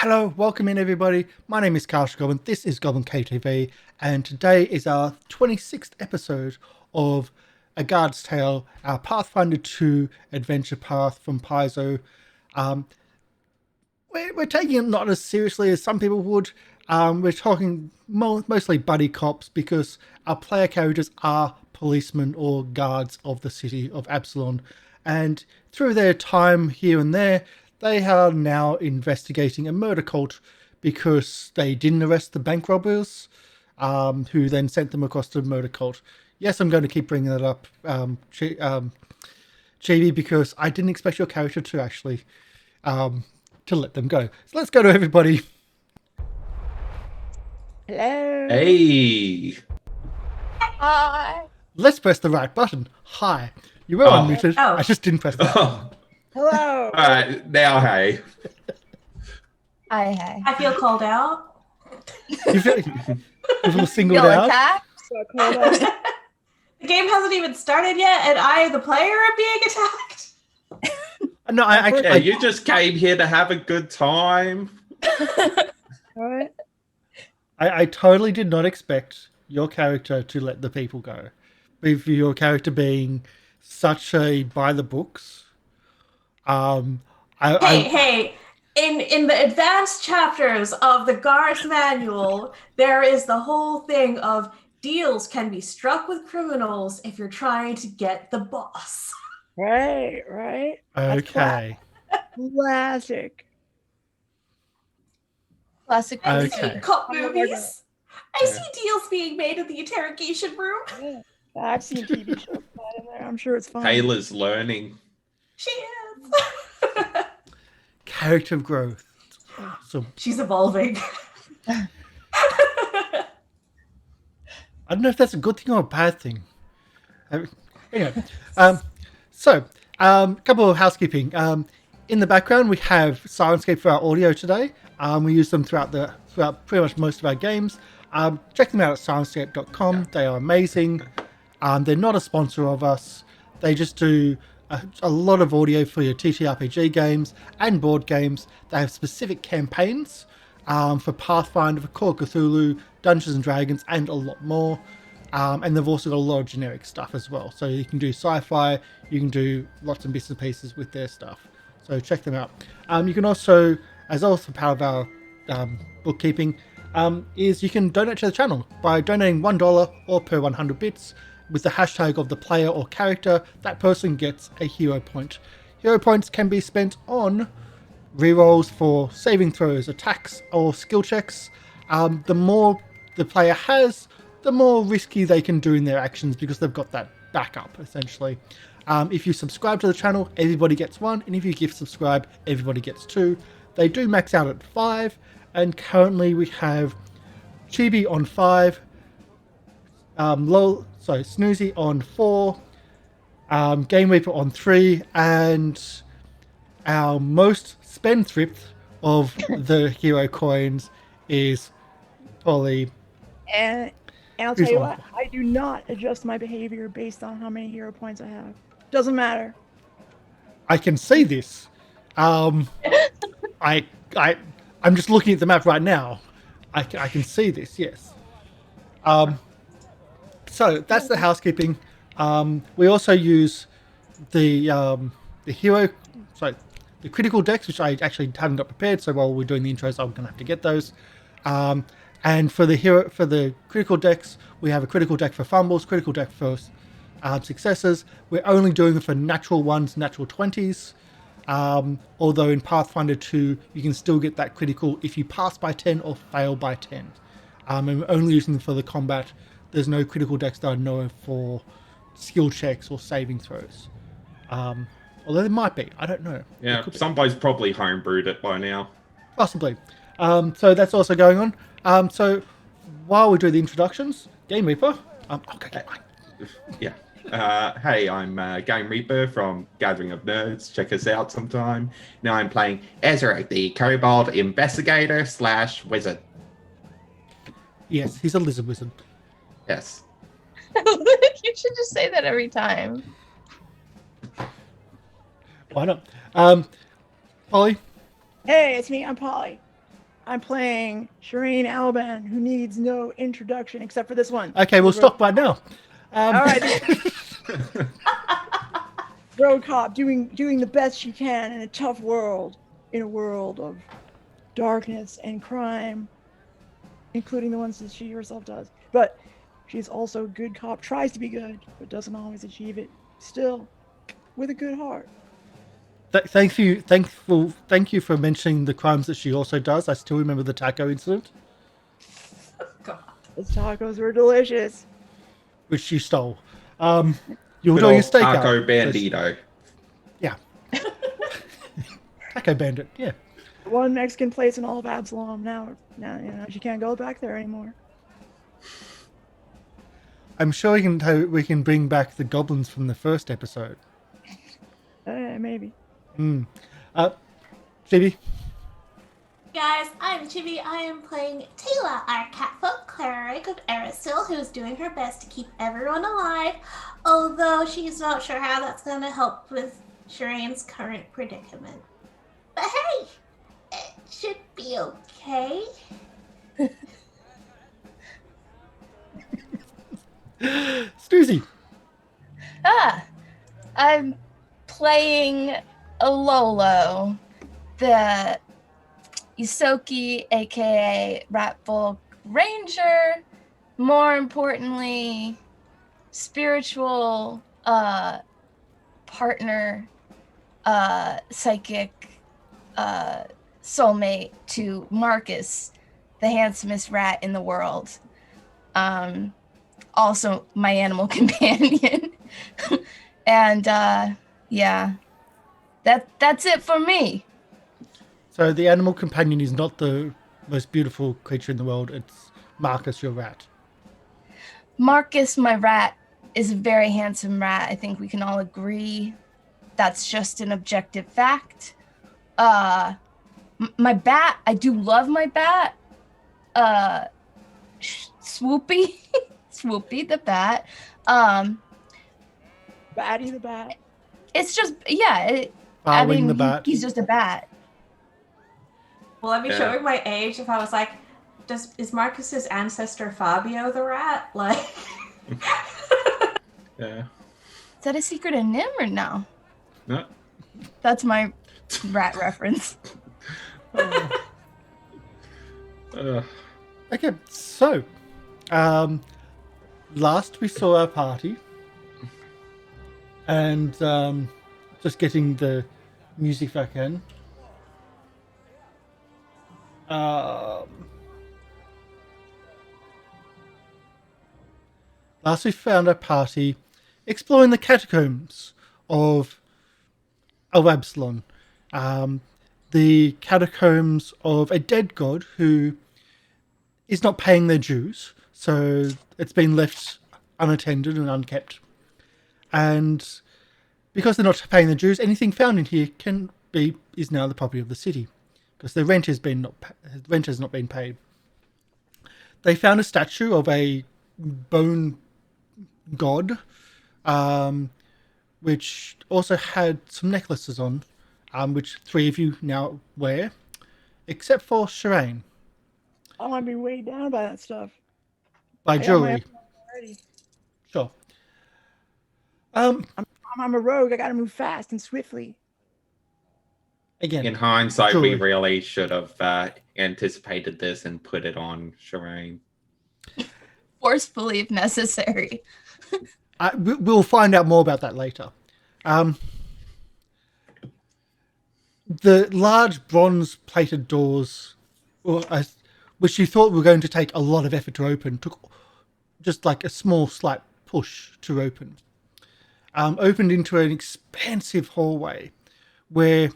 Hello, welcome in everybody. My name is Karsh the Goblin. This is Goblin KTV, and today is our 26th episode of A Guard's Tale, our Pathfinder 2 adventure path from Paizo. Um, we're taking it not as seriously as some people would. We're talking mostly buddy cops because our player characters are policemen or guards of the city of Absalom. And through their time here and there, they are now investigating a murder cult because they didn't arrest the bank robbers, who then sent them across to the murder cult. Yes, I'm going to keep bringing that up, Chibi, because I didn't expect your character to actually to let them go. So let's go to everybody. Hello. Hey. Hi. Let's press the right button. Hi. You were unmuted. Oh. I just didn't press that. Oh. Hello. All right, now hey. Hi. I feel called out. You feel singled Feel out? attacked? The game hasn't even started yet, and I, the player, am being attacked. No, Yeah, you just came here to have a good time. What? I totally did not expect your character to let the people go. With your character being such a by the books. Hey, in the advanced chapters of the Guard's Manual, there is the whole thing of deals can be struck with criminals if you're trying to get the boss. Right. That's Okay. Classic. I Okay. see cop movies. I Yeah. see deals being made in the interrogation room. Yeah. I've seen TV shows in there. I'm sure it's fun. Tayla's learning. She is. Character growth. So She's evolving. I don't know if that's a good thing or a bad thing. Anyway, a couple of housekeeping. In the background, we have Syrinscape for our audio today. We use them throughout pretty much most of our games. Check them out at syrinscape.com. They are amazing. They're not a sponsor of us. They just do a lot of audio for your TTRPG games and board games. They have specific campaigns for Pathfinder, for Call of Cthulhu, Dungeons and Dragons, and a lot more. And they've also got a lot of generic stuff as well. So you can do sci-fi, you can do lots and bits and pieces with their stuff. So check them out. You can also, as also part of our bookkeeping, is you can donate to the channel by donating $1 or per 100 bits with the hashtag of the player or character. That person gets a hero point. Hero points can be spent on rerolls for saving throws, attacks, or skill checks. The more the player has, the more risky they can do in their actions because they've got that backup, essentially. If you subscribe to the channel, everybody gets one, and if you gift subscribe, everybody gets two. They do max out at 5, and currently we have Chibi on 5, Snoozy on 4, Game Reaper on 3, and our most spendthrift of the hero coins is Polly. And I'll tell you what, I do not adjust my behavior based on how many hero points I have. Doesn't matter. I can see this. I'm just looking at the map right now. I can see this. Yes. So that's the housekeeping. We also use the critical decks, which I actually haven't got prepared. So while we're doing the intros, I'm gonna have to get those. And for the critical decks, we have a critical deck for fumbles, critical deck for successes. We're only doing them for natural ones, natural 20s. Although in Pathfinder 2, you can still get that critical if you pass by 10 or fail by 10. And we're only using them for the combat. There's no critical decks that I know of for skill checks or saving throws. Although there might be, I don't know. Yeah, somebody's probably homebrewed it by now. Possibly. So that's also going on. So while we do the introductions, Game Reaper. Okay, fine. Yeah. Hey, I'm Game Reaper from Gathering of Nerds. Check us out sometime. Now I'm playing Ezarek, the Kobold Investigator / Wizard. Yes, he's a lizard wizard. Yes. You should just say that every time. Why not? Polly? Hey, it's me. I'm Polly. I'm playing Sherain Alban, who needs no introduction except for this one. Okay, we'll stop right now. All right. Road cop doing the best she can in a tough world, in a world of darkness and crime, including the ones that she herself does. But she's also a good cop, tries to be good, but doesn't always achieve it. Still, with a good heart. Thank you for mentioning the crimes that she also does. I still remember the taco incident, God. Those tacos were delicious. which she stole. You were Good doing a old stakeout. Taco Bandito. Yeah. Taco Bandit, yeah. One Mexican place in all of Absalom. Now she can't go back there anymore. I'm sure we can bring back the goblins from the first episode. Maybe. Chibi? Guys, I'm Chibi. I am playing Tayla, our catfolk cleric of Arisil, who's doing her best to keep everyone alive, although she's not sure how that's going to help with Sherain's current predicament. But hey, it should be okay. Snoozy? I'm playing a Lolo, the Isoki, aka Ratfolk Ranger, more importantly, spiritual partner, psychic soulmate to Marcus, the handsomest rat in the world. Also my animal companion. And yeah, that's it for me. So the animal companion is not the most beautiful creature in the world. It's Marcus, your rat. Marcus, my rat, is a very handsome rat. I think we can all agree that's just an objective fact. My bat, I do love my bat. Swoopy, Swoopy the bat. Batty the bat. It's just, yeah. The bat. He's just a bat. Will I be showing my age if I was like, is Marcus's ancestor Fabio the rat? Like, Yeah. Is that a secret in him or no? No. That's my rat reference. Okay, so last we saw our party, and just getting the music back in. Last we found our party exploring the catacombs of Absalom, the catacombs of a dead god who is not paying their dues, so it's been left unattended and unkept. And because they're not paying their dues, anything found in here is now the property of the city, because the rent has not been paid. They found a statue of a bone god, which also had some necklaces on, which 3 of you now wear, except for Sherain. I want to be weighed down by that stuff. By jewelry. Sure. I'm a rogue. I gotta move fast and swiftly. Again, In hindsight, jewelry. we really should have anticipated this and put it on Sherain. Forcefully if necessary. We'll find out more about that later. The large bronze-plated doors, which you thought were going to take a lot of effort to open, took just like a small, slight push to open. Opened into an expansive hallway where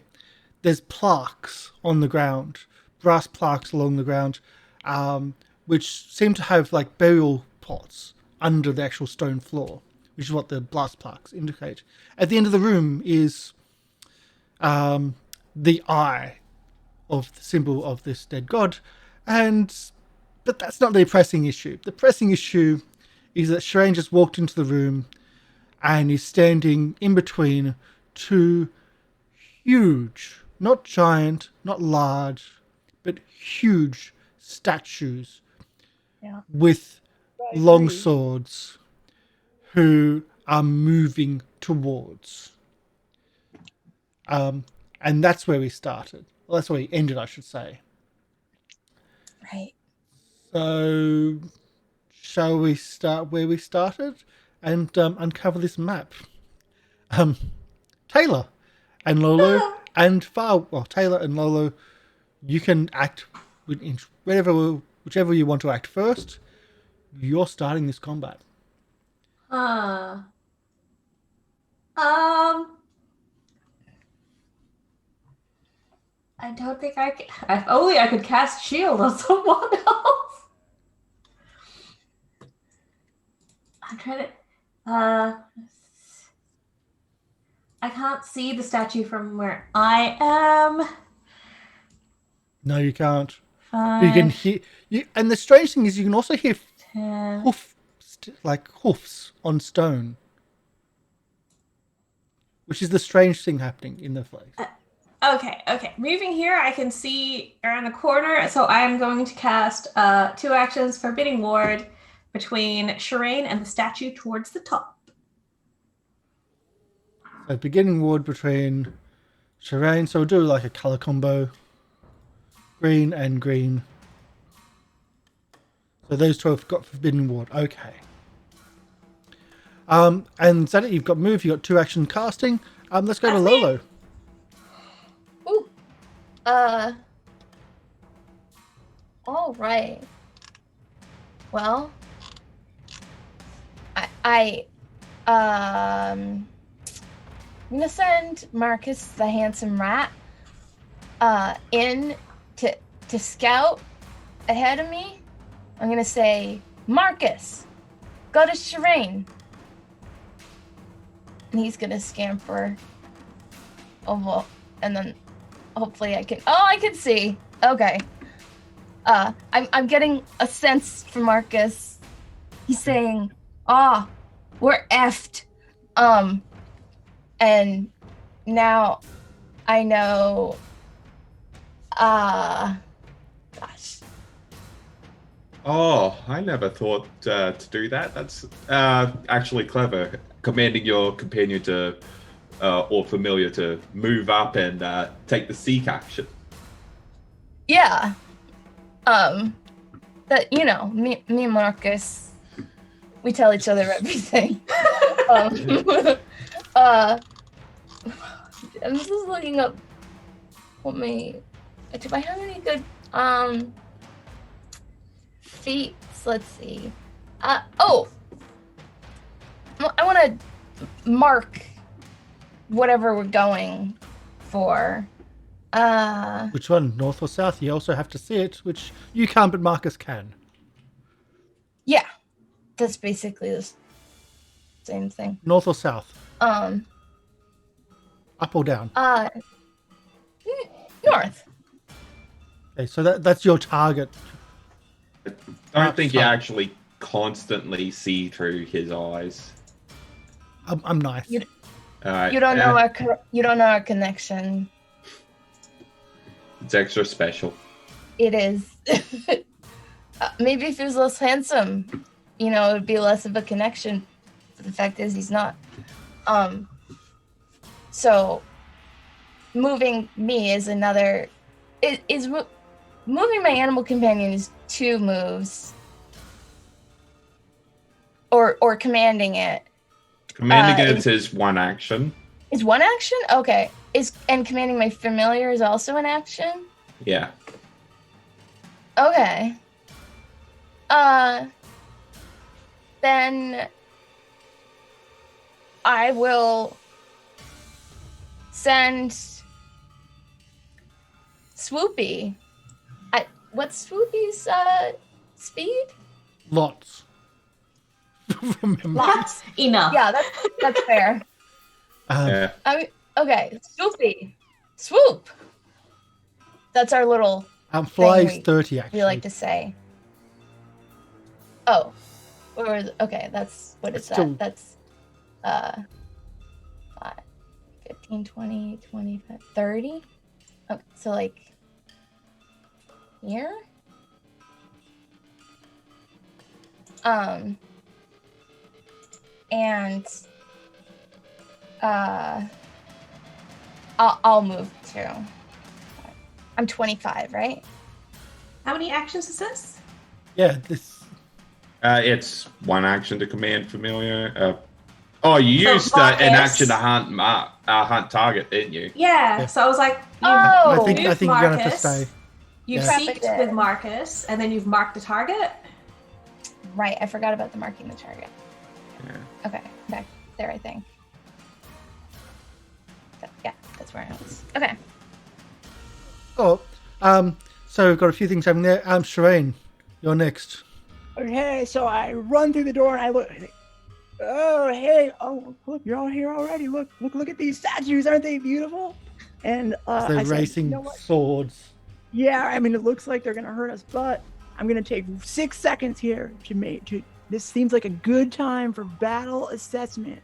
there's plaques on the ground, brass plaques along the ground, which seem to have like burial pots under the actual stone floor, which is what the brass plaques indicate. At the end of the room is the eye of the symbol of this dead god, but that's not the pressing issue. The pressing issue is that Sherain just walked into the room and is standing in between 2 huge, not giant, not large, but huge statues Yeah. with I long agree. swords who are moving towards. And that's where we started. Well, that's where we ended, I should say. Right. So, shall we start where we started and uncover this map? Tayla and Lolo and Taylor and Lolo, you can act in whichever you want to act first. You're starting this combat. Huh. I don't think I can. If only I could cast shield on someone else. I'm trying to. I can't see the statue from where I am. No, you can't. Five, You can hear you, and the strange thing is, you can also hear 10. hoofs on stone, which is the strange thing happening in the place. Okay. Moving here, I can see around the corner, so I'm going to cast 2 actions: Forbidding Ward between Sherain and the statue towards the top. So beginning ward between Sherain, so we'll do like a color combo. Green and green. So those two have got Forbidden Ward. Okay. And is that it? You've got move, you've got 2 action casting. Let's go to That's me. Lolo. Ooh. All right. Well, I'm gonna send Marcus the handsome rat in to scout ahead of me. I'm gonna say, Marcus, go to Sherain. And he's gonna scamper over, and then hopefully I can see. Okay. I'm getting a sense from Marcus. He's saying, we're effed. And now I know, gosh. Oh, I never thought to do that. That's actually clever. Commanding your companion to, or familiar to move up and take the seek action. Yeah. That, me and Marcus, we tell each other everything. I'm just looking up do I have any good feats? Let's see. I want to mark whatever we're going for. Which one, north or south? You also have to see it, which you can't, but Marcus can. Yeah, that's basically the same thing. North or south? Up or down? North. Okay, so that's your target. I don't think you actually constantly see through his eyes. I'm nice. You don't know our connection. It's extra special. It is. Maybe if he was less handsome, it would be less of a connection. But the fact is, he's not. So moving me is another. Moving my animal companion is 2 moves. Or commanding it. Commanding it is 1 action. Is 1 action? Okay. And commanding my familiar is also an action? Yeah. Okay. Then I will send Swoopy. What's Swoopy's speed? Lots. Remember. Lots. Enough. Yeah, that's fair. Yeah. Okay, Swoopy. Swoop. That's our little Flies thing 30, actually. we like to say. Oh. Okay, that's what is Still- that? That's 5, 15, 20, 25, 30. Okay, so like here. And I'll move too. I'm 25, right? How many actions is this? Yeah, this. It's one action to command familiar. You So used an action to Marcus- hunt target, didn't you? Yeah. So I was like, Oh! I think you're gonna have to stay. You've Yeah. seeked with Marcus, and then you've marked the target. Right, I forgot about the marking the target. Yeah. Okay, back there, I think. Yeah, that's where I was. Okay. Oh, so we've got a few things happening there. Sherain, you're next. Okay, so I run through the door and I look. Oh, hey! Oh, look, you're all here already. Look at these statues. Aren't they beautiful? And They're I said, racing you know what? swords. Yeah, I mean, it looks like they're gonna hurt us, but I'm gonna take 6 seconds here to. This seems like a good time for battle assessment.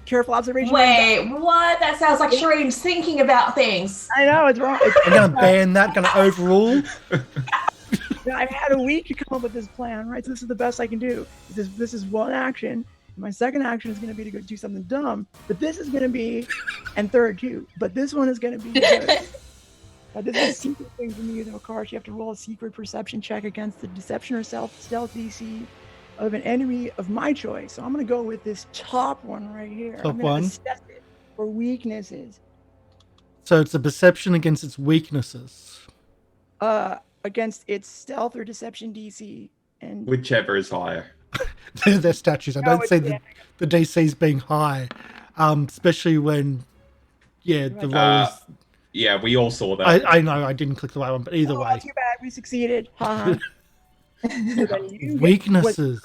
Careful observation. Wait, what? That sounds like Sherain's thinking about things. I know it's wrong. I'm gonna ban that. Gonna overrule. I've had a week to come up with this plan, right? So this is the best I can do. This is one action. My second action is going to be to go do something dumb, but this is going to be, and third too. But this one is going to be good. This is a secret thing for me using a card. You have to roll a secret perception check against the deception or stealth DC of an enemy of my choice. So I'm going to go with this top one right here. Top I'm gonna one. assess it for weaknesses. So it's a perception against its weaknesses. Against its stealth or deception DC, and Whichever is higher. They're statues. I don't it's- see the DCs being high, especially when, the roll is. Yeah, we all saw that. I know I didn't click the right one, but either way, too bad we succeeded. So then you get- weaknesses.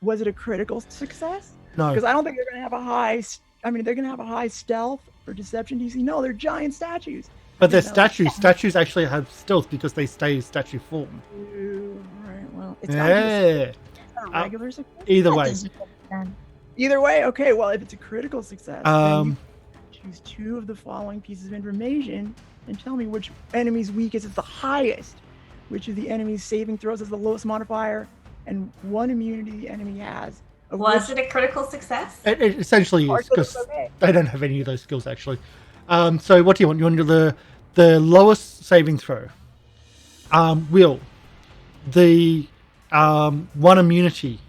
Was it a critical success? No, Because I don't think they're going to have a high. I mean, they're going to have a high stealth or deception DC. No, they're giant statues. but they're No. statues. Statues actually have stealth because they stay in statue form. Ooh, right. Well, it's not just Yeah. a regular success. Either That way, doesn't get it done. Either way, okay. Well, if it's a critical success, then um, you choose 2 of the following pieces of information and tell me which enemy's weakest is the highest, which of the enemy's saving throws has the lowest modifier, and 1 immunity the enemy has. of Was which it a critical success? it essentially is parts of because it's okay. they don't have any of those skills actually. So what do you want? You want the lowest saving throw. Will the 1 immunity.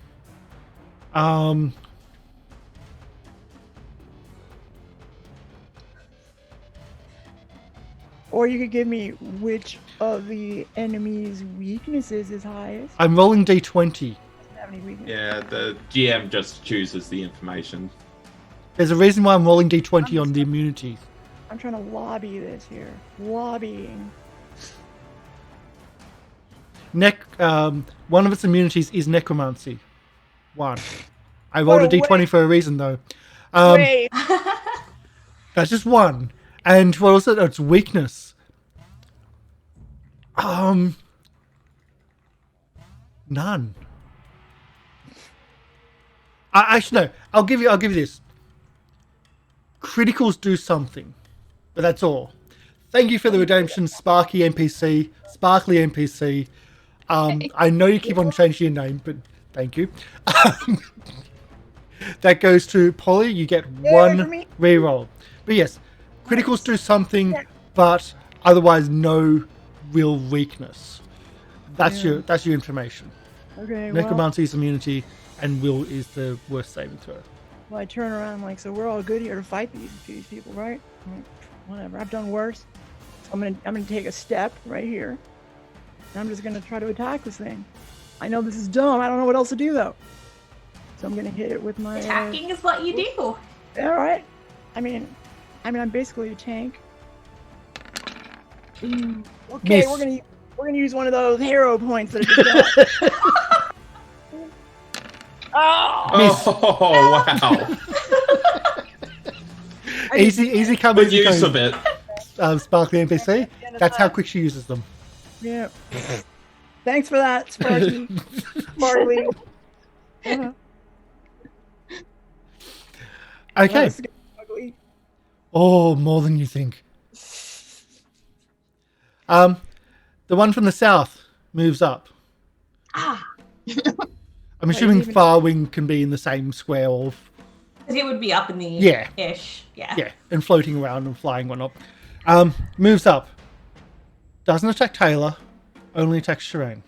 Or you could give me which of the enemy's weaknesses is highest. I'm rolling d20. Doesn't have any weakness. Yeah, the GM just chooses the information. There's a reason why I'm rolling d20 on the immunities. I'm trying to lobby this here. Lobbying. One of its immunities is necromancy. 1. I rolled a d20 for a reason though. Wait. That's just 1. And what was it? It's weakness. None. Actually, no. I'll give you this. Criticals do something, but that's all. Thank you for the redemption, Sparky NPC, Sparkly NPC. I know you keep on changing your name, but thank you. That goes to Polly. You get for 1 me. reroll. But yes, criticals do something, but otherwise no real weakness. That's your information. Okay, well, Necromancy's immunity, and will is the worst saving throw. well, I turn around like, so we're all good here to fight these people, right? I'm like, whatever, I've done worse. So I'm gonna take a step right here. And I'm just gonna try to attack this thing. I know this is dumb. I don't know what else to do though. So I'm gonna hit it with my Attacking is what you do. All right. I mean, I'm basically a tank. Okay, Miss. we're gonna use one of those hero points that I just got. Oh! Oh, wow. Easy come, Good easy use go. of it. Sparkly NPC. That's how quick she uses them. Yeah. Thanks for that, Sparky. Sparkly. Uh-huh. Okay. That's ugly. Oh, more than you think. The one from the south moves up. Ah. I'm assuming even- Farwing can be in the same square of It would be up in the Yeah. ish. Yeah. yeah, and floating around and flying whatnot. Moves up. Doesn't attack Tayla, only attacks Sherain.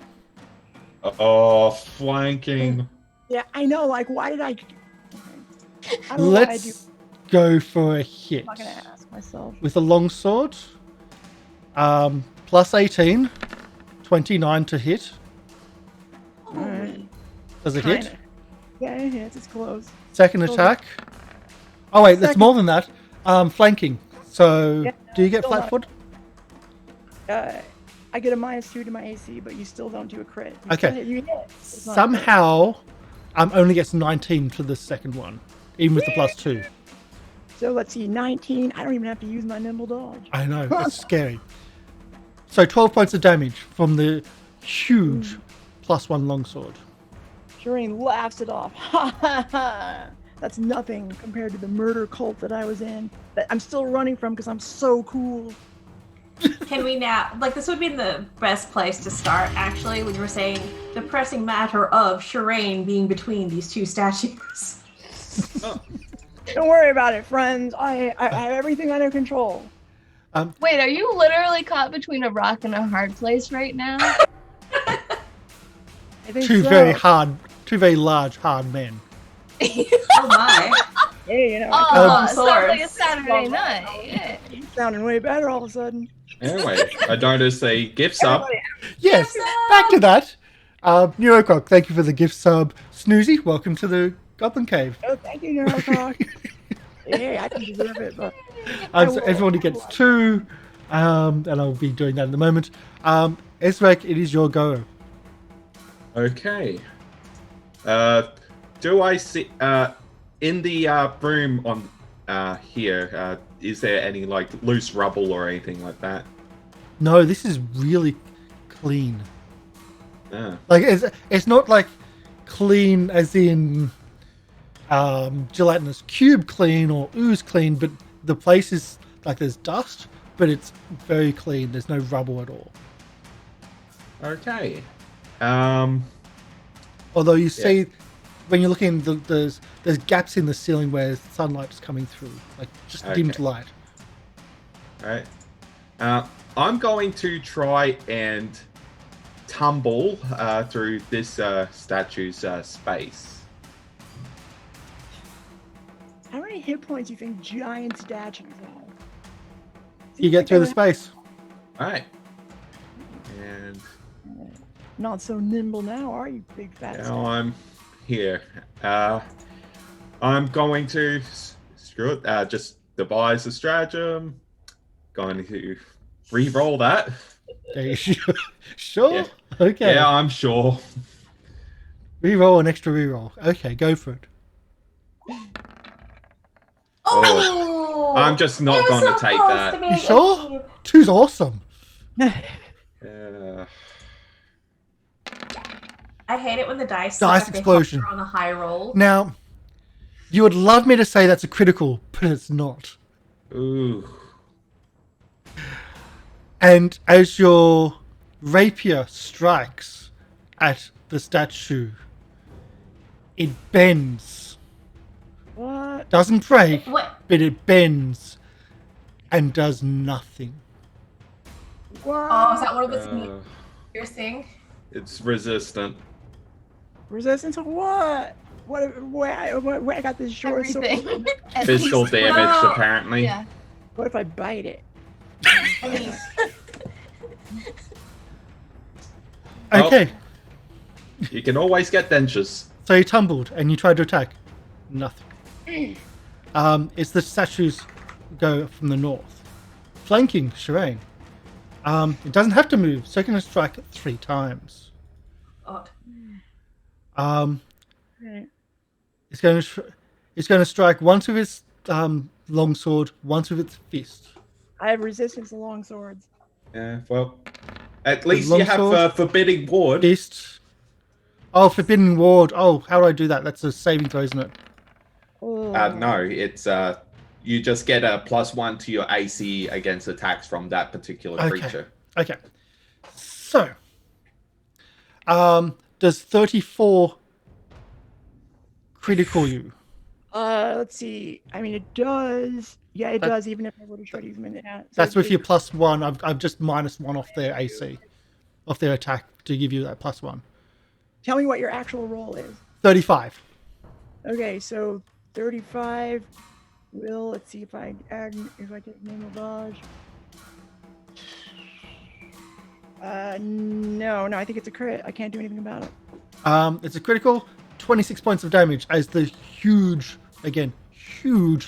Oh, flanking. Yeah, I know. Like, why did I don't know why I do. Let's go for a hit I'm not gonna ask myself. with a longsword. Plus 18, 29 to hit. Holy. Does it hit? Kinda. Yeah, it hits. It's close. Second Close. attack. Oh wait, that's Second. more than that. Flanking. So Yeah, do you get still flat not- foot? I get a -2 to my AC, but you still don't do a crit. You Okay. still hit- you hit. It's not a crit. Somehow, only gets 19 for the second one, even with the +2. So let's see, 19. I don't even have to use my nimble dodge. I know, it's scary. So 12 points of damage from the huge +1 longsword. Sherain laughs it off. Ha ha ha! That's nothing compared to the murder cult that I was in. That I'm still running from because I'm so cool. Can we now, like, this would be the best place to start, actually, when you were saying the pressing matter of Sherain being between these two statues. Don't worry about it, friends. I have everything under control. Wait, are you literally caught between a rock and a hard place right now? I think Two so. very large, hard men. Oh my. Hey, you know, Oh, Um, sounds like a swords. Saturday night. Yeah. you're sounding way better all of a sudden. Anyway, I noticed a gift sub. Everybody, Yes, back to that. Neurocock, thank you for the gift sub. Snoozy, welcome to the Goblin Cave. oh, thank you, Neurocock. Hey, I can deserve it, but So will. everybody gets 2, and I'll be doing that in a moment. Ezarek, it is your go. Okay. Do I see in the room on here? Is there any like loose rubble or anything like that? No, this is really clean. Ah. Like it's not like clean as in gelatinous cube clean or ooze clean, but the place is like there's dust, but it's very clean. There's no rubble at all. Okay. Although you see, when you're looking, there's gaps in the ceiling where sunlight is coming through, like just dimmed Okay. light. All right. I'm going to try and tumble through this statue's space. how many hit points do you think giant statues have? You get through the space. All right. And Not so nimble now, are you, big fat? now I'm here. I'm going to screw it. Just devise a stratagem. Going to re-roll that. Okay, sure. Yeah. Okay. Yeah, I'm sure. Reroll an extra reroll. Okay, go for it. Oh! I'm just not I was going to so take close that. to being You sure? able 2's awesome. I hate it when the dice Dice look like they explosion. hover on a high roll. Now, you would love me to say that's a critical, but it's not. Ooh. And as your rapier strikes at the statue, it bends. What? Doesn't break, What? but it bends and does nothing. What? Oh, is that one of the Uh, piercing? it's resistant. Resistance to what? Where I got this short sword? Everything. At Physical least- damage, Wow. apparently. Yeah. What if I bite it? I mean, Oh. Okay, You can always get dentures. so you tumbled and you tried to attack. Nothing. It's the statues go from the north. Flanking Sherain. It doesn't have to move, so it can strike 3 times. God. Right. It's going to strike once with its longsword, once with its fist. I have resistance to long swords. Yeah, well, at least you have longsword? forbidding ward. Fist. Oh, forbidden ward. Oh, how do I do that? That's a saving throw, isn't it? Oh. No, it's you just get a +1 to your AC against attacks from that particular Okay. creature. Okay. So, does 34 critical you? Let's see. I mean, it does. Yeah, it does. Even if I would have tried to use my so That's with your +1. I've just -1 off their AC, off their attack to give you that +1. Tell me what your actual roll is. 35. Okay, so 35 will. Let's see if I take name of Dodge. No, I think it's a crit. I can't do anything about it. It's a critical, 26 points of damage as the huge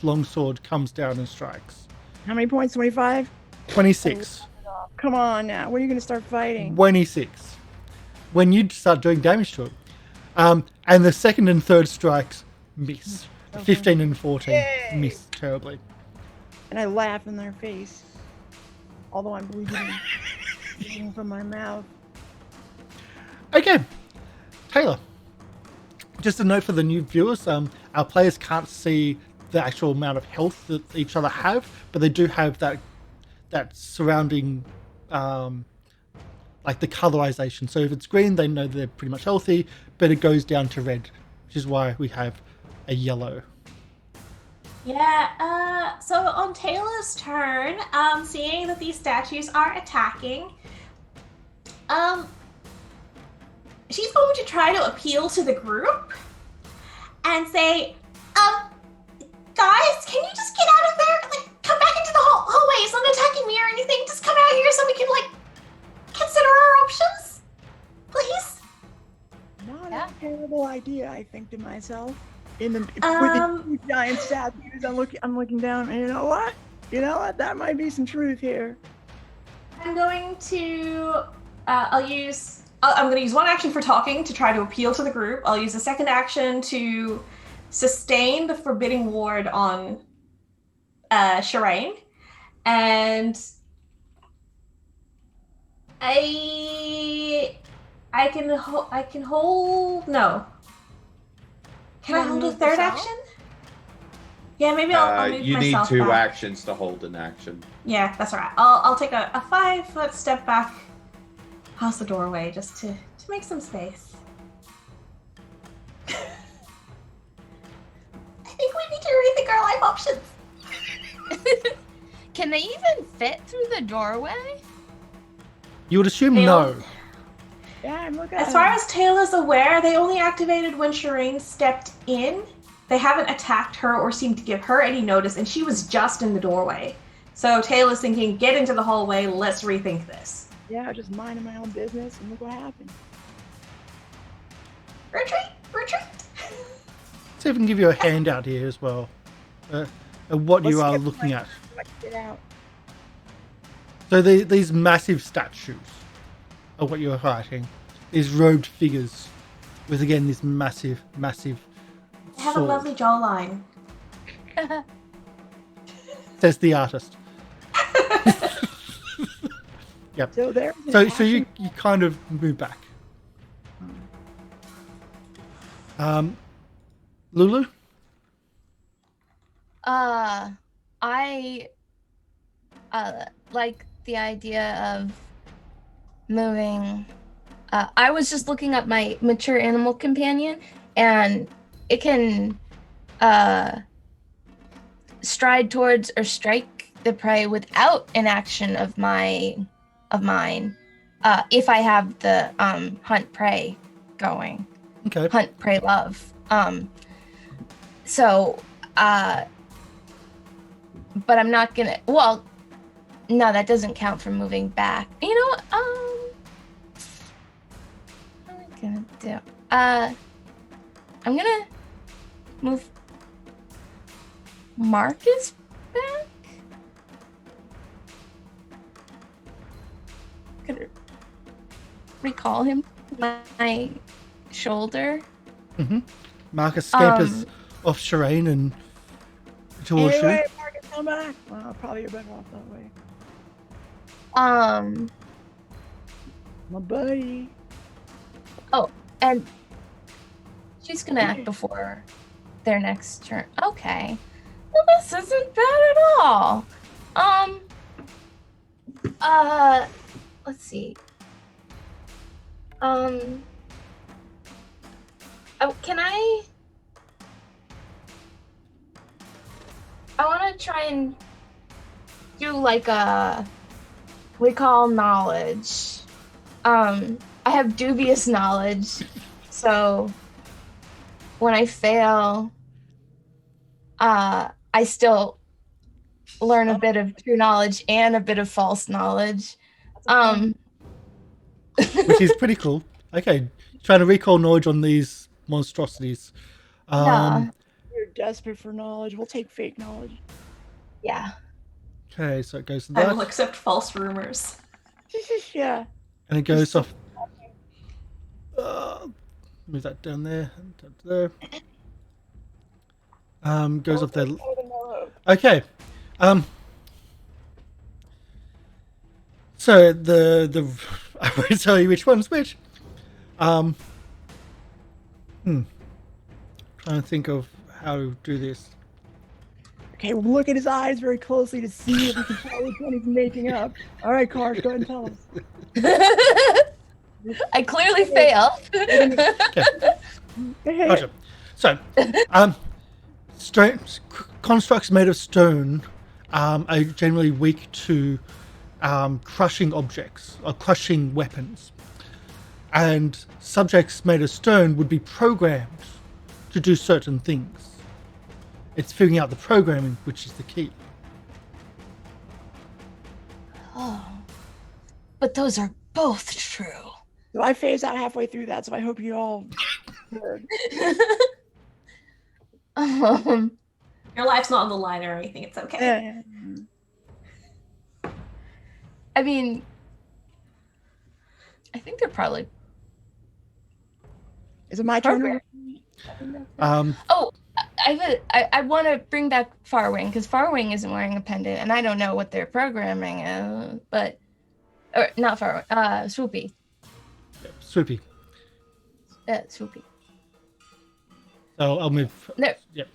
longsword comes down and strikes. How many points? 25? 26. Come on now. When are you going to start fighting? 26. When you start doing damage to it. And the second and third strikes miss. Okay. 15 and 14 Yay! miss terribly. And I laugh in their face. Although I'm bleeding from my mouth. Okay, Tayla. Just a note for the new viewers, our players can't see the actual amount of health that each other have, but they do have that surrounding, like the colorization. So if it's green, they know they're pretty much healthy, but it goes down to red, which is why we have a yellow. Yeah, so on Tayla's turn, seeing that these statues are attacking, she's going to try to appeal to the group and say, guys, can you just get out of there? Like, come back into the hallway. It's not attacking me or anything. Just come out here so we can, like, consider our options. Please? Not a terrible idea, I think to myself. With the two giant statues, I'm looking down, and you know what? That might be some truth here. I'm going to, I'm going to use one action for talking to try to appeal to the group. I'll use a second action to sustain the forbidding ward on Sherain. And I can hold, no. Can I hold a third action? Yeah, maybe I'll move you need myself 2 back. actions to hold an action. Yeah, that's all right. I'll take a 5-foot step back past the doorway just to make some space. I think we need to rethink our life options. Can they even fit through the doorway? You would assume They'll- no. Yeah, I'm looking. As far as Tayla's aware, they only activated when Sherain stepped in. They haven't attacked her or seemed to give her any notice, and she was just in the doorway. So Tayla's thinking, get into the hallway, let's rethink this. Yeah, just minding my own business, and look what happened. Retreat! See if we can give you a handout here as well. What you are Let's looking at. Get out. So these massive statues are what you're fighting. These robed figures with, again, this massive They have sword, a lovely jawline. says the artist. Yep. So there's an So you kind of move back. Lulu? I like the idea of moving. I was just looking at my mature animal companion, and it can stride towards or strike the prey without an action of mine. If I have the hunt prey going. Okay. Hunt, pray, love. But I'm not gonna. Well, no, that doesn't count for moving back. You know what? What am I gonna do? I'm gonna move Marcus back. Could recall him my shoulder. Mm-hmm. Marcus scampers off Sherain and towards you. Anyway, Marcus, come back. Well, probably you're better off that way. My buddy. Oh, and she's gonna act before their next turn. Okay. Well, this isn't bad at all. Let's see. Oh, can I want to try and do like a recall knowledge. I have dubious knowledge, so when I fail, I still learn a bit of true knowledge and a bit of false knowledge. Which is pretty cool. Okay, trying to recall knowledge on these monstrosities. Yeah. You're desperate for knowledge. We'll take fake knowledge. Yeah. Okay, so it goes to I that, will accept false rumors. Yeah. and it goes off. Move that down there, down to there. Goes off there. Okay. So the I won't tell you which one's which. Trying to think of how to do this. Okay, we'll look at his eyes very closely to see if we can tell which one he's making up. All right, Karsh, go ahead and tell us. I clearly failed. Hey, Gotcha. So, constructs made of stone are generally weak to crushing objects or crushing weapons, and subjects made of stone would be programmed to do certain things. It's figuring out the programming which is the key. Oh. But those are both true. so I phased out halfway through that, so I hope you all heard. Your life's not on the line or anything. It's okay. Yeah. I mean, I think they're probably. Is it my turn? Oh, I want to bring back Farwing because Farwing isn't wearing a pendant, and I don't know what their programming is, but or not Farwing, Swoopy. Yep, swoopy. Swoopy. So I'll move. No. Yep.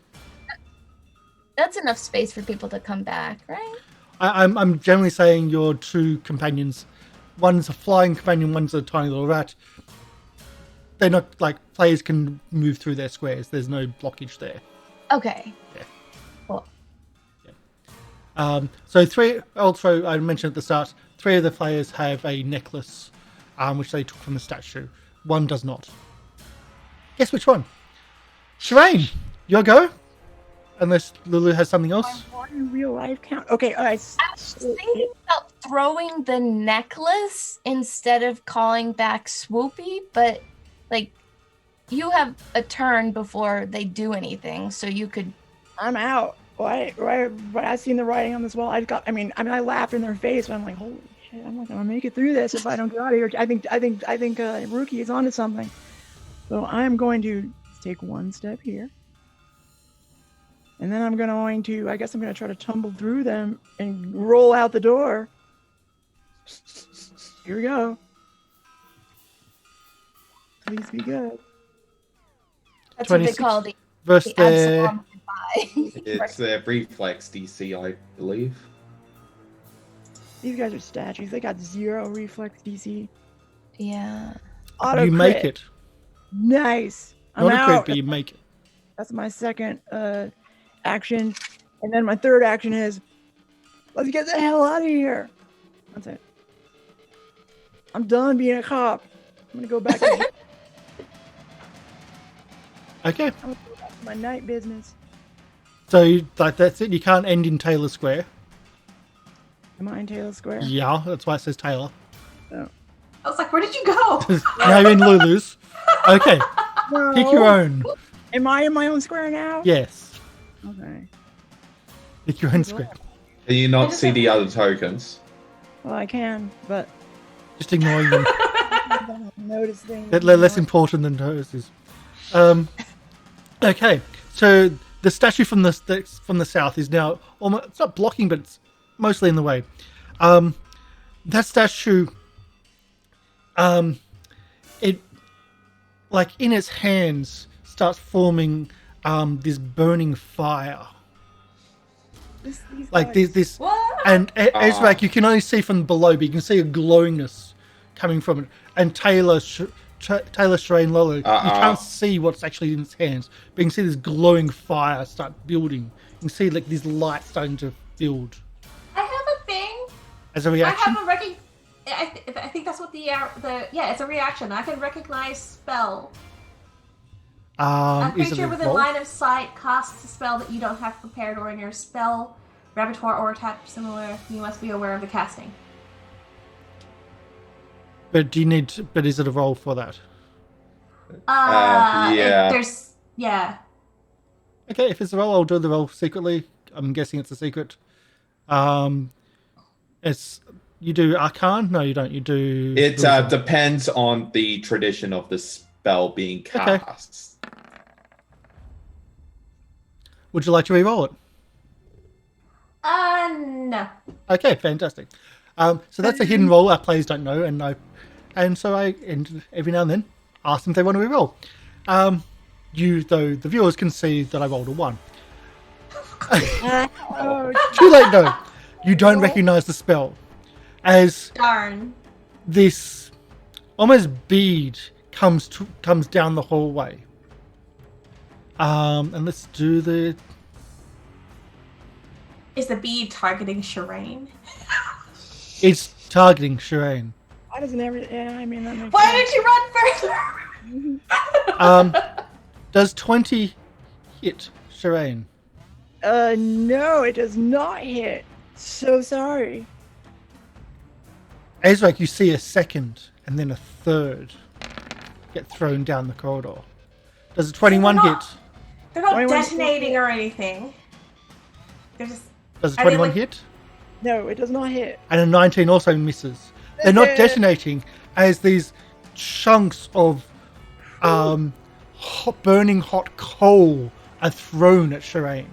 That's enough space for people to come back, right? I'm generally saying your two companions. One's a flying companion, one's a tiny little rat. They're not like players can move through their squares. There's no blockage there. Okay. Yeah. Cool. So three. Also, I mentioned at the start, 3 of the players have a necklace, which they took from the statue. One does not. Guess which one? Sherain, your go. Unless Lulu has something else. Why in real life count? Okay, all right. I was thinking about throwing the necklace instead of calling back Swoopy, but like you have a turn before they do anything, so you could. I'm out. Why? When I seen the writing on this wall, I laughed in their face. But I'm like, holy shit! I'm not gonna make it through this if I don't get out of here. I think Rookie is onto something. So I'm going to take one step here. And then I'm going to, I guess I'm going to try to tumble through them and roll out the door. Here we go. Please be good. That's what they 26 call the versus Absalom goodbye. It's a reflex DC, I believe. These guys are statues. They got 0 reflex DC. Yeah. Auto you crit. make it. Nice. I'm Not a crit, out. but you make it. That's my second action. And then my third action is, let's get the hell out of here. That's it. I'm done being a cop. I'm going to go back to Okay. my night business. So that's it. You can't end in Taylor Square. Am I in Taylor Square? Yeah, that's why it says Taylor. Oh. I was like, where did you go? Now you're in Lulu's. Okay. No. Pick your own. Am I in my own square now? Yes. Okay. Pick your own square. Can you not see the other tokens? Well, I can, but Just ignoring them. I don't notice things. They're less important than hers is. Okay. So the statue from the south is now almost, it's not blocking, but it's mostly in the way. That statue, it, like in its hands, starts forming this burning fire. These Like guys- this, What? and Ezarek, you can only see from below, but you can see a glowingness coming from it. And Tayla, Sherain, Lolo, you can't see what's actually in its hands, but you can see this glowing fire start building. You can see like these lights starting to build. I have a thing. As a reaction? I think that's what it's a reaction. I can recognize spell. A creature within line of sight casts a spell that you don't have prepared or in your spell repertoire or attached similar. You must be aware of the casting. But but is it a roll for that? Yeah. Okay, if it's a roll, I'll do the roll secretly. I'm guessing it's a secret. You do Arcane? No, you don't. You do... It depends on the tradition of the spell being cast. Okay. Would you like to re-roll it? No. Okay, fantastic. So that's a hidden roll our players don't know, and so I every now and then ask them if they want to re-roll. The viewers can see that I rolled a 1. Too late, no. You don't recognize the spell. As darn, this almost bead comes down the hallway. And let's do the... Is the bead targeting Sherain? It's targeting Sherain. Why doesn't that makes Why sense. did you run further? Does 20 hit Sherain? No, it does not hit. So sorry. Ezarek, you see a second and then a third get thrown down the corridor. Does a 21 hit? They're not detonating or anything. They're just... Does a 21 hit? No, it does not hit. And a 19 also misses. They're not detonating as these chunks of burning hot coal are thrown at Sherain.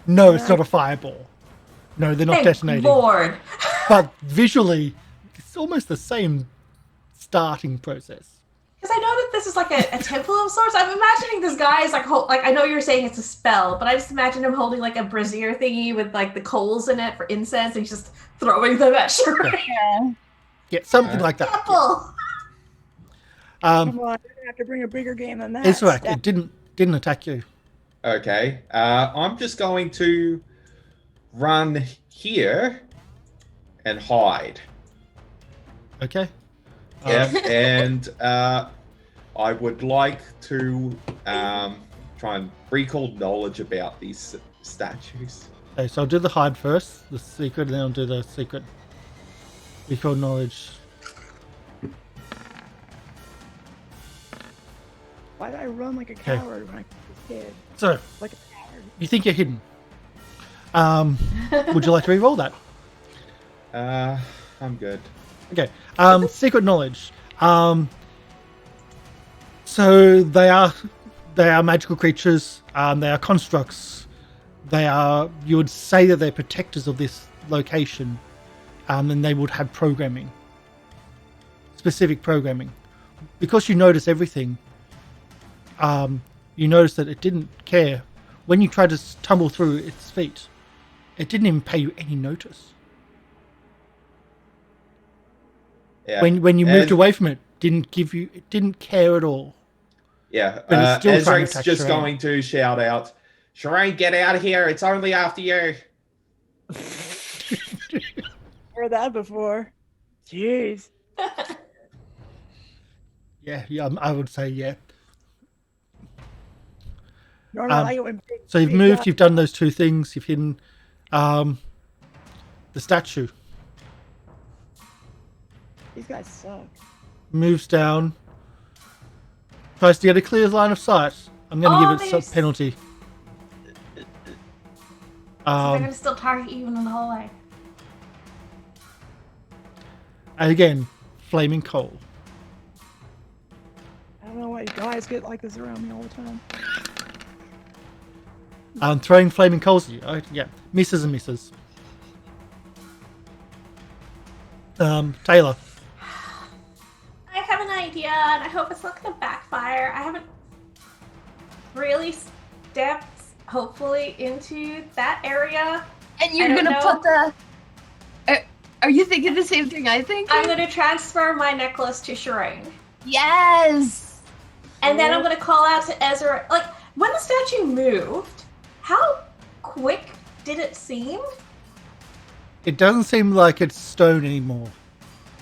No, it's not a fireball. No, they're not Thank detonating. Lord. But visually, it's almost the same starting process. Because I know that this is like a temple of sorts. I'm imagining this guy is like I know you're saying it's a spell, but I just imagine him holding like a brazier thingy with like the coals in it for incense, and he's just throwing them at Sherain. Yeah, something like that. Temple. Come on, you're gonna have to bring a bigger game than that. It's right. It didn't attack you. Okay. I'm just going to run here and hide. Okay. Yep, and I would like to try and recall knowledge about these statues. Okay, so I'll do the hide first, the secret, and then I'll do the secret. Recall knowledge. Why did I run like a coward when I was a kid? So, Like a coward. you think you're hidden. Would you like to re-roll that? I'm good. Okay. Secret knowledge. So they are magical creatures. They are constructs. You would say that they're protectors of this location, and they would have programming. Specific programming. Because you notice everything, you notice that it didn't care. When you tried to tumble through its feet, it didn't even pay you any notice. Yeah. When you moved away from it, it didn't care at all. Yeah, But it's still trying to Ezarek's attack just Sherain. going to shout out, Sherain, get out of here, it's only after you. Heard that before. Jeez. Yeah, I would say yeah. Normally I like it when So you've big moved, guys- you've done those two things, you've hidden the statue. These guys suck. Moves down. Tries to get a clear line of sight. I'm going to give it some penalty. They're gonna still target you even in the hallway. And again, flaming coal. I don't know why guys get like this around me all the time. Throwing flaming coals at you. Yeah, misses and misses. Tayla. I have an idea, and I hope it's not gonna backfire. I haven't really stepped, hopefully, into that area. And you're I don't gonna know. put the... Are you thinking the same thing I think? I'm going to transfer my necklace to Sherain. Yes! And then I'm going to call out to Ezra. Like, when the statue moved, how quick did it seem? It doesn't seem like it's stone anymore.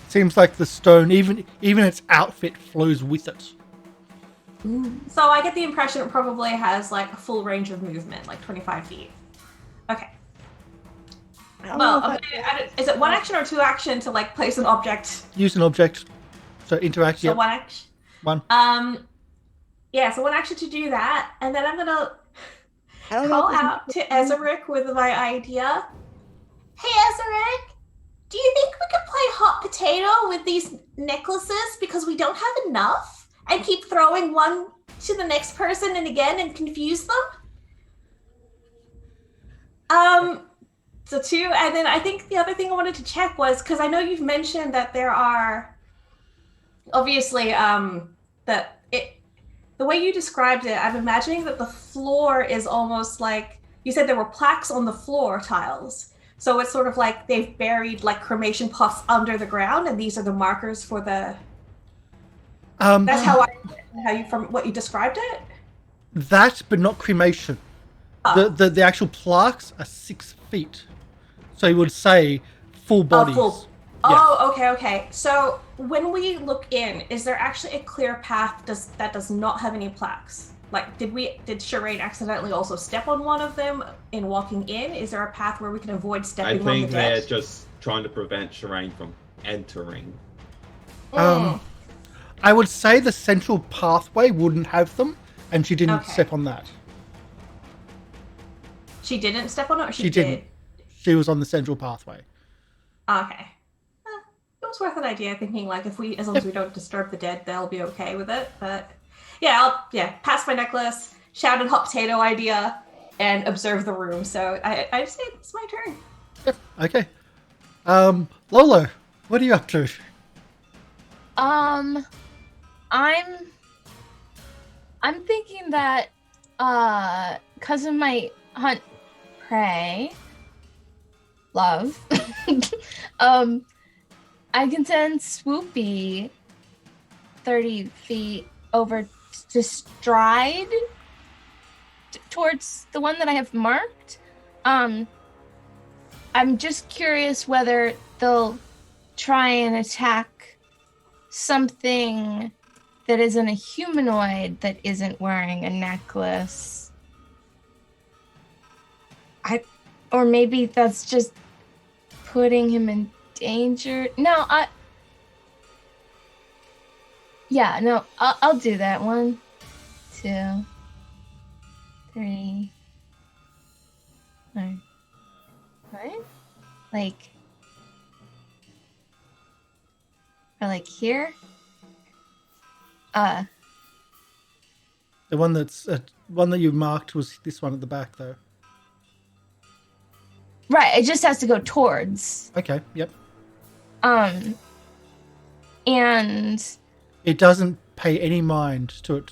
It seems like the stone, even its outfit, flows with it. So I get the impression it probably has like a full range of movement, like 25 feet. Okay. Well, is it one action or two action to like place an object? Use an object. So interact. So Yep. one action. One. Yeah. So one action to do that, and then I'm gonna I don't know call if this- out to Ezarek with my idea. Hey, Ezarek, do you think we could play hot potato with these necklaces because we don't have enough, and keep throwing one to the next person and again and confuse them? So two, and then I think the other thing I wanted to check was, because I know you've mentioned that there are, obviously, the way you described it, I'm imagining that the floor is almost like, you said there were plaques on the floor tiles. So it's sort of like they've buried like cremation pots under the ground, and these are the markers for the, that's how you, from what you described it? That, but not cremation. The actual plaques are 6 feet. So you would say full bodies. Oh, okay. So when we look in, is there actually a clear path that does not have any plaques? Like, did Sherain accidentally also step on one of them in walking in? Is there a path where we can avoid stepping on the think they're dead? just trying to prevent Sherain from entering. I would say the central pathway wouldn't have them, and she didn't step on that. She didn't step on it, or she didn't. She was on the central pathway. Okay. It was worth an idea, thinking like as long as we don't disturb the dead, they'll be okay with it. But yeah, I'll pass my necklace, shout a hot potato idea, and observe the room. So I say it's my turn. Yep. Okay. Lolo, what are you up to? I'm thinking that because of my hunt prey love, I can send Swoopy 30 feet over to stride towards the one that I have marked. I'm just curious whether they'll try and attack something that isn't a humanoid that isn't wearing a necklace. Or maybe that's just putting him in danger. No, I'll do that. 1, 2, 3, 4, 5. Like here. The one that you marked was this one at the back, though. Right, it just has to go towards. Okay. Yep. And it doesn't pay any mind to it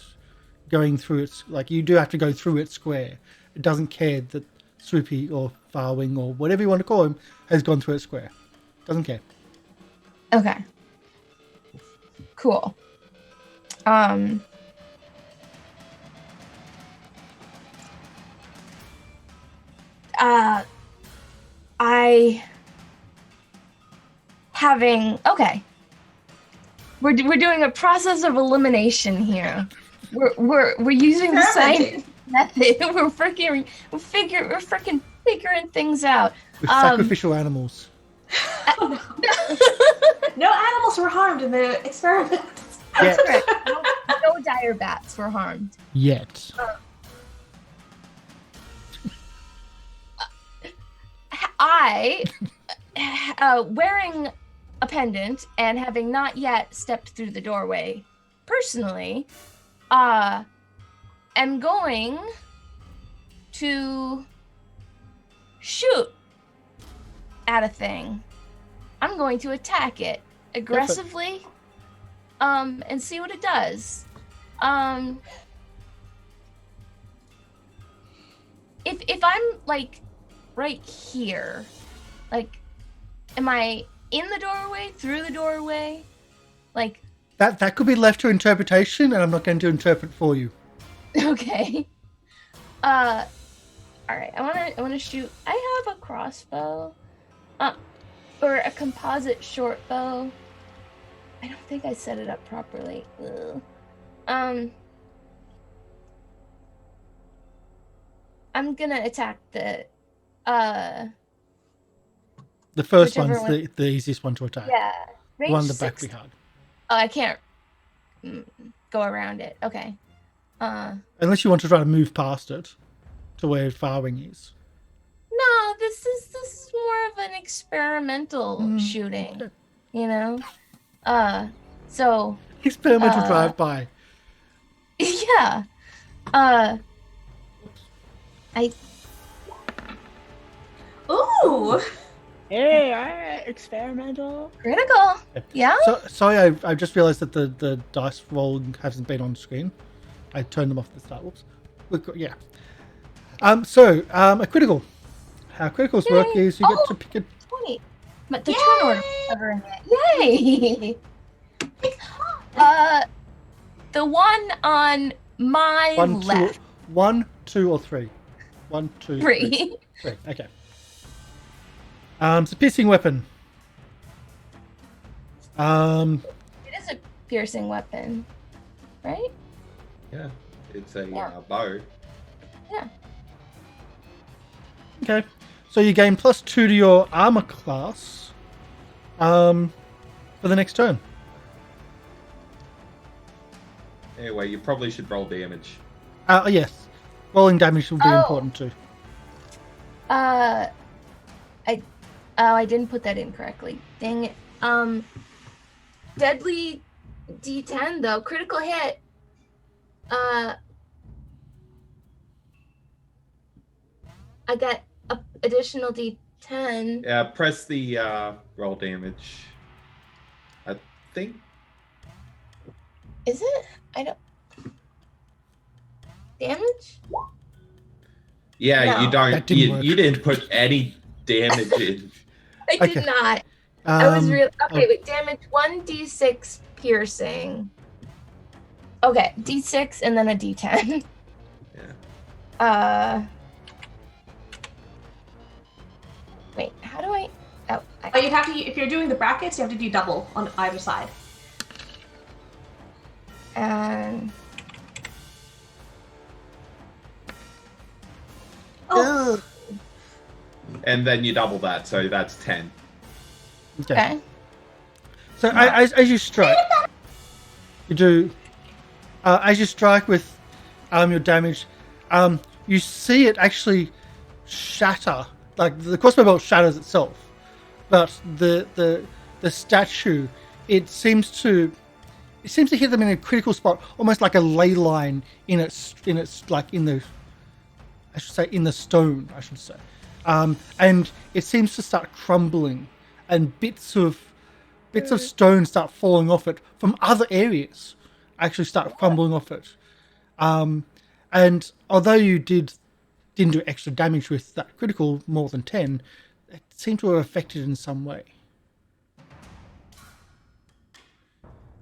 going through its, like, you do have to go through its square. It doesn't care that Swoopy or Farwing or whatever you want to call him has gone through its square. Doesn't care. Okay. Cool. Okay. We're doing a process of elimination here. We're using the scientific method. We're freaking figuring things out. With sacrificial animals. No animals were harmed in the experiment. Yet. Right. No dire bats were harmed. Yet. I, wearing a pendant and having not yet stepped through the doorway personally, am going to shoot at a thing. I'm going to attack it aggressively, and see what it does. If I'm like right here, like, am I in the doorway, through the doorway, like. That could be left to interpretation, and I'm not going to interpret for you. Okay. All right. I wanna shoot. I have a crossbow, or a composite short bow. I don't think I set it up properly. Ugh. I'm gonna attack the first whichever one's the easiest one to attack. Yeah. The one in the Range back 6. we had. Oh, I can't go around it. Okay. Unless you want to try to move past it to where firing is. No, this is more of an experimental shooting. Okay. You know? So Experimental drive-by. yeah. I Ooh. Hey, alright, experimental. critical. Yeah? So, sorry, I just realised that the dice roll hasn't been on screen. I turned them off at the start. Whoops. Yeah. A critical. How criticals work Yay. is you get to pick a... 20. But the Yay. turn order is covering it. Yay! The one on my left. 1, 2, or 3? 1, 2, 3. 3. Okay. It's a piercing weapon. It is a piercing weapon, right? Yeah, it's a Yeah. bow. Yeah. Okay. So you gain +2 to your armor class for the next turn. Anyway, you probably should roll damage. Yes. Rolling damage will be Oh. important too. I didn't put that in correctly. Dang it. Deadly D10 though, critical hit. I got a additional D10. Press the roll damage. I think. Is it? I don't. Damage? Yeah, No. you don't. That didn't work. You didn't put any damage in. I Okay. did not. I was real. Okay, oh. wait. Damage 1d6 piercing. Okay, d6 and then a d10. Yeah. Wait. How do I? Oh. But you have to, if you're doing the brackets, you have to do double on either side. And. Oh, And then you double that, so that's 10. Okay. So as you strike, you do. As you strike with your damage, you see it actually shatter. Like the crossbow bolt shatters itself, but the statue, it seems to hit them in a critical spot, almost like a ley line in its like in the. I should say in the stone. I should say, and it seems to start crumbling, and bits of stone start falling off it from other areas. Actually, start crumbling off it. And although you didn't do extra damage with that critical more than 10, it seemed to have affected in some way.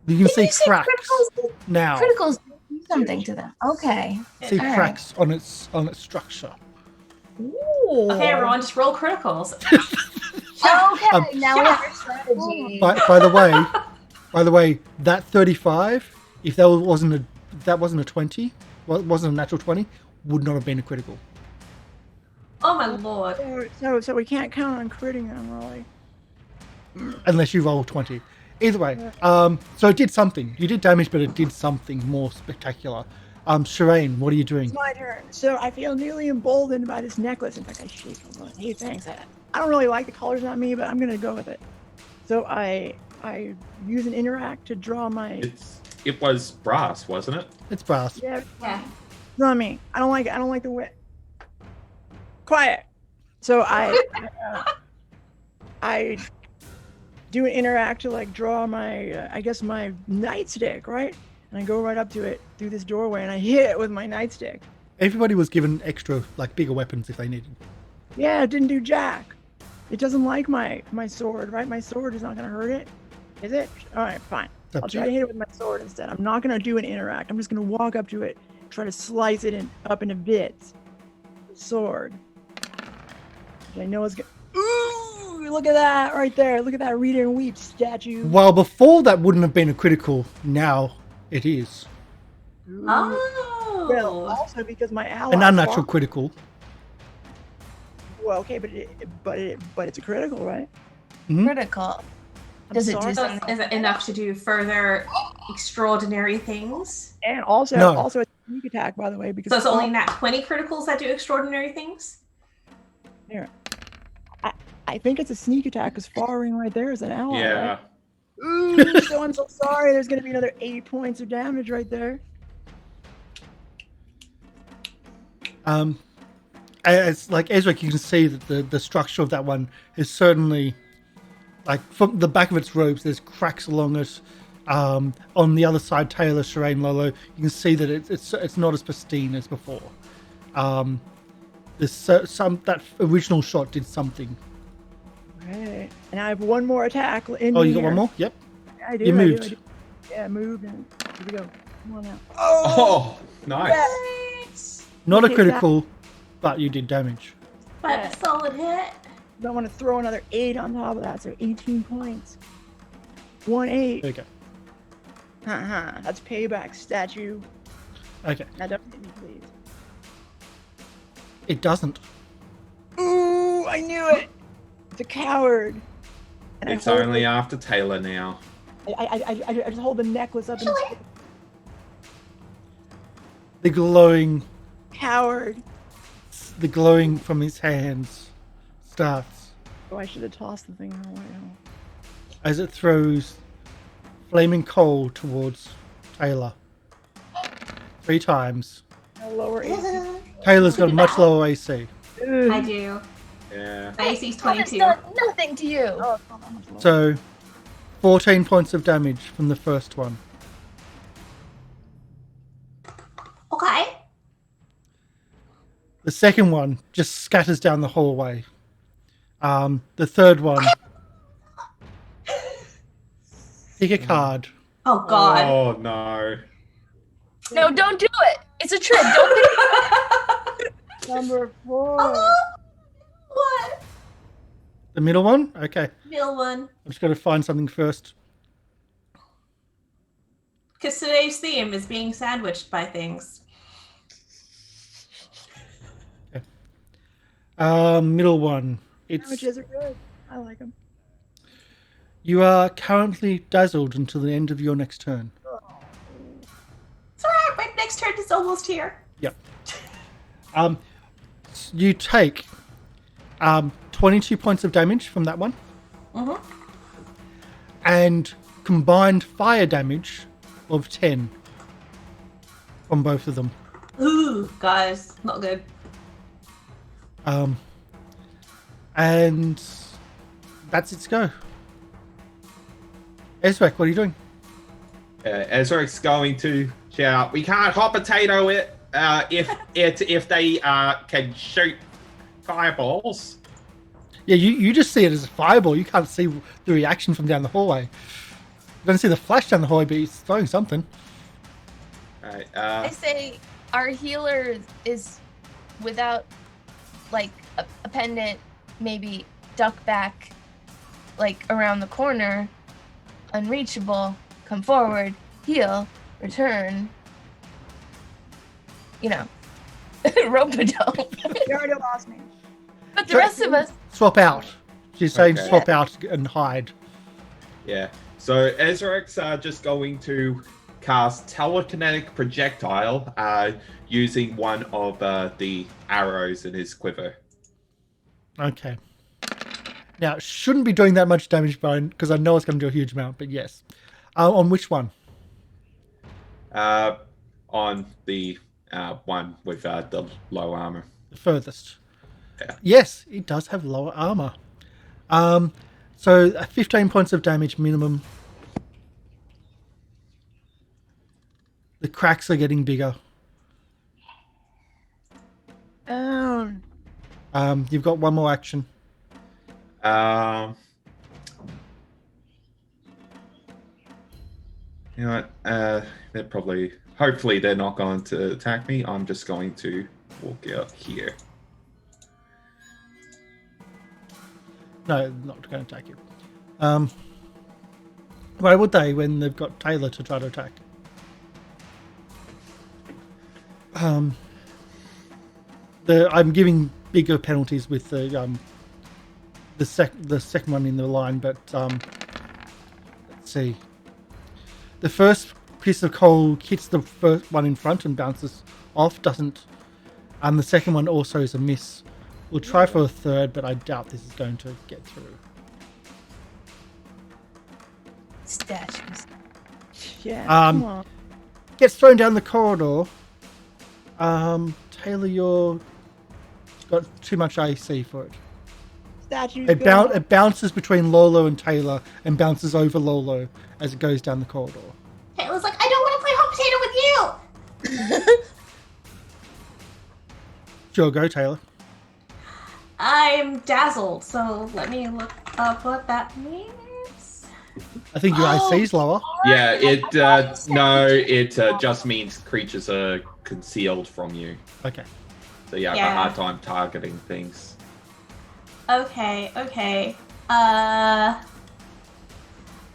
You can see cracks now. Criticals do something to them. Okay. See All right. cracks on its structure. Ooh. okay, everyone, just roll criticals. Okay, now we have our strategy. By the way, that 35, if that wasn't a 20, well, it wasn't a natural 20, would not have been a critical. Oh my lord. So we can't count on critting them, really. Unless you roll 20. Either way, so it did something. You did damage, but it did something more spectacular. Sherain, what are you doing? It's my turn. So I feel nearly emboldened by this necklace. In fact, I shake them on. Hey, thanks. I don't really like the colors on me, but I'm gonna go with it. So I use an interact to draw my. It was brass, wasn't it? It's brass. Yeah, Yeah. it's not me. I don't like it. I don't like the wit. Quiet. So I do an interact to like draw my I guess my nightstick, right? And I go right up to it through this doorway and I hit it with my nightstick. Everybody was given extra, like bigger weapons if they needed. Yeah, it didn't do jack. It doesn't like my sword, right? My sword is not gonna hurt it, is it? All right, fine. It's up I'll to try to you. hit it with my sword instead. I'm not gonna do an interact. I'm just gonna walk up to it, try to slice it up into bits. The sword. Which I know is gonna. Ooh! Look at that right there. Look at that read and weep statue. Well, before that wouldn't have been a critical. Now it is Ooh. Oh. Well, also because my ally. an unnatural critical. Well, okay, but it's a critical, right? Critical. I'm Does it do sorry. So something? is it enough to do further extraordinary things? And also, No. also a sneak attack, by the way, because So it's only nat 20 criticals that do extraordinary things? Here. I think it's a sneak attack because Farring right there is an ally. Yeah. Right? Ooh, so I'm so sorry. There's going to be another 8 points of damage right there. It's like Ezarek, you can see that the structure of that one is certainly like from the back of its robes. There's cracks along it. On the other side, Tayla, Sherain, Lolo, you can see that it's not as pristine as before. There's some that original shot did something. Right. And I have one more attack in Oh, you got here. one more? Yep. I do. You I do, moved. I do. Yeah, moved. And here we go. Come on now. Oh, nice. Right. Not a Hit critical, but you did damage. But a solid hit. I want to throw another 8 on top of that, so 18 points. 1 8. There you go. That's payback, statue. Okay. Now don't hit me, please. It doesn't. Ooh, I knew it. It's a coward. And It's I hold only the- after Tayla now. I just hold the necklace up in his face. The glowing Coward. from his hands starts Oh, I should have tossed the thing away. as it throws flaming coal towards Taylor 3 times. A lower AC. Taylor's got a much lower AC, I do. Yeah. My AC's That has 22. done nothing to you. Oh, it's not that much lower. so 14 points of damage from the first one. Okay. The second one just scatters down the hallway. The third one, pick a card. Oh god. Oh no. No, don't do it. It's a trick. Don't do it. Number 4. What? The middle one? Okay. Middle one. I'm just going to find something first. Because today's theme is being sandwiched by things. Middle one. It's Sandwiches are good. I like them. you are currently dazzled until the end of your next turn. It's alright, my next turn is almost here. Yep. You take 22 points of damage from that one, Mm-hmm. and combined fire damage of 10 from both of them. Ooh, guys, not good. And that's its go. Ezarek, what are you doing? Ezarek's going to shout, "We can't hot potato it if they can shoot fireballs." Yeah, you just see it as a fireball. You can't see the reaction from down the hallway. You don't see the flash down the hallway, but he's throwing something. Alright, I say our healer is without like a pendant, maybe duck back like around the corner, unreachable, come forward, heal, return. You know. Rope-a-dope. You already lost me. But the rest of us Swap out. She's saying Okay. swap out and hide. yeah. So Ezarek's just going to cast telekinetic projectile using one of the arrows in his quiver. Okay. Now, it shouldn't be doing that much damage, because I know it's going to do a huge amount, but yes. On which one? On the one with the low armor. The furthest. Yeah. Yes, it does have lower armor. So 15 points of damage minimum. The cracks are getting bigger. Down. You've got one more action. Um, you know what? They're probably. Hopefully, they're not going to attack me. I'm just going to walk out here. No, not going to attack you. Why would they when they've got Tayla to try to attack? I'm giving bigger penalties with the second one in the line, but let's see. The first piece of coal hits the first one in front and bounces off, doesn't, and the second one also is a miss. We'll try for a third, but I doubt this is going to get through. Statues. Yeah. Come on. Gets thrown down the corridor. Taylor, you're got too much AC for it. Statues. It bounces between Lolo and Taylor and bounces over Lolo as it goes down the corridor. Taylor's like, I don't want to play hot potato with you. Sure, go Taylor. I'm dazzled, so let me look up what that means. I think your AC is lower. Yeah, it just means creatures are concealed from you. Okay. So you have a hard time targeting things. Okay.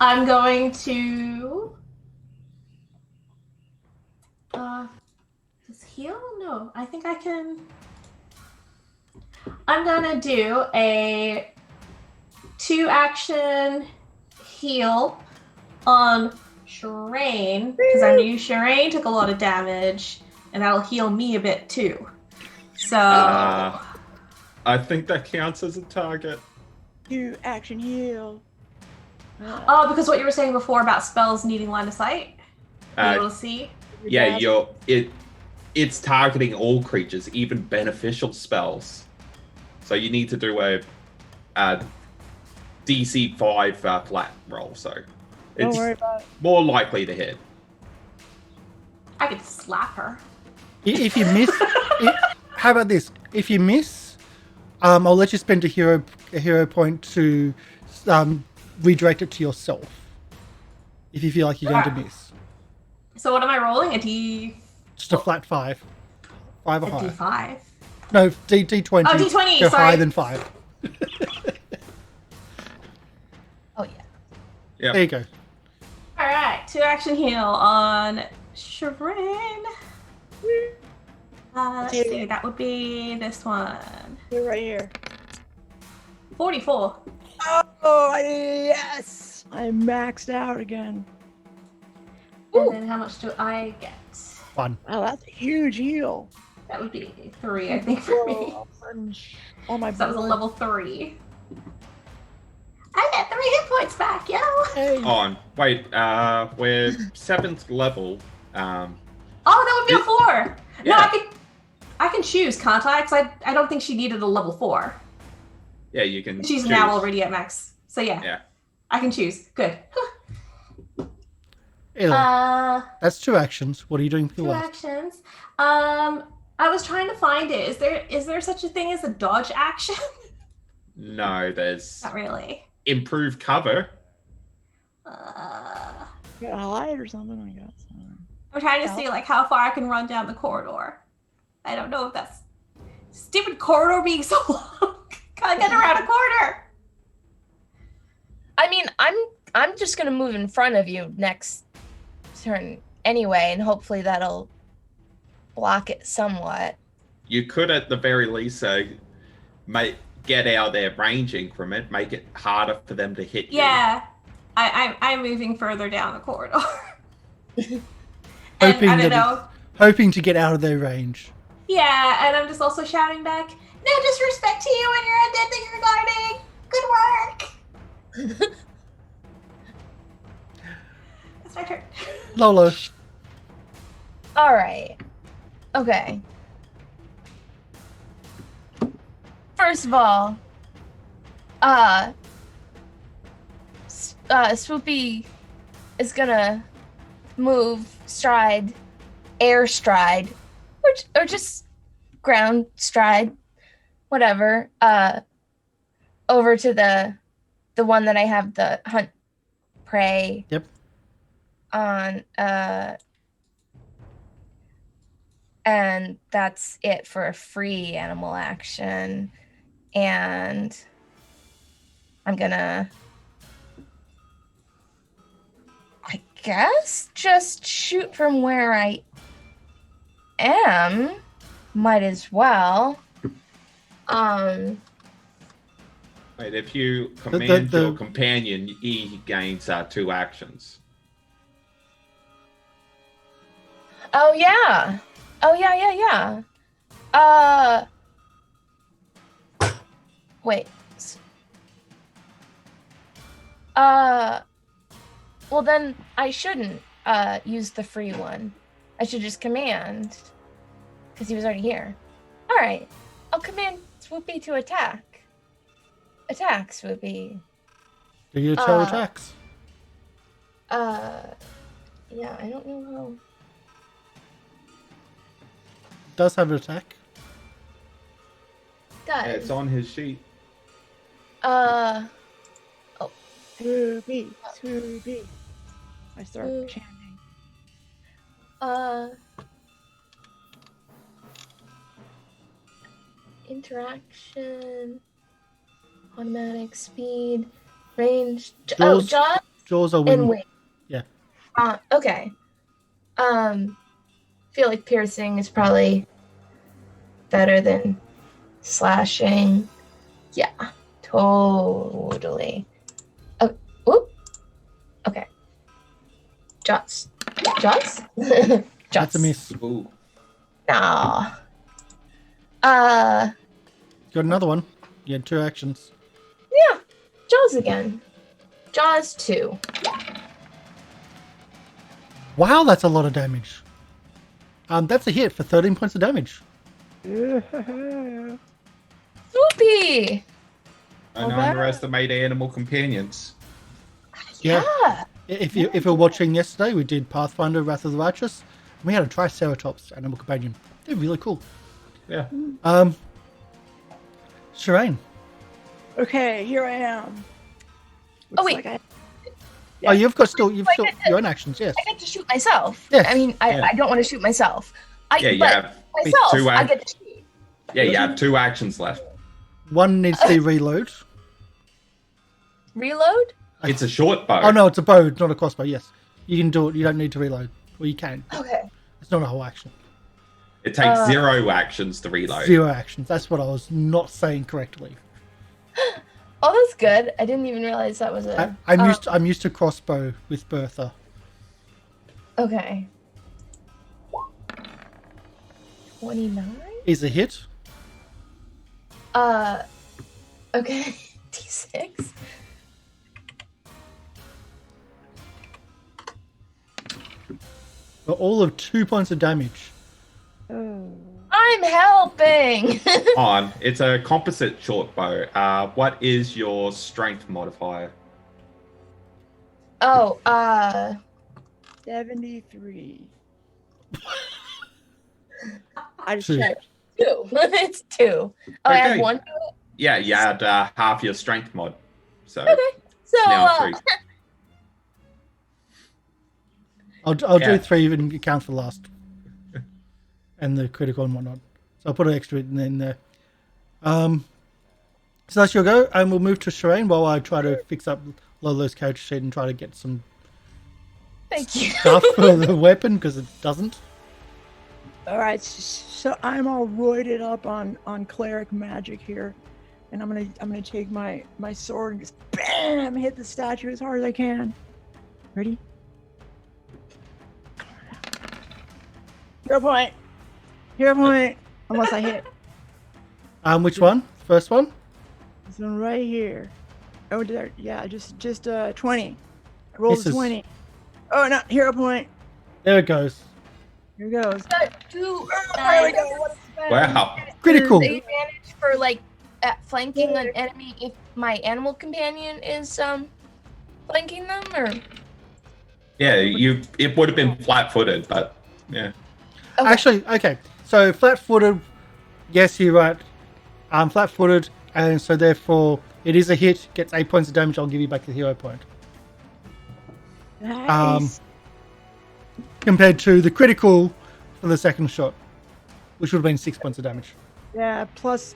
I'm going to does heal? No, I think I can. I'm gonna do a 2-action heal on Sherain because I knew Sherain took a lot of damage, and that'll heal me a bit too. So I think that counts as a target. 2-action heal. oh, because what you were saying before about spells needing line of sight, be able to see. Yeah, it's targeting all creatures, even beneficial spells. So you need to do a DC 5 flat roll, so Don't worry about it. more likely to hit. I could slap her. If you miss, how about this? If you miss, I'll let you spend a hero point to redirect it to yourself. If you feel like you're going to miss. So what am I rolling? Just a flat 5. 5 or A higher. D5. No, D20. Oh, D20, Go sorry. higher than 5. Oh yeah. Yeah. There you go. All right, 2-action heal on Sherain. Let's see, that would be this one. You're right here. 44. Oh, yes! I'm maxed out again. And then how much do I get? 1. Wow, that's a huge heal. That would be 3, I think, for me. Oh my So that was a blood. level 3. I get 3 hit points back, yo! Hey. On. Wait, we're 7th level. Oh, that would be a 4! No, Yeah. I can choose, can't I? Because I don't think she needed a level 4. Yeah, you can She's choose. now already at max. So yeah. I can choose. Good. Anyway, that's 2 actions. What are you doing for the 2 last? actions. I was trying to find it. Is there such a thing as a dodge action? No, there's Not really. improved cover. Uh, You got a light or something, I guess. I'm trying to see like how far I can run down the corridor. I don't know if that's stupid corridor being so long. Can't get around a corner. I mean, I'm just gonna move in front of you next turn anyway, and hopefully that'll block it somewhat. You could, at the very least, get out of their range increment, make it harder for them to hit you. Yeah, I'm moving further down the corridor. And Hoping I don't that know. Hoping to get out of their range. Yeah, and I'm just also shouting back, no disrespect to you and your undead that you're guarding. Good work. That's my turn. Lolo. All right. Okay. First of all, Swoopy is gonna move, stride, air stride, or just ground stride, whatever, over to the one that I have the hunt prey. Yep. On and that's it for a free animal action. And I'm gonna, I guess, just shoot from where I am. Might as well. Wait, if you command your companion, he gains 2 actions. Oh yeah. Wait. Well then I shouldn't use the free one. I should just command, because he was already here. All right, I'll command Swoopy to attack. Attack, Swoopy. Do your 2 attacks. Yeah, I don't know how. Does have an attack. Does. Yeah, it's on his sheet. Swoopy. I start chanting. Interaction, automatic speed, range. Jaws. Jaws are and wing. wing. Yeah. Okay. Feel like piercing is probably better than slashing. Yeah, totally. Oh, whoop. Okay. Jaws. Jaws? That's a miss. Ooh. Nah. Got another one. You had 2 actions. Yeah. Jaws again. Jaws 2. Wow, that's a lot of damage. That's a hit for 13 points of damage. Swoopy! Don't underestimate animal companions. Yeah. If you're watching yesterday, we did Pathfinder Wrath of the Righteous. And we had a Triceratops animal companion. They're really cool. Yeah. Sherain. Okay, here I am. Oh, wait. Oh, you've still your own actions, yes. I get to shoot myself. Yes. I mean, I don't want to shoot myself. You but have myself, 2 I get to shoot. Yeah, you have 2 actions left. One needs to reload. Reload? It's a short bow. Oh no, it's a bow, not a crossbow. Yes, you can do it. You don't need to reload. Well, you can. Okay. It's not a whole action. It takes 0 actions to reload. 0 actions. That's what I was not saying correctly. Oh, that's good. I didn't even realize that was a. I'm used to crossbow with Bertha. Okay. 29? Is a hit. Okay. D6. For all of 2 points of damage. Oh. I'm helping. On. It's a composite short bow. What is your strength modifier? Oh, 73. I just 2. checked. 2. It's 2. Oh, I Okay. have 1 to it? Yeah, you had half your strength mod. So Okay. So, now 3. I'll do 3 and count for the last. And the critical and whatnot. So I'll put an extra in there. So that's your go. And we'll move to Sherain while I try to fix up Lolo's character sheet and try to get some thank you. stuff for the weapon, because it doesn't. All right, so I'm all roided up on cleric magic here, and I'm gonna take my sword and just bam hit the statue as hard as I can. Ready? 0 point. 0 point. Unless I hit. Which one? First one? This one right here. Oh, there. Yeah, just 20. I rolled This a is- 20. Oh no, 0 point. There it goes. Here goes. 2. There we go. What's that? Wow. Critical. The advantage for flanking an enemy if my animal companion is flanking them, or Yeah, it would have been flat-footed, but yeah. okay. Actually, okay. So flat-footed, yes, you're right. Flat-footed, and so therefore it is a hit. Gets 8 points of damage. I'll give you back the hero point. Nice. Compared to the critical for the second shot, which would have been 6 points of damage. Yeah, plus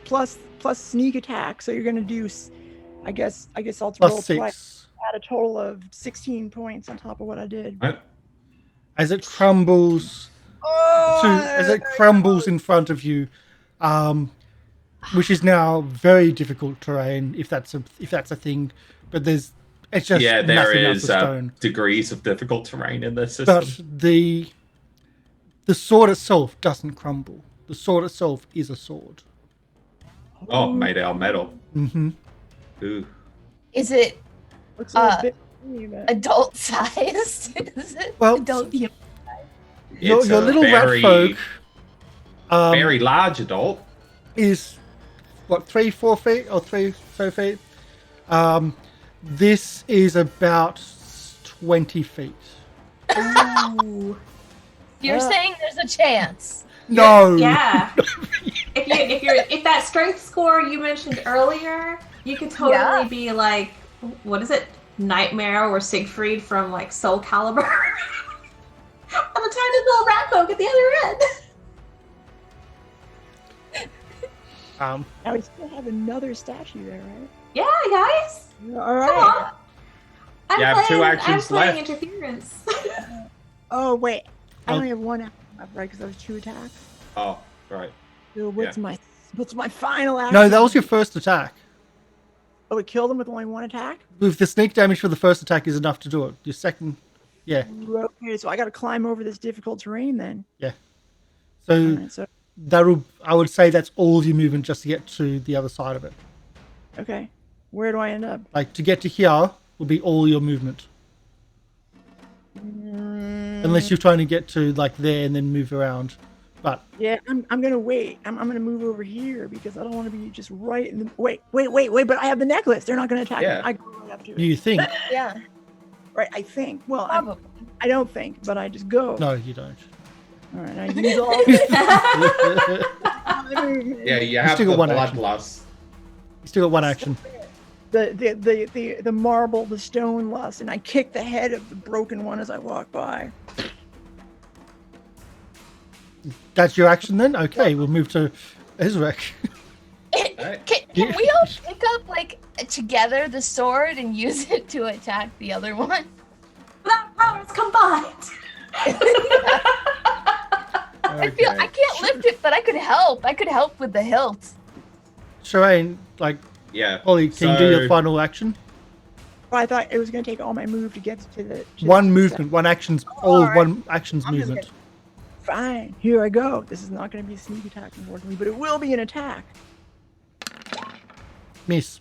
sneak attack. So you're gonna do, I guess I'll Plus roll 6. twice, add a total of 16 points on top of what I did. Right? As it crumbles, as it crumbles in front of you, which is now very difficult terrain, if that's a thing. But it's just Yeah, there massive amounts is of stone. degrees of difficult terrain in this system. But the sword itself doesn't crumble. The sword itself is a sword. Oh, made out of metal. Mm-hmm. Ooh. Is it Looks a little bit funny, but- adult sized? Is it Well, adult human? Your It's a little very, rat folk very large adult. is what 3-4 feet or 3 feet. This is about 20 feet. Ooh. You're saying there's a chance. No. Yeah. if that strength score you mentioned earlier, you could totally Yeah. be like, what is it? Nightmare or Siegfried from like Soul Calibur. I'm a tiny little rat folk at the other end. Now we still have another statue there, right? Yeah, guys. All Come right. on. I'm You have two playing, actions I'm playing left. interference. Oh wait, I Oh. only have one action left, right? Because that was 2 attacks. Oh, right. So what's my final action? No, that was your first attack. Oh, it killed him with only 1 attack. With the sneak damage for the first attack is enough to do it. Your second, yeah. Okay, so I got to climb over this difficult terrain then. So Alright, so I would say that's all your movement just to get to the other side of it. okay, where do I end up? Like to get to here will be all your movement. Unless you're trying to get to like there and then move around. But Yeah, I'm gonna wait. I'm gonna move over here because I don't want to be just right in the. Wait! But I have the necklace. They're not gonna attack Yeah. me. I go right up to it. you think? Yeah, Right, I think. Well, probably. I don't think, but I just go. No, you don't. All right, I use all my movement. Yeah, you have still the got one action. bloodlust. You still got one action. The marble, the stone lust, and I kick the head of the broken one as I walk by. That's your action then? Okay, we'll move to Ezarek. Right. Can we all pick up like together the sword and use it to attack the other one? That powers combined. I feel I can't lift it, but I could help. I could help with the hilt. Sherain, like, Yeah. Ollie, can you do your final action? Well, I thought it was going to take all my move to get to the. to One the- movement, one action's alright. one action's I'm just movement. Fine, here I go. This is not going to be a sneak attack, unfortunately, but it will be an attack. Miss.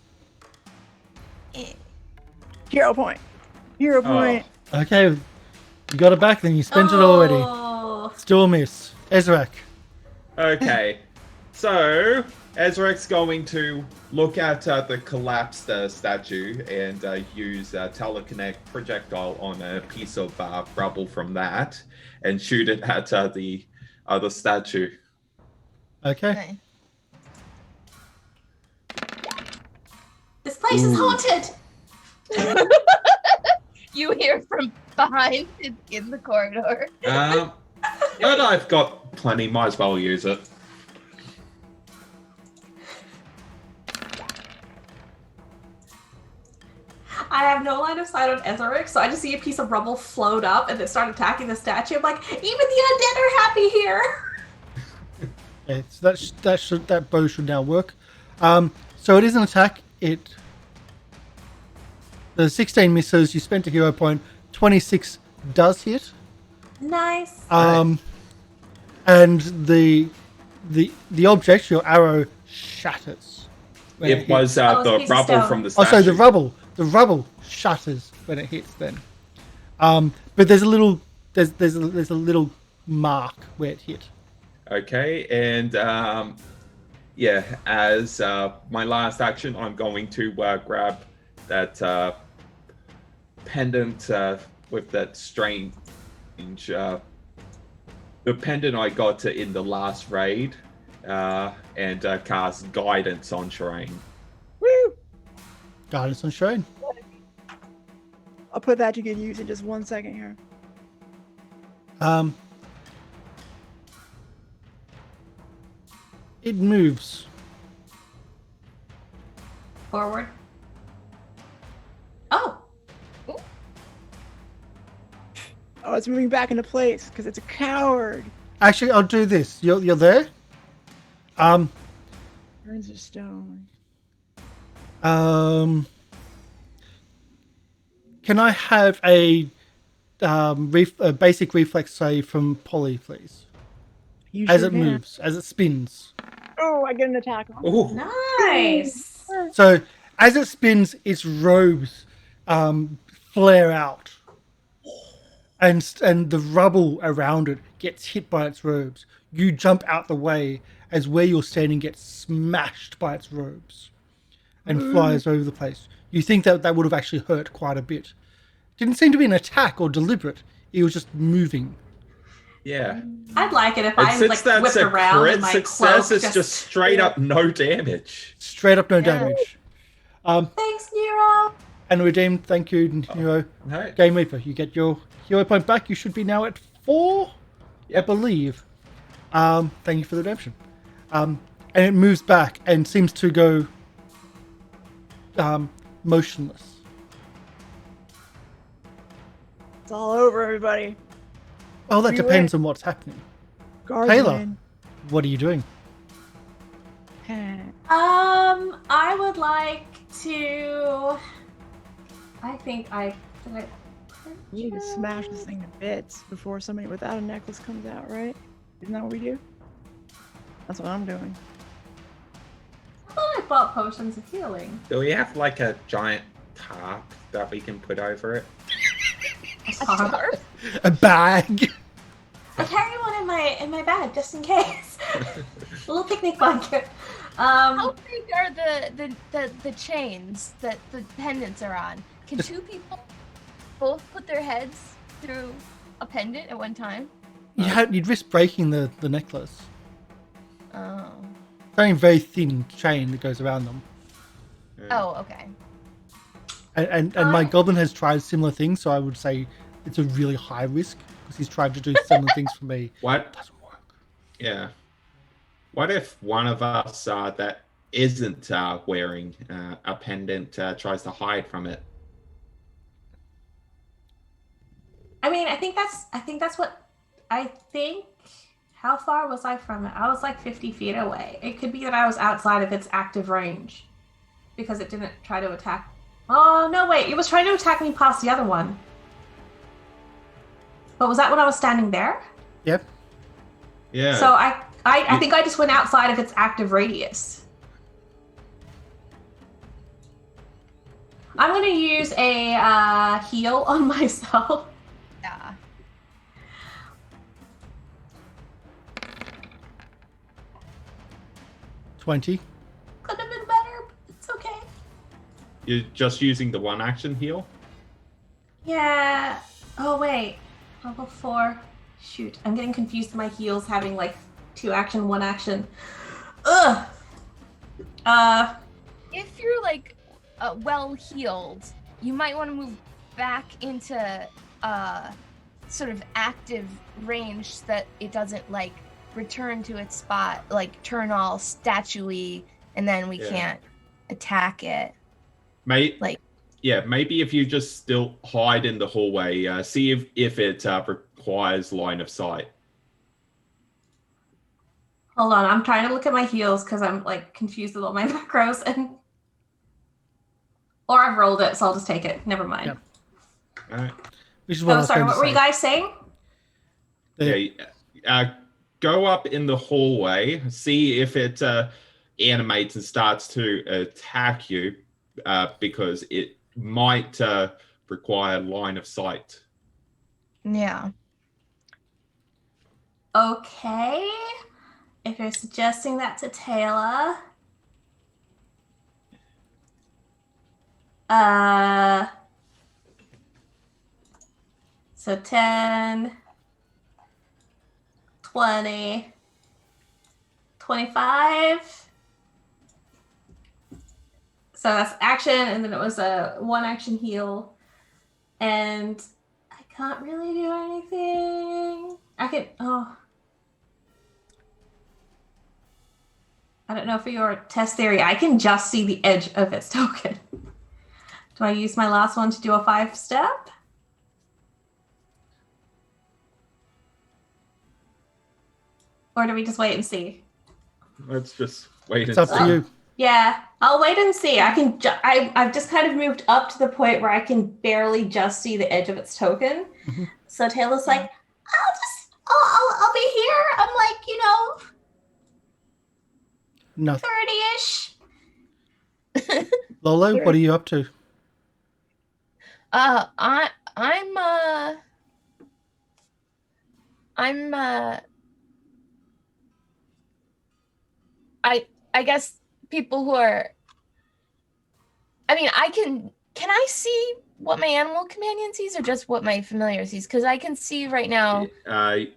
Hero point. Hero point. Okay, you got it back, then you spent it already. Oh. Still a miss. Ezarek. Okay. So, Ezrek's going to look at the collapsed statue and use telekinetic projectile on a piece of rubble from that and shoot it at the other statue. Okay. Okay. This place is Ooh. haunted. You hear from behind in the corridor. But I've got plenty, might as well use it. I have no line of sight on Ezarek, so I just see a piece of rubble float up and then start attacking the statue. I'm like, even the undead are happy here. Yeah, so that bow should now work. So it is an attack. The 16 misses. You spent a hero point. 26 does hit. Nice. And the object, your arrow, shatters. when It hits. was Oh, it's a the piece of rubble stone. from the Oh, statue. so the rubble shatters when it hits. Then, but there's a little mark where it hit. Okay, and as my last action, I'm going to grab that pendant with that strange, the pendant I got in the last raid, and cast guidance on Sherain. Guidance on Sherain. I'll put that to good use in just 1 second here. It moves. Forward. Oh, Oh, it's moving back into place because it's a coward. Actually, I'll do this. You're there. Turns to stone. Can I have a basic reflex save from Polly, please? You As sure it can. moves, as it spins. Oh, I get an attack on. Ooh. nice. So as it spins, its robes flare out, and the rubble around it gets hit by its robes. You jump out the way as where you're standing gets smashed by its robes, and flies over the place. You think that would have actually hurt quite a bit. Didn't seem to be an attack or deliberate. It was just moving. Yeah. I'd like it if And I was since like that's whipped a around crit in my success, cloak. it's just straight up no damage. Straight up, no Yeah. damage. Thanks, Nero. And redeemed. Thank you, Nero. No. Game Reaper. You get your hero point back. You should be now at 4, I believe. Thank you for the redemption. And it moves back and seems to go motionless. It's all over, everybody. Well, that We depends on what's happening. Guardsman. What are you doing? I would like to. I think I. Did I You need to smash this thing to bits before somebody without a necklace comes out, right? Isn't that what we do? That's what I'm doing. I thought I bought potions of healing. Do we have like a giant tarp that we can put over it? A tarp? A bag. I carry one in my bag just in case. A little picnic blanket. How big are the chains that the pendants are on? Can two people both put their heads through a pendant at one time? You'd risk breaking the necklace. Oh. It's only a very thin chain that goes around them. Oh, okay. And my goblin has tried similar things, so I would say it's a really high risk because he's tried to do similar things for me. What? It doesn't work. Yeah. What if one of us that isn't wearing a pendant tries to hide from it? I mean, I think that's what I think. How far was I from it? I was like 50 feet away. It could be that I was outside of its active range because it didn't try to attack. Oh, no, wait. It was trying to attack me past the other one. But was that when I was standing there? Yep. Yeah. So I think I just went outside of its active radius. I'm going to use a heal on myself. Yeah. $20. Could have been better, but it's okay. You're just using the one action heal? Yeah. Oh, wait. Level 4. Shoot. I'm getting confused with my heals having like 2 action, 1 action. Ugh. If you're like well healed, you might want to move back into sort of active range so that it doesn't like return to its spot, like turn all statue-y, and then we can't attack it. Maybe if you just still hide in the hallway, see if it requires line of sight. Hold on. I'm trying to look at my heals because I'm like confused with all my macros and. Or I've rolled it, so I'll just take it. Never mind. Yep. All right. Which is what I was Sorry, going what to were say. you guys saying? Go up in the hallway, see if it animates and starts to attack you, because it might require line of sight. Yeah. Okay. If you're suggesting that to Tayla. So 10, 20, 25. So that's action, and then it was a 1-action heal. And I can't really do anything. I can... Oh. I don't know for your test theory. I can just see the edge of its token. Do I use my last one to do a 5-step? Or do we just wait and see? Let's just wait It's and up see. to you. Yeah, I'll wait and see. I can. I've just kind of moved up to the point where I can barely just see the edge of its token. Mhm. So Tayla's like, I'll be here. I'm like, No. 30-ish. Lolo, what are you up to? I guess people who are. I mean, can I see what my animal companion sees, or just what my familiar sees? Because I can see right now. I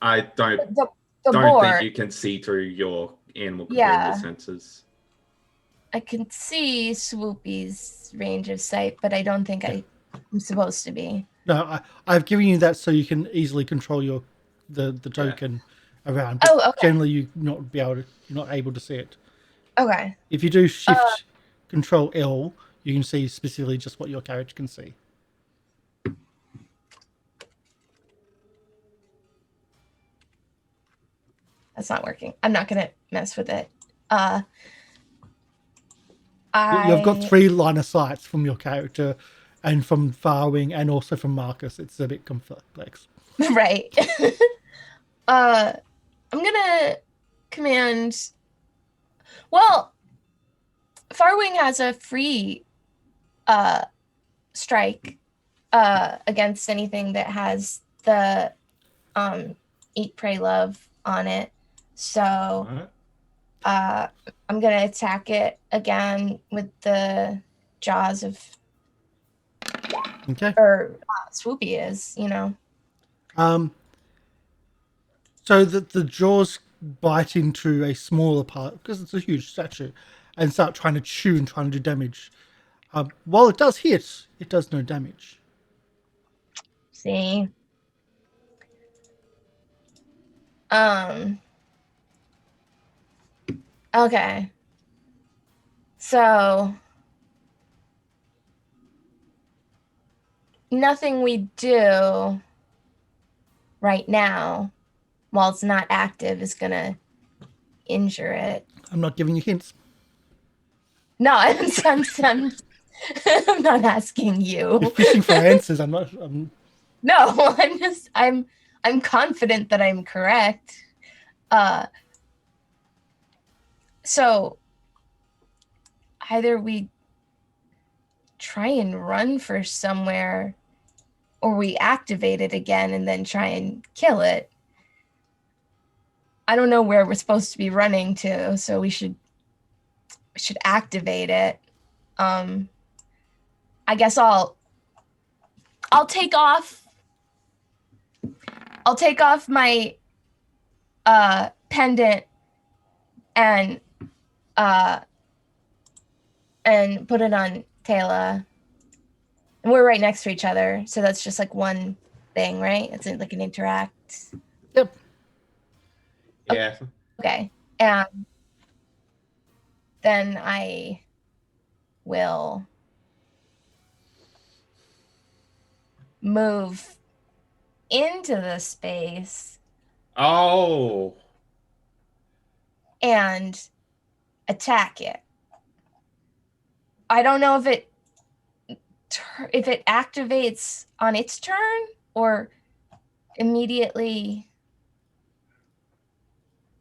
don't The don't boar. think you can see through your animal companion senses. I can see Swoopy's range of sight, but I don't think I'm supposed to be. No, I've given you that so you can easily control the token around. But Oh, okay. generally, you're not able to see it. Okay. If you do shift Control L, you can see specifically just what your character can see. That's not working. I'm not gonna mess with it. You've got 3 line of sights from your character, and from Farwing, and also from Marcus. It's a bit complex. Right. I'm gonna command. Well, Farwing has a free strike against anything that has the Eat, Pray, Love on it. So I'm gonna attack it again with the jaws of Swoopy is, So the jaws bite into a smaller part because it's a huge statue, and start trying to chew and trying to do damage. While it does hit, it does no damage. See. Okay. So nothing we do right now while it's not active is gonna injure it. I'm not giving you hints. No, I'm not asking you. You're fishing for answers. I'm not. No, I'm confident that I'm correct. So either we try and run for somewhere, or we activate it again and then try and kill it. I don't know where we're supposed to be running to, so we should activate it. I guess I'll take off my pendant and put it on Tayla. And we're right next to each other, so that's just like one thing, right? It's like an interact. Yep. Yeah. Okay. And then I will move into the space Oh. and attack it. I don't know if it activates on its turn or immediately.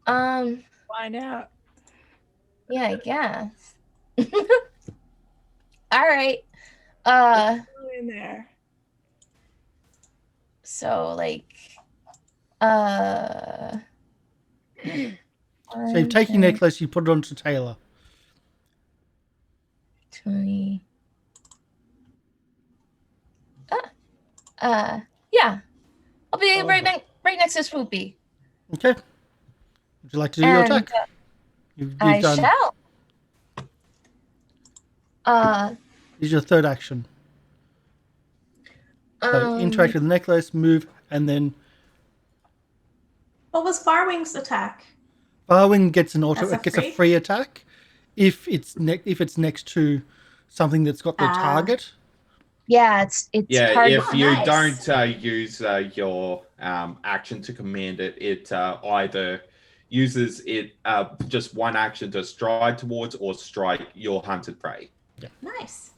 Find out. Yeah, I guess. All right. Go in there. So like So you take your necklace, you put it onto Tayla. 20. Yeah. I'll be right next to Swoopy. Okay. Would you like to do your attack? You've I done. shall. Is your third action. So interact with the necklace, move, and then What was Farwing's attack? Barwing gets an That's a gets a free? free attack if it's next to something that's got their target. Yeah, it's Yeah, hard. if you nice. don't use your action to command it, it either uses it just one action to stride towards or strike your hunted prey. Nice.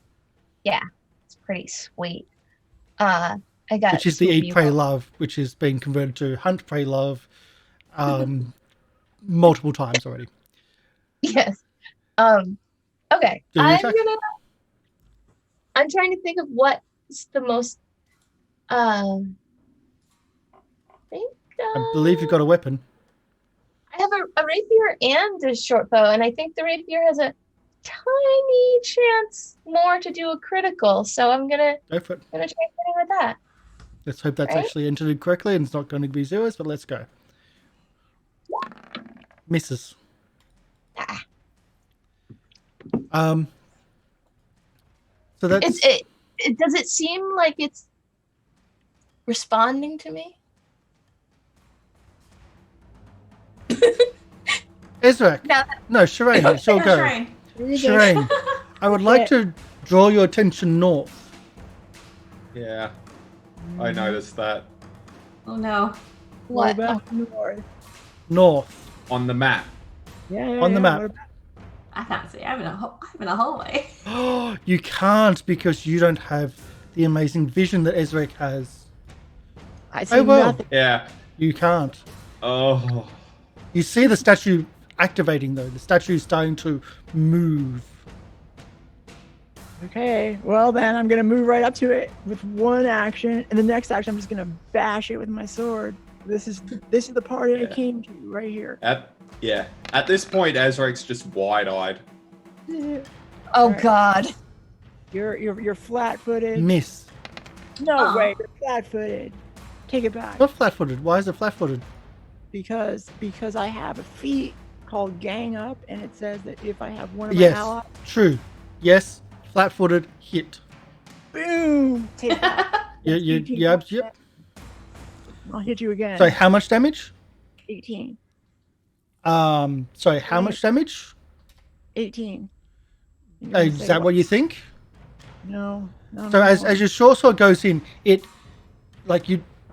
Yeah, it's pretty sweet. I got Which is the Swoopy Eat, Pray, Roll. Love, which has been converted to Hunt, Pray, Love multiple times already. Yes. Okay. Do your attack. I'm trying to think of what's the most. I think. I believe you've got a weapon. I have a rapier and a short bow, and I think the rapier has a tiny chance more to do a critical. So I'm gonna Go for it. try hitting with that. Let's hope that's Right? actually entered correctly and it's not going to be zeros, but let's go. Misses. Ah. So that's Does it seem like it's responding to me? Ezarek. Now No, Sherain, it's your Yeah, go. Sherain. Sherain, I would like to draw your attention north. Yeah, I noticed that Oh no. What? Back north. North. on the map. Yeah, On the map. what about- I can't see. I'm in a hallway. You can't because you don't have the amazing vision that Ezarek has. I see Oh, well. nothing. Yeah. You can't. Oh. You see the statue activating though. The statue is starting to move. Okay, well then I'm gonna move right up to it with one action, and the next action I'm just gonna bash it with my sword. This is the party I Yeah. came to right here. At this point, Ezarek's just wide-eyed. Oh Alright. God. You're flat-footed. Miss. No Aw. way, you're flat-footed. Take it back. Not flat-footed. Why is it flat-footed? Because I have a feat called Gang Up, and it says that if I have one of my Yes. allies, True. Yes. Flat-footed. Hit. boom, take it. Yep. I'll hit you again. So how much damage? 18. Sorry, how much damage? 18. And you're gonna Is say that what you think? No. So as your short sword goes in, it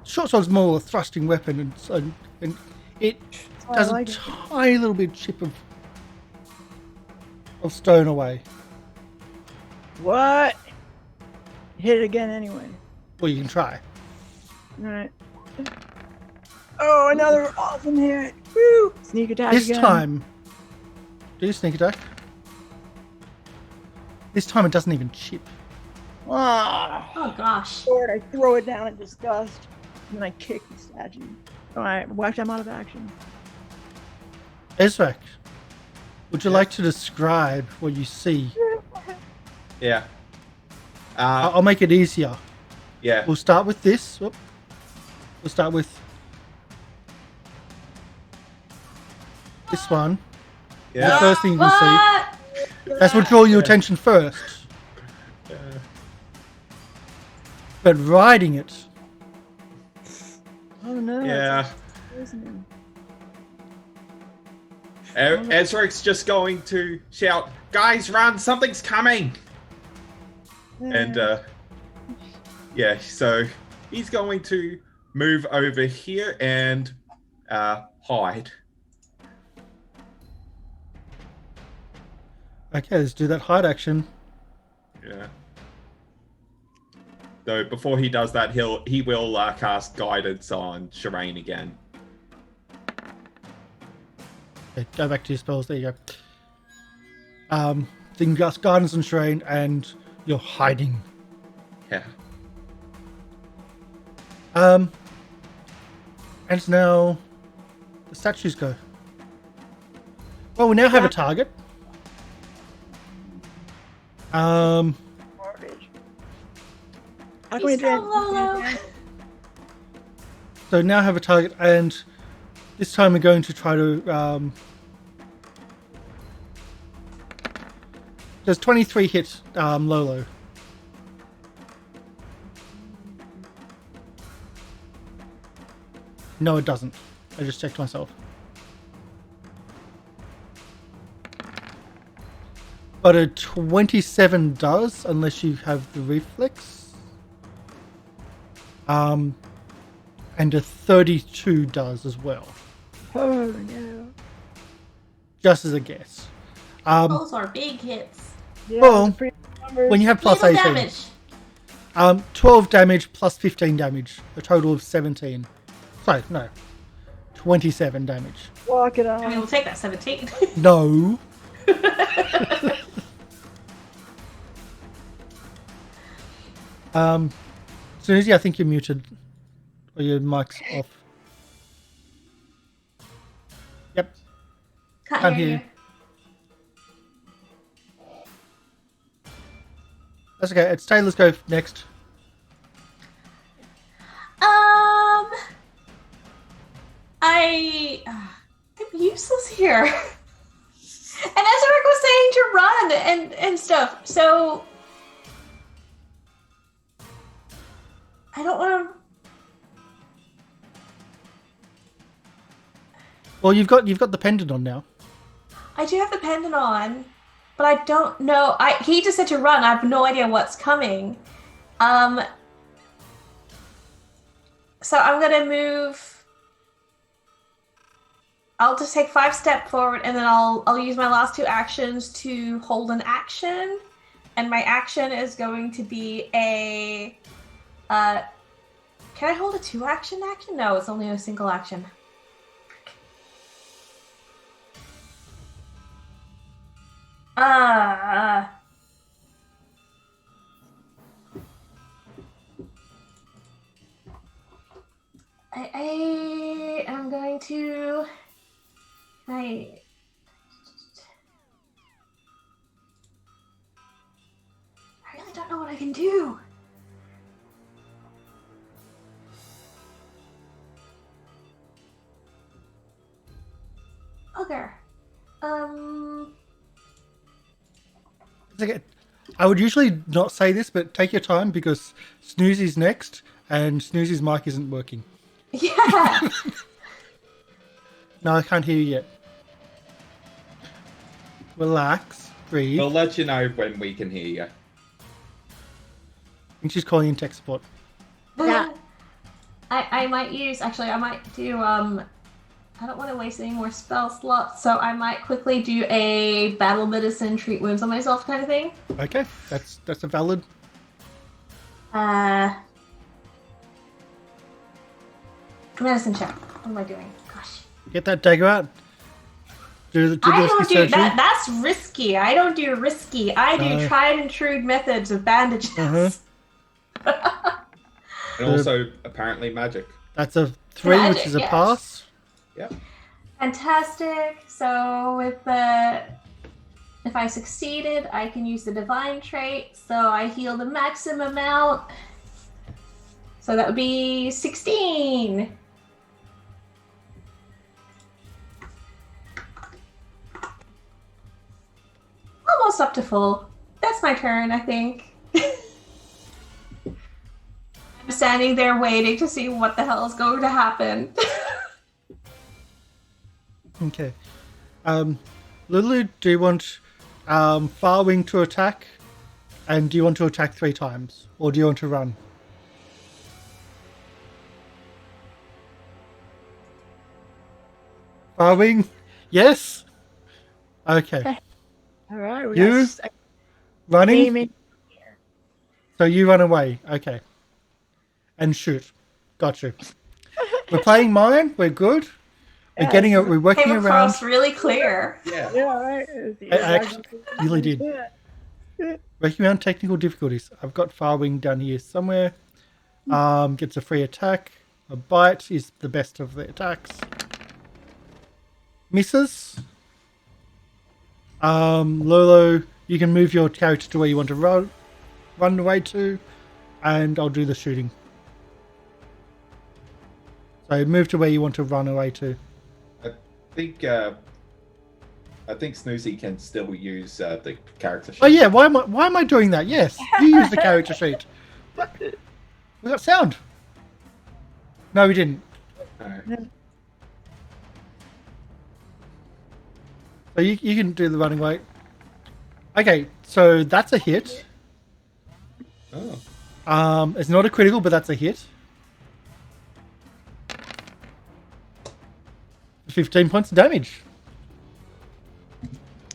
short sword's more a thrusting weapon, and it I does like a it. tiny little bit chip of stone away. What? Hit it again anyway. Well, you can try. Alright. Oh, another awesome hit. Woo! Sneak attack This again. time, do you sneak attack? This time it doesn't even chip. Ah, Oh gosh. sword, I throw it down in disgust. And then I kick the statue. Alright, watch, I'm out of action. Ezrak, would you like to describe what you see? Yeah. I'll make it easier. Yeah. We'll start with this. Whoop. We'll start with this one. The Yeah. first thing you can What? see. That's what draw your attention first. But riding it, Oh no. Yeah. That's poisoning. Ezarek's just going to shout, "Guys, run! Something's coming!" And yeah, so he's going to move over here and hide. okay, let's do that hide action. Yeah. Though before he does that, he will cast guidance on Sherain again. Okay, go back to your spells. There you go. So you can cast guidance on Sherain, and you're hiding. Yeah. And now the statues go. Well, we now have a target. Garbage. How can we He's do so Lolo. So now have a target, and this time we're going to try to Does 23 hit Lolo? No, it doesn't. I just checked myself. But a 27 does, unless you have the reflex. And a 32 does as well. Oh no. Just as a guess. Those are big hits. Yeah, Well, the pretty numbers. When you have plus Little 18. damage. 12 damage plus 15 damage. A total of 17. Sorry, no. 27 damage. Walk it I mean, on. we'll take that 17. No. Snoozy, I think you're muted. Or your mic's off. Yep. Can't hear hear you. That's okay. It's Taylor's go next. I'm useless here. And Ezarek was saying to run and stuff, so I don't want to. Well, you've got the pendant on now. I do have the pendant on, but I don't know. He just said to run. I have no idea what's coming. So I'm gonna move. I'll just take 5 steps forward, and then I'll use my last 2 actions to hold an action, and my action is going to be a. Can I hold a 2 action? No, it's only a single action. I am going to. I really don't know what I can do. Okay. It's okay. I would usually not say this, but take your time because Snoozy's next, and Snoozy's mic isn't working. Yeah. No, I can't hear you yet. Relax, breathe. We'll let you know when we can hear you. I think she's calling in tech support. Yeah. I might use. Actually, I might do. I don't want to waste any more spell slots, so I might quickly do a battle medicine, treat wounds on myself kind of thing. Okay, that's a valid. Medicine check. What am I doing? Gosh. Get that dagger out. Do I the don't do surgery. that. That's risky. I don't do risky. I do tried and true methods of bandages. And also, apparently, magic. That's a 3, Magic, which is a yes. pass. Yep. Fantastic. So with the, if I succeeded, I can use the divine trait. So I heal the maximum amount. So that would be 16. Almost up to full. That's my turn, I think. I'm standing there waiting to see what the hell is going to happen. Okay. Lulu, do you want Farwing to attack? And do you want to attack 3 times? Or do you want to run? Farwing? Yes? Okay. All right. We You? got Running? aiming. So you run away. Okay. And shoot. Got you. We're playing mine. We're good. We're getting it. We're working Came around. across really clear. Yeah. Yeah, right. I actually really did. Yeah. Working around technical difficulties. I've got Farwing down here somewhere. Gets a free attack. A bite is the best of the attacks. Misses. Lolo, you can move your character to where you want to run away to, and I'll do the shooting. So move to where you want to run away to. I think I think Snoozy can still use the character sheet. Oh yeah, why am I doing that? Yes, you use the character sheet. What? We got sound. No, we didn't. Alright. So you can do the running away. Okay, so that's a hit. Oh. It's not a critical, but that's a hit. 15 points of damage.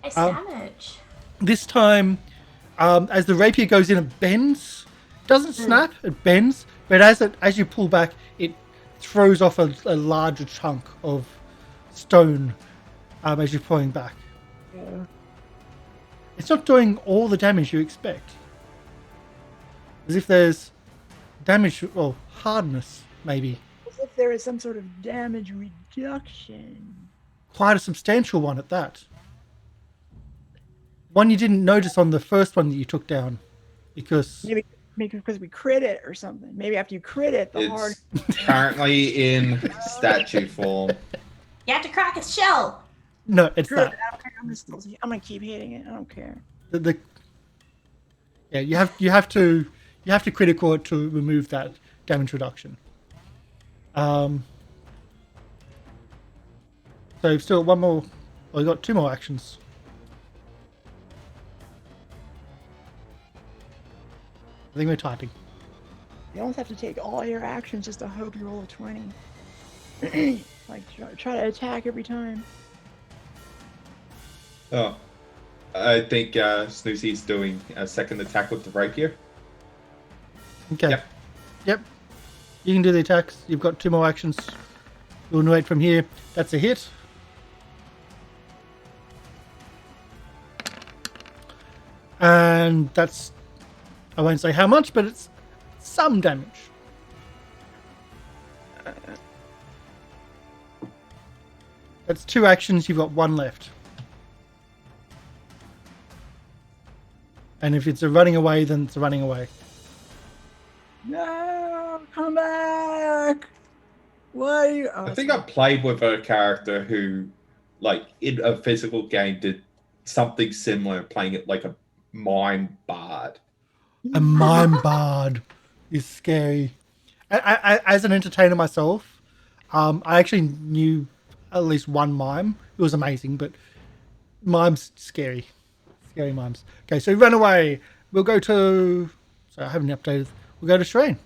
Nice damage. This time, as the rapier goes in, it bends. Doesn't snap, it bends. But as you pull back, it throws off a larger chunk of stone as you're pulling back. Yeah. It's not doing all the damage you expect. As if there's damage, or hardness, maybe. As if there is some sort of damage reduction. Quite a substantial one at that. One you didn't notice on the first one that you took down. Because... Maybe because we crit it or something. Maybe after you crit it, the hard. It's currently in statue form. You have to crack its shell. No, it's Crit it. that. I don't care. I'm gonna keep hitting it. I don't care. Yeah, you have to critical it to remove that damage reduction. So you've still got one more. Well, you got two more actions. I think we're typing. You almost have to take all your actions just to hope you roll a 20. Like try to attack every time. Oh. I think Snoozy's doing a second attack with the rapier. Okay. Yep. Yep. You can do the attacks. You've got two more actions. You'll wait from here. That's a hit. And that's... I won't say how much, but it's some damage. That's two actions. You've got one left. And if it's a running away, then it's a running away. No, come back. Why are you? Oh, I think I played with a character who, like, in a physical game, did something similar, playing it like a mime bard. A mime bard is scary. I, as an entertainer myself, I actually knew at least one mime. It was amazing, but mimes scary. Scary mimes. Okay, so run away. We'll go to... Sorry, I haven't updated. We'll go to Sherain.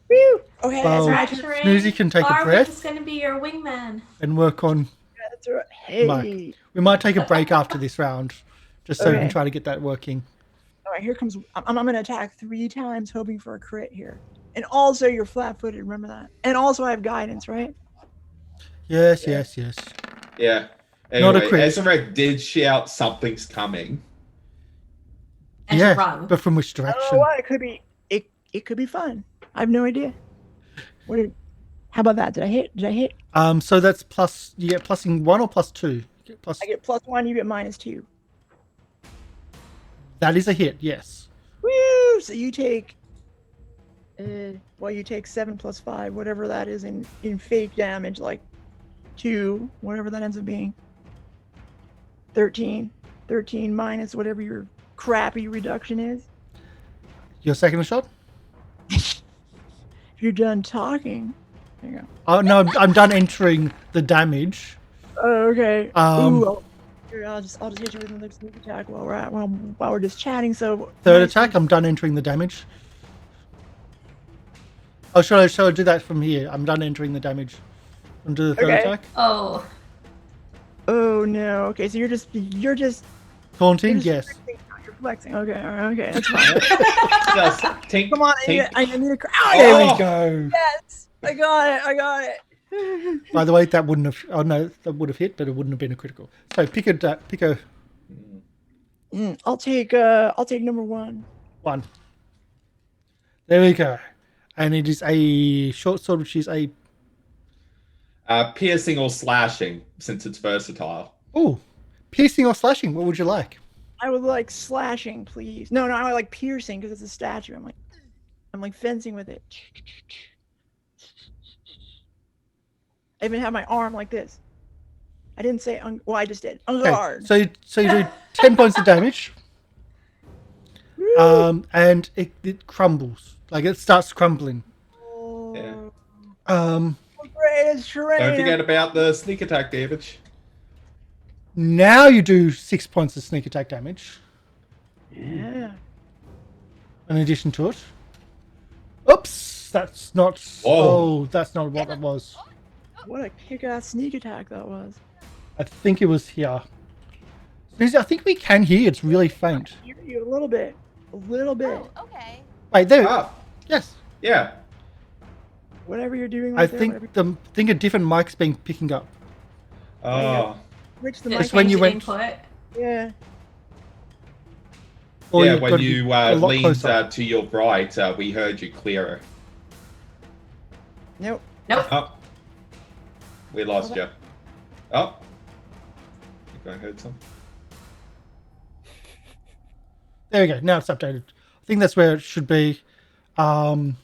Woo! Okay, Well, that's Right, right. Sherain. Snoozy can take a Barwick breath. is going to be your wingman. And work on That's right. Hey. Mike. We might take a break after this round, just so we can Okay. try to get that working. All right, here comes. I'm going to attack 3 times, hoping for a crit here. And also, you're flat-footed. Remember that. And also, I have guidance, right? Yes. Yeah. Not a Anyway, crit. Ezarek did shout something's coming. And Yeah, to run. but from which I don't direction? know why. It could be. It could be fun. I have no idea. How about that? Did I hit? So that's plus. You get +1 or +2? You get plus. I get +1. You get -2. That is a hit. Yes. Woo! So you take. You take 7 + 5, whatever that is in fake damage, like 2, whatever that ends up being. 13 minus whatever your crappy reduction is. Your second shot. If you're done talking, there you go. Oh no, I'm done entering the damage. Oh, okay. Um, Ooh, I'll just hit you with another sneak attack while we're just chatting. So Third attack. I'm done entering the damage. Oh, shall I do that from here? I'm done entering the damage. And do the third Okay. attack. Oh, Oh no. Okay, so you're just Taunting. Yes. You're flexing. Okay, all right, okay, that's fine. Just tink, Come on, tink. I need a. There Oh, we go. yes, I got it. By the way, that wouldn't have. Oh no, that would have hit, but it wouldn't have been a critical. So pick a I'll take number 1. one. There we go. And it is a short sword, which is a Piercing or slashing, since it's versatile. piercing or slashing. What would you like? I would like slashing, please. No, I like piercing because it's a statue. I'm like fencing with it. I even have my arm like this. I didn't say well, I just did. On Okay, guard. so you do 10 points of damage. And it crumbles. Like it starts crumbling. Yeah. Great, it's Sherain. Don't forget about the sneak attack damage. Now you do 6 points of sneak attack damage. Yeah. In addition to it. Oops, that's not. Oh. Oh, that's not what that was. What a kick-ass sneak attack that was. I think it was here. Snoozy, I think we can hear. It's really faint. I hear you a little bit. A little bit. Oh, okay. Wait, there. Ah, Yes. yeah. Whatever you're doing I right there. think a different mic's been picking up. Oh. Rich the It's mic. It's when you went- input. Yeah. Or Yeah, you've got when to be you a lot leaned closer. to your right, we heard you clearer. Nope. Nope. Oh. We lost you. Oh. I think I heard something. There we go. Now it's updated. I think that's where it should be. And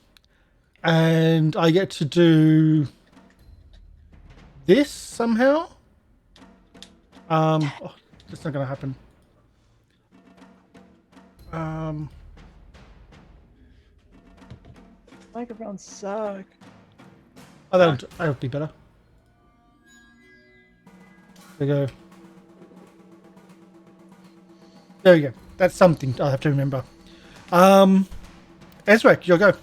I get to do this somehow. Oh, that's not going to happen. Microphones suck. Oh, that'll be better. There we go. There we go. That's something I'll have to remember. Ezarek, your go.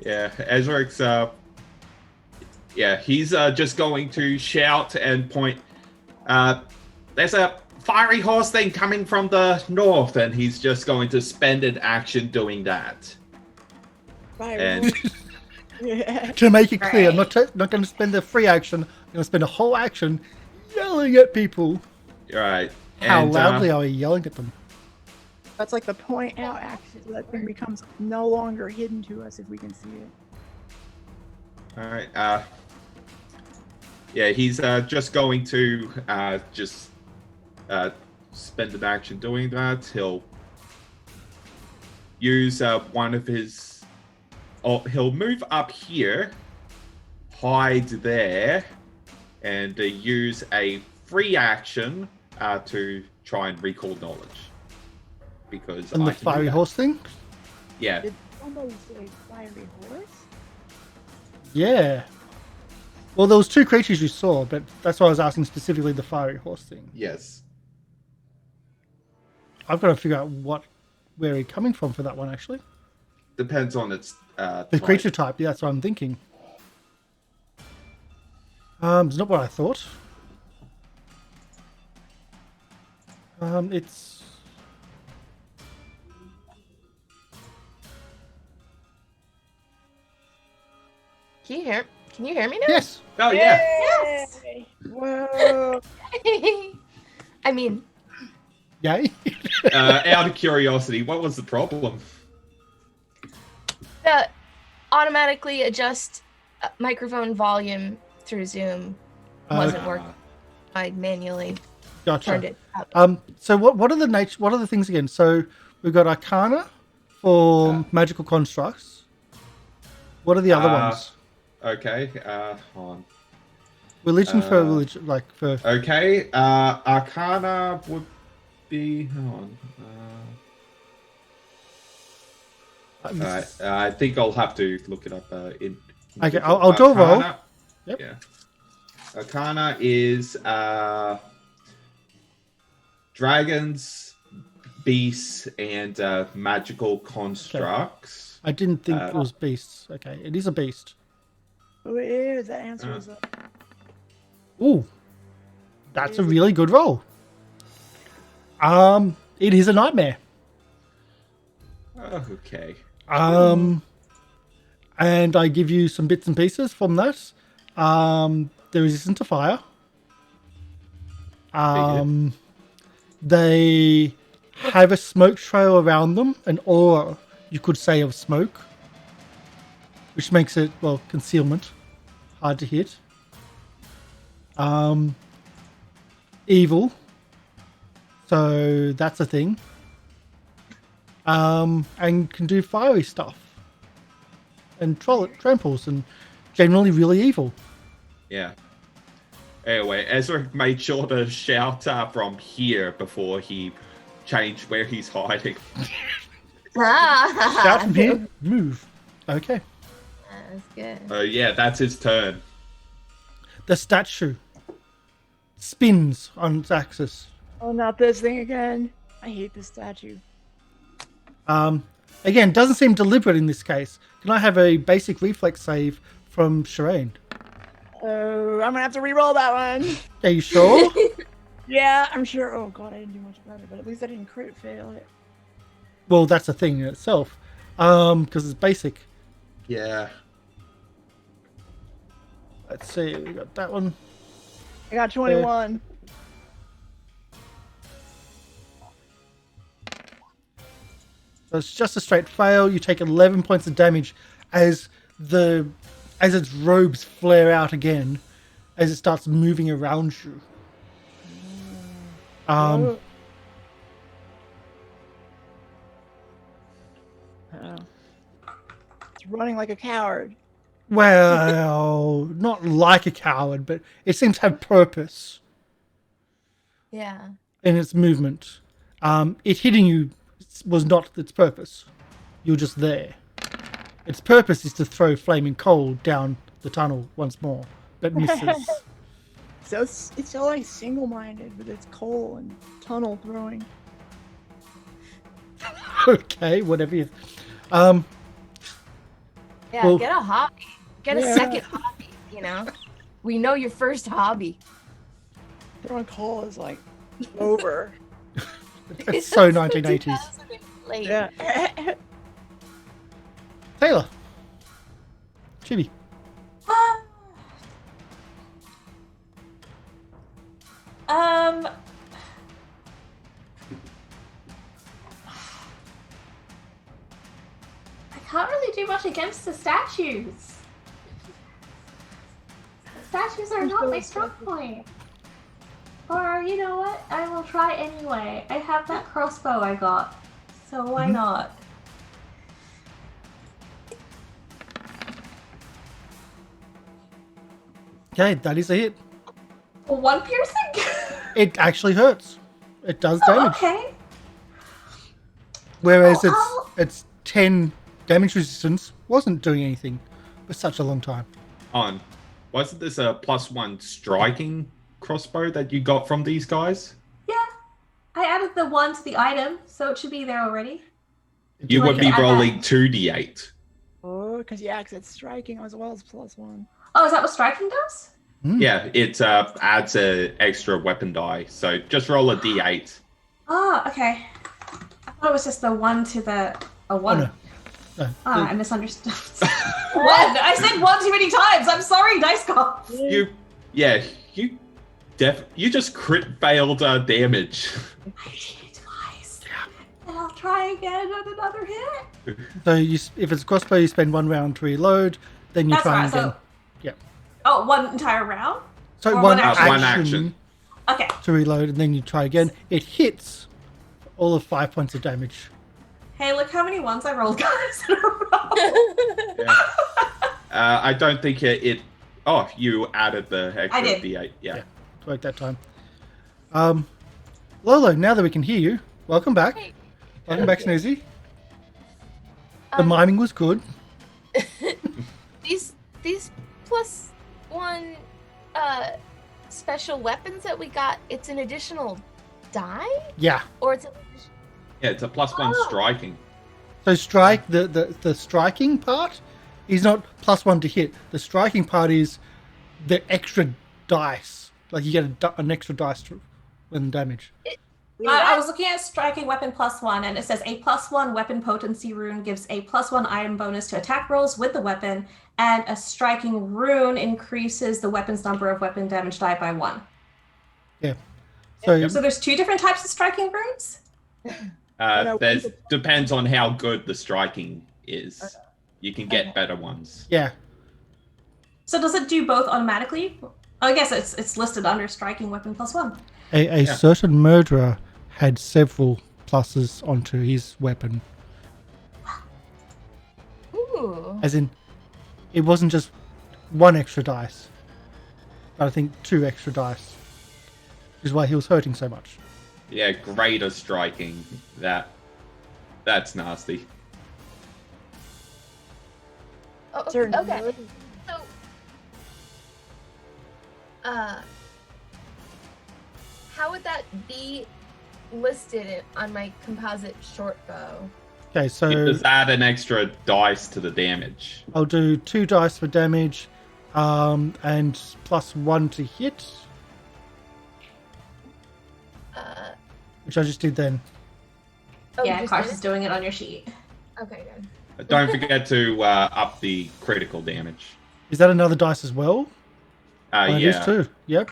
Yeah, Ezarek's he's just going to shout and point. There's a fiery horse thing coming from the north, and he's just going to spend an action doing that. Fire. And Yeah. To make it clear, I'm Right. not going to spend a free action. I'm going to spend a whole action yelling at people. right. How And, loudly are we yelling at them? That's like the point out action. So that thing becomes no longer hidden to us if we can see it. all right. Yeah, he's just going to spend an action doing that. He'll use one of his. Oh, he'll move up here, hide there, and use a free action to try and recall knowledge. Because And I the can do fiery that. horse thing? Yeah. Did somebody say fiery horse? Yeah. Well, there was two creatures you saw, but that's why I was asking specifically the fiery horse thing. Yes. I've got to figure out where he's coming from for that one, actually. Depends on its. The creature type, yeah, that's what I'm thinking. It's not what I thought. It's... Can you hear me now? Yes! Oh yeah. Yes. Yay! Whoa! I mean, Yay! Out of curiosity, what was the problem? the automatically adjust microphone volume through Zoom wasn't working. I manually turned Gotcha. it up. So what are the things again? So we've got Arcana for magical constructs. What are the other ones? Okay. Hold on. Religion for religion, like for... Okay. Arcana would be. Hold on. I think I'll have to look it up. Okay, I'll do a roll. Arcana- Yep. Yeah. Arcana is dragons, beasts, and magical constructs. I didn't think it was beasts. Okay, it is a beast. Oh, it is. That answer is up. Ooh, that's a really good roll. It is a nightmare. Okay. And I give you some bits and pieces from that. They're resistant to fire. They have a smoke trail around them, an aura, you could say, of smoke, which makes it, well, concealment, hard to hit. Evil, so that's a thing. And can do fiery stuff. and tramples and generally really evil. Yeah. Anyway, Ezra made sure to shout from here before he changed where he's hiding. Shout from here, move. Okay. That's good. Yeah, that's his turn. The statue spins on its axis. Oh, not this thing again. I hate this statue. Again, doesn't seem deliberate in this case. Can I have a basic reflex save from Sherain? Oh, I'm gonna have to re-roll that one. Are you sure? Yeah, I'm sure. Oh god, I didn't do much better, but at least I didn't crit fail it. Well, that's a thing in itself. Because it's basic. Yeah. Let's see, we got that one. I got 21. So it's just a straight fail. You take 11 points of damage as its robes flare out again, as it starts moving around you. Oh. It's running like a coward. Well, not like a coward, but it seems to have purpose Yeah. in its movement. It hitting you was not its purpose. You're just there. Its purpose is to throw flaming coal down the tunnel once more, but misses. So it's so like single-minded with its coal and tunnel throwing. Okay, whatever you... Yeah, Well- get a hobby. Get a Yeah. second hobby, you know? We know your first hobby. Throwing coal is like over. It's so 1980s. 2008. Yeah. Tayla. Chibi. I can't really do much against the statues. The statues are not my strong point. Or, you know what? I will try anyway. I have that crossbow I got. So why not? Okay, that is a hit. One piercing? It actually hurts. It does Oh, damage. okay. Whereas Oh, its 10 damage resistance wasn't doing anything for such a long time. Wasn't this a +1 striking crossbow that you got from these guys? Yeah. I added the 1 to the item, so it should be there already. You would be add that? rolling 2d8. Oh, because yeah, 'cause it's striking as well as +1. Oh, is that what striking does? Yeah, it adds an extra weapon die. So just roll a d8. Oh, okay. I thought it was just the 1 to the... A 1. Oh, no. No, I misunderstood. 1! I said 1 too many times! I'm sorry, Dice Cop! You just crit failed damage. I cheated twice. And I'll try again on another hit. So if it's a crossbow, you spend 1 round to reload, then you That's try right, again. so... Yeah. Oh, 1 entire round? So Or one one action, One action. Okay. to reload, and then you try again. It hits all of 5 points of damage. Hey, look how many ones I rolled, guys, in a row. Yeah. I don't think it. Oh, you added the extra I did. d8. Yeah. Worked that time. Lolo, now that we can hear you, welcome back. Hey. Welcome back, Snoozy. The miming was good. These +1 special weapons that we got, it's an additional die? Yeah. Or it's an additional... Yeah, it's a +1 striking. So strike the striking part is not +1 to hit. The striking part is the extra dice. Like you get an extra dice when damage. I was looking at striking weapon +1, and it says a +1 weapon potency rune gives a +1 item bonus to attack rolls with the weapon, and a striking rune increases the weapon's number of weapon damage die by 1. Yeah. So So there's 2 different types of striking runes? There's depends on how good the striking is. You can get better ones. yeah. So does it do both automatically? I guess it's listed under striking weapon +1. A certain murderer had several pluses onto his weapon. Ooh. As in, it wasn't just one extra dice, but I think 2 extra dice, which is why he was hurting so much. Yeah, greater striking. That's nasty. Oh, okay. Certain Okay. wood. So, how would that be listed on my composite short bow? Okay, so Just add an extra dice to the damage. I'll do 2 dice for damage, and +1 to hit, which I just did then. Oh, Yeah, you just Karsh did is doing it on your sheet. it? Okay, good. Don't forget to up the critical damage. Is that another dice as well? Oh, it is Yeah. too. Yep,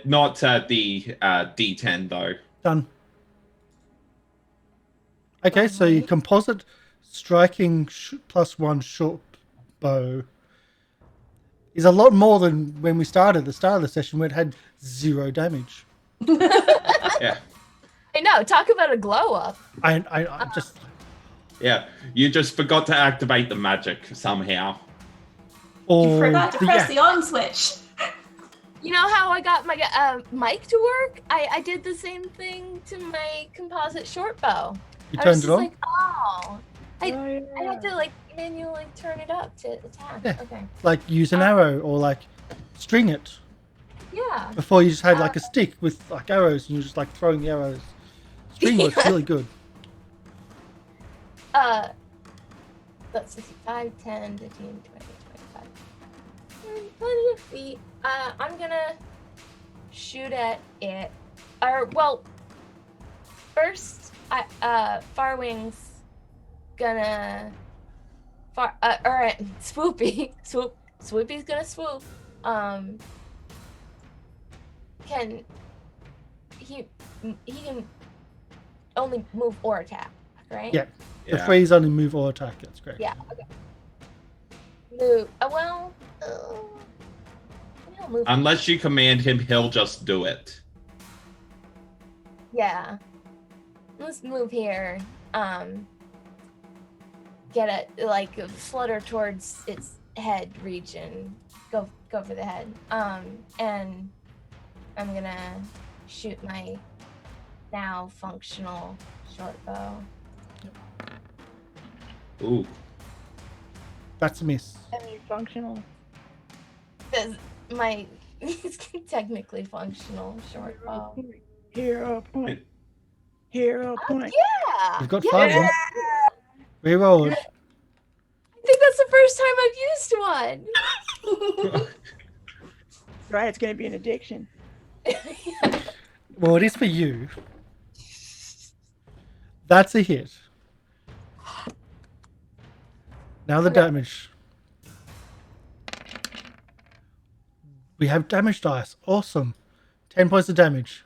Not the D10 though. done. Okay, so your composite striking +1 short bow is a lot more than when we started. The start of the session where it had 0 damage. Yeah. I know. Talk about a glow up. I just Yeah. You just forgot to activate the magic somehow. You forgot to press yeah. the on switch. You know how I got my mic to work? I did the same thing to my composite short bow. You I was turned it just on. like, oh, I yeah. had to like manually turn it up to attack. Yeah. Okay. Like use an arrow or like string it. Yeah. Before you just had like a stick with like arrows and you were just like throwing the arrows. String works really good. That's 65, 10, 15, 20, 25. Plenty of feet. I'm gonna shoot at it. Or, well, first, Farwing's gonna... alright, Swoopy. Swoopy's gonna swoop. He can only move or attack, right? Yeah. The Yeah. freeze only move or attack. That's great. Yeah, okay. Move. He'll move. Unless you command him, he'll just do it. Yeah. Let's move here. Get it, like, flutter towards its head region. Go for the head. And I'm gonna shoot my now functional short bow. Ooh. That's a miss. Semi-functional. Because my it's technically functional short bow. Hero point. Hero point. Yeah. You've got yeah. 5. Reroll. I think that's the first time I've used one. Right, it's gonna be an addiction. Well, it is for you. That's a hit. Now the Okay. damage. We have damage dice. Awesome. 10 points of damage.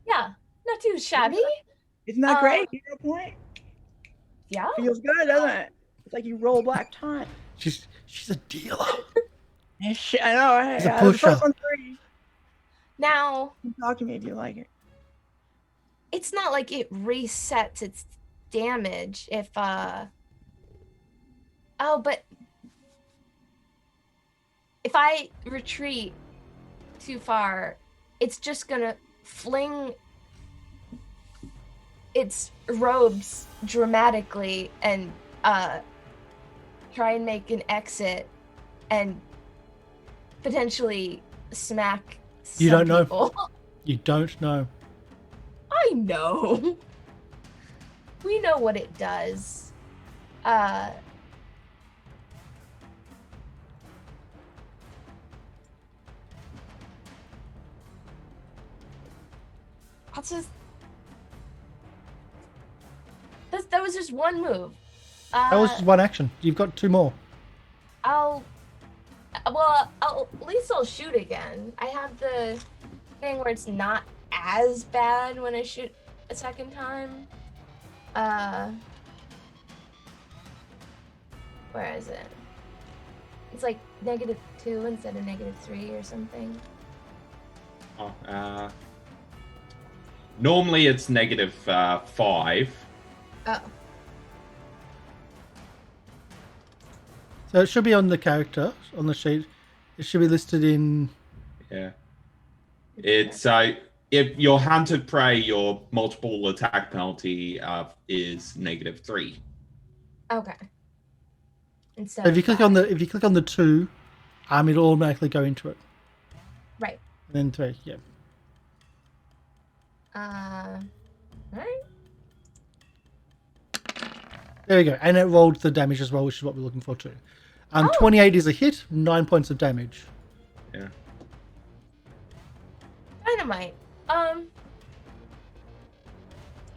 Yeah, not too shabby. Isn't that great? Hero point. Yeah. Feels good, doesn't it? It's like you roll black time. She's a dealer. Yeah, shit, I know, right? He's a Yeah, the pusher. first one's free. Now, You can talk to me if you like it. it's not like it resets its damage if but if I retreat too far, it's just gonna fling its robes dramatically and try and make an exit and potentially smack You some don't know. people. You don't know. I know. We know what it does. I'll just. That was just one move. That was just one action. You've got 2 more. At least I'll shoot again. I have the thing where it's not as bad when I shoot a second time. Where is it? It's like -2 instead of -3 or something. Oh, normally it's -5. Oh. So it should be on the character, on the sheet. It should be listed in... Yeah. It's if you're hunted prey, your multiple attack penalty is -3. Okay. Instead So if you of click 5. on the 2, it'll automatically go into it. Right. And then 3, yeah. Right. There we go. And it rolled the damage as well, which is what we're looking for too. 28 is a hit, 9 points of damage. Yeah. Dynamite.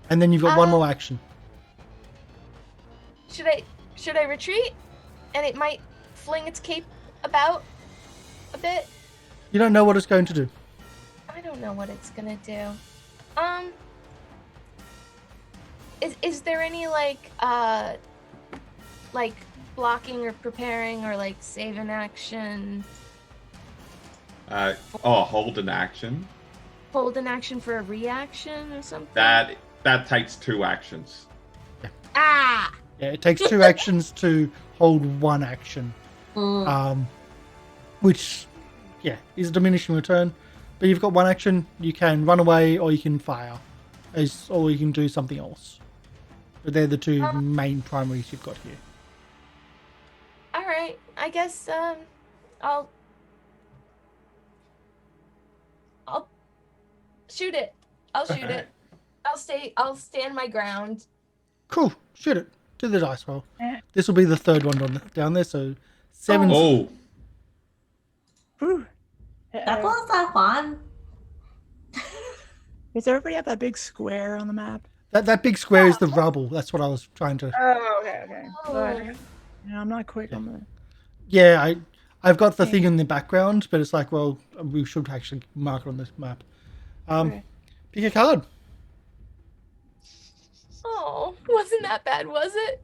And then you've got one more action. Should I retreat? And it might fling its cape about a bit. You don't know what it's going to do. I don't know what it's gonna do. Is there any like blocking or preparing or like save an action? Hold an action. Hold an action for a reaction or something? That takes 2 actions. Ah! Yeah, it takes 2 actions to hold 1 action. Which, yeah, is a diminishing return. But you've got 1 action. You can run away or you can fire. Or you can do something else. But they're the 2 main primaries you've got here. Alright, I guess I'll shoot it. I'll shoot it. I'll stand my ground. Cool. Shoot it. Do the dice roll. Yeah. This will be the 3rd one down there, so 7. Oh, Whew. That was that one. Does everybody have that big square on the map? That big square is the rubble. That's what I was trying to... Oh, okay. Oh. No, I'm not quick on the... Yeah, I've got the thing in the background, but it's like, well, we should actually mark it on this map. Okay. Pick a card. Oh, wasn't that bad, was it?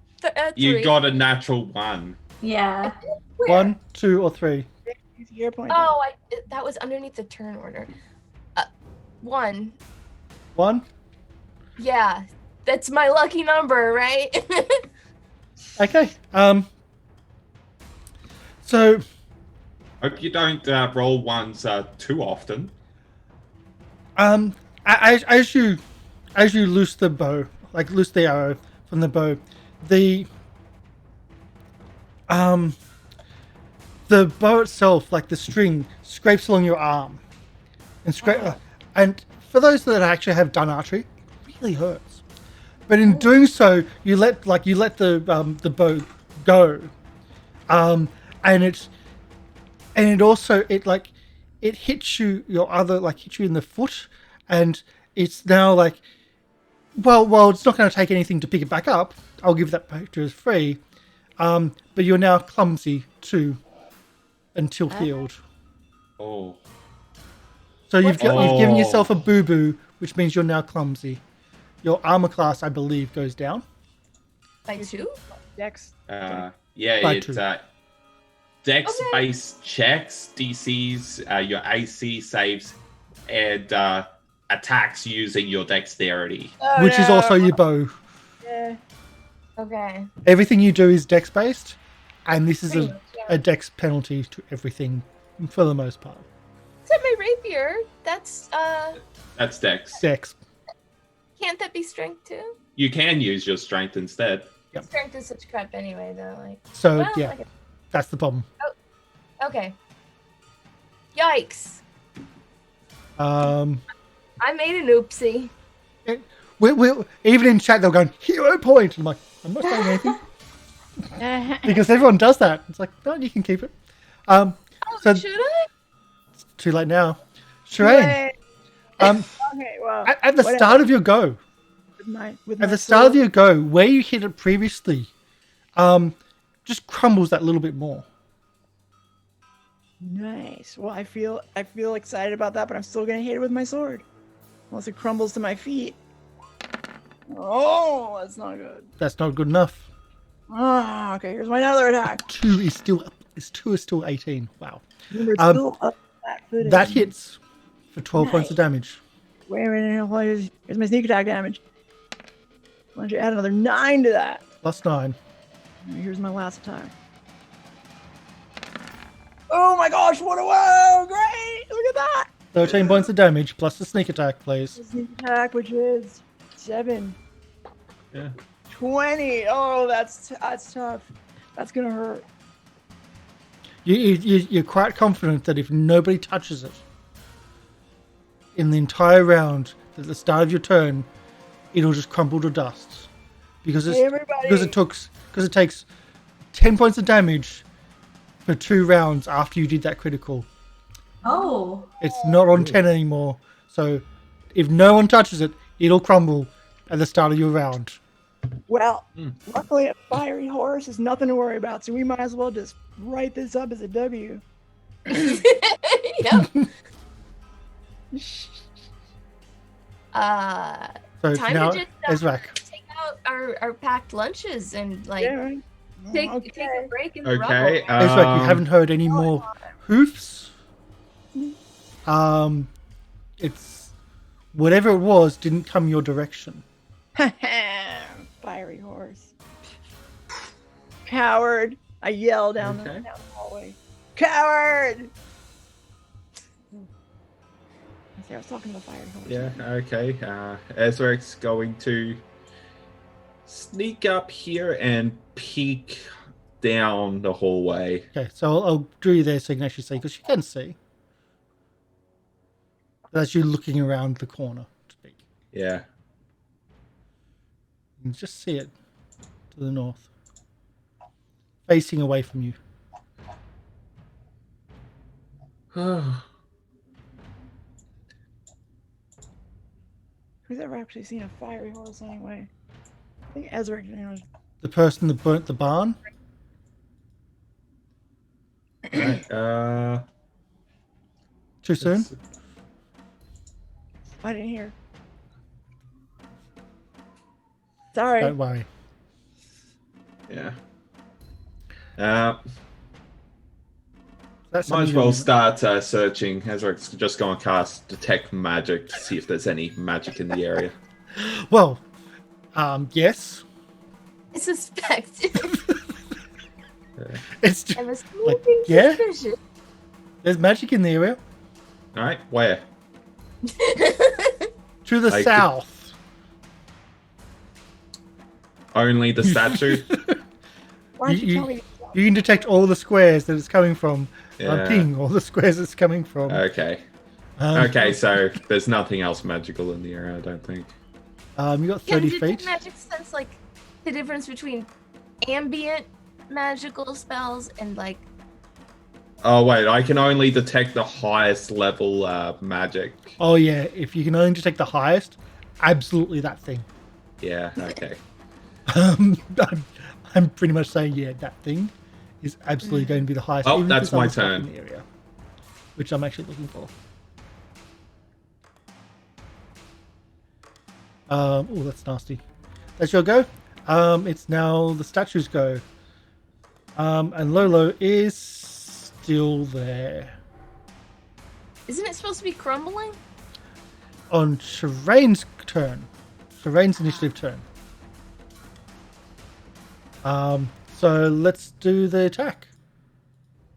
you 3. got a natural 1. Yeah. Where? 1, 2, or 3. Use your point. Oh, that was underneath the turn order. 1. 1. Yeah, that's my lucky number, right? Okay. So Hope you don't roll 1s too often. as you loose the bow, loose the arrow from the bow, the bow itself, like the string, scrapes along your arm, and and for those that actually have done archery, it really hurts. But in doing so, you let the bow go, and it also hits you hits you in the foot, and it's now well, it's not going to take anything to pick it back up. I'll give that back to us free. But you're now clumsy too, until healed. Oh. So you've given yourself a boo-boo, which means you're now clumsy. Your armor class, I believe, goes down. By 2? Dex. Yeah, By it's 2. dex-based checks, DCs, your AC saves, and attacks using your dexterity. Oh, Which is no. also your bow. Yeah. Okay. Everything you do is dex-based, and this is Pretty much, yeah. a dex penalty to everything, for the most part. Except my rapier. That's That's dex. Dex. can't that be strength too? You can use your strength instead. Yep. Strength is such crap anyway, though. Like, So, well, yeah, okay. that's the problem. Okay. Yikes! I made an oopsie. We even in chat, they're going, hero point! I'm like, I'm not saying anything. Because everyone does that. It's like, no, you can keep it. So Should I? it's too late now. Sherain, Okay, well. at the start of your go, with at the start of your go, where you hit it previously, just crumbles that little bit more. Nice. Well, I feel excited about that, but I'm still gonna hit it with my sword, unless it crumbles to my feet. Oh, that's not good. That's not good enough. Ah, okay. Here's my other attack. 2 is still 18. Wow. Remember, it's still up that footing. That hits for 12 points of damage. Wait a minute. Here's my sneak attack damage. Why don't you add another 9 to that? Plus 9. Here's my last attack. Oh my gosh, what a whoa! Great! Look at that! 13 points of damage plus the sneak attack, please. The sneak attack, which is 7. Yeah. 20. Oh, that's tough. That's gonna hurt. You're quite confident that if nobody touches it in the entire round, at the start of your turn, it'll just crumble to dust. Because Hey, everybody. because it takes 10 points of damage for 2 rounds after you did that critical. Oh. It's not on 10 anymore. So if no one touches it, it'll crumble at the start of your round. Well, luckily a fiery horse is nothing to worry about, so we might as well just write this up as a W. Yep. So Time now to just Ezarek. take out our packed lunches and like Yeah, right? take Okay. a break in the Okay. rubble. Ezarek, you haven't heard any more hoofs. It's whatever it was didn't come your direction. Fiery horse. Coward! I yell down Okay. the hallway. Coward! I was talking to the fiery horse. Yeah, okay. Ezarek's going to sneak up here and peek down the hallway. Okay, so I'll draw you there so you can actually see, because you can see. That's you looking around the corner to speak. Yeah. You can just see it to the north, facing away from you. Who's ever actually seen a fiery horse anyway? I think Ezra knows. The person that burnt the barn. Right, Too soon. I didn't hear. Sorry. Don't worry. Yeah. That's Might as something well you- start searching. Ezarek's just going to cast Detect Magic to see if there's any magic in the area. Well, yes. I suspect. It's just, I'm a like, sneaking yeah, suspicion. there's magic in the area. All right, where? To the Like- south. Only the statue? Why don't you, you- tell me? You can detect all the squares that it's coming from. Yeah. Ping all the squares it's coming from. Okay. Um, Okay, so there's nothing else magical in the area, I don't think. You got Yeah, 30 did feet. magic sense like the difference between ambient magical spells and like Oh, wait, I can only detect the highest level magic. Oh yeah, if you can only detect the highest, absolutely that thing. Yeah, okay. I'm pretty much saying yeah, that thing is absolutely going to be the highest. Oh, even if that's there's other my stuff turn. in the area, which I'm actually looking for. Oh, that's nasty. That's your go. It's now the statue's go. And Lolo is still there. isn't it supposed to be crumbling? On Sherain's turn. Sherain's initiative turn. So let's do the attack.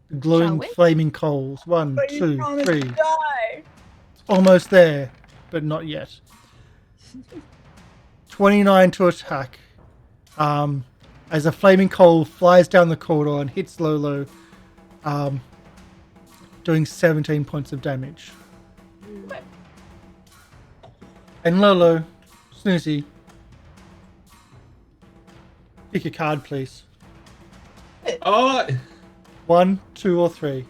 The glowing, Shall we? flaming coals. 1, But you 2, promised 3. to die. Almost there, but not yet. 29 to attack. As a flaming coal flies down the corridor and hits Lolo, doing 17 points of damage. And Lolo, Snoozy, pick a card, please. Oh, 1, 2, or 3.